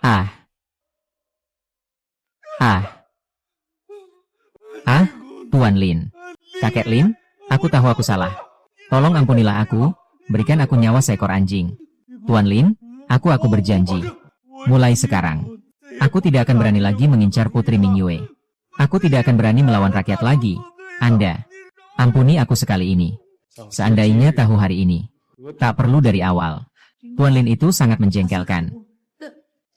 Ah. Ah. Ah, Tuan Lin. Kakek Lin, aku tahu aku salah. Tolong ampunilah aku, berikan aku nyawa seekor anjing. Tuan Lin, aku berjanji. Mulai sekarang, aku tidak akan berani lagi mengincar Putri Mingyue. Aku tidak akan berani melawan rakyat lagi. Anda, ampuni aku sekali ini. Seandainya tahu hari ini, tak perlu dari awal. Tuan Lin itu sangat menjengkelkan.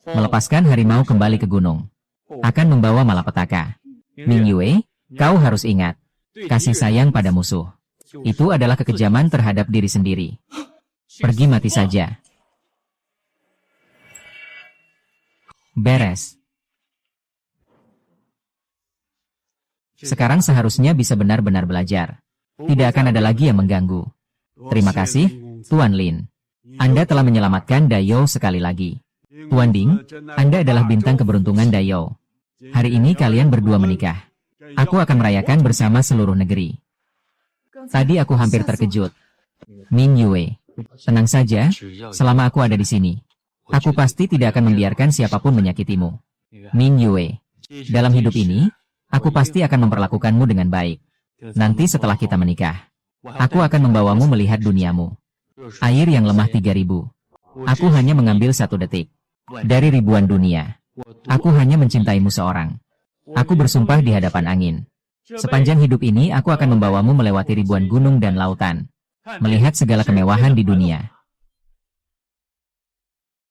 Melepaskan harimau kembali ke gunung akan membawa malapetaka. Mingyue, kau harus ingat, kasih sayang pada musuh itu adalah kekejaman terhadap diri sendiri. Pergi mati saja. Beres. Sekarang seharusnya bisa benar-benar belajar. Tidak akan ada lagi yang mengganggu. Terima kasih, Tuan Lin. Anda telah menyelamatkan Dayo sekali lagi. Tuan Ding, Anda adalah bintang keberuntungan Dayo. Hari ini kalian berdua menikah. Aku akan merayakan bersama seluruh negeri. Tadi aku hampir terkejut. Mingyue, tenang saja, selama aku ada di sini. Aku pasti tidak akan membiarkan siapapun menyakitimu. Mingyue, Dalam hidup ini, aku pasti akan memperlakukanmu dengan baik. Nanti setelah kita menikah, aku akan membawamu melihat duniamu. Air yang lemah 3000. Aku hanya mengambil 1 detik. Dari ribuan dunia. Aku hanya mencintaimu seorang. Aku bersumpah di hadapan angin. Sepanjang hidup ini aku akan membawamu melewati ribuan gunung dan lautan. Melihat segala kemewahan di dunia.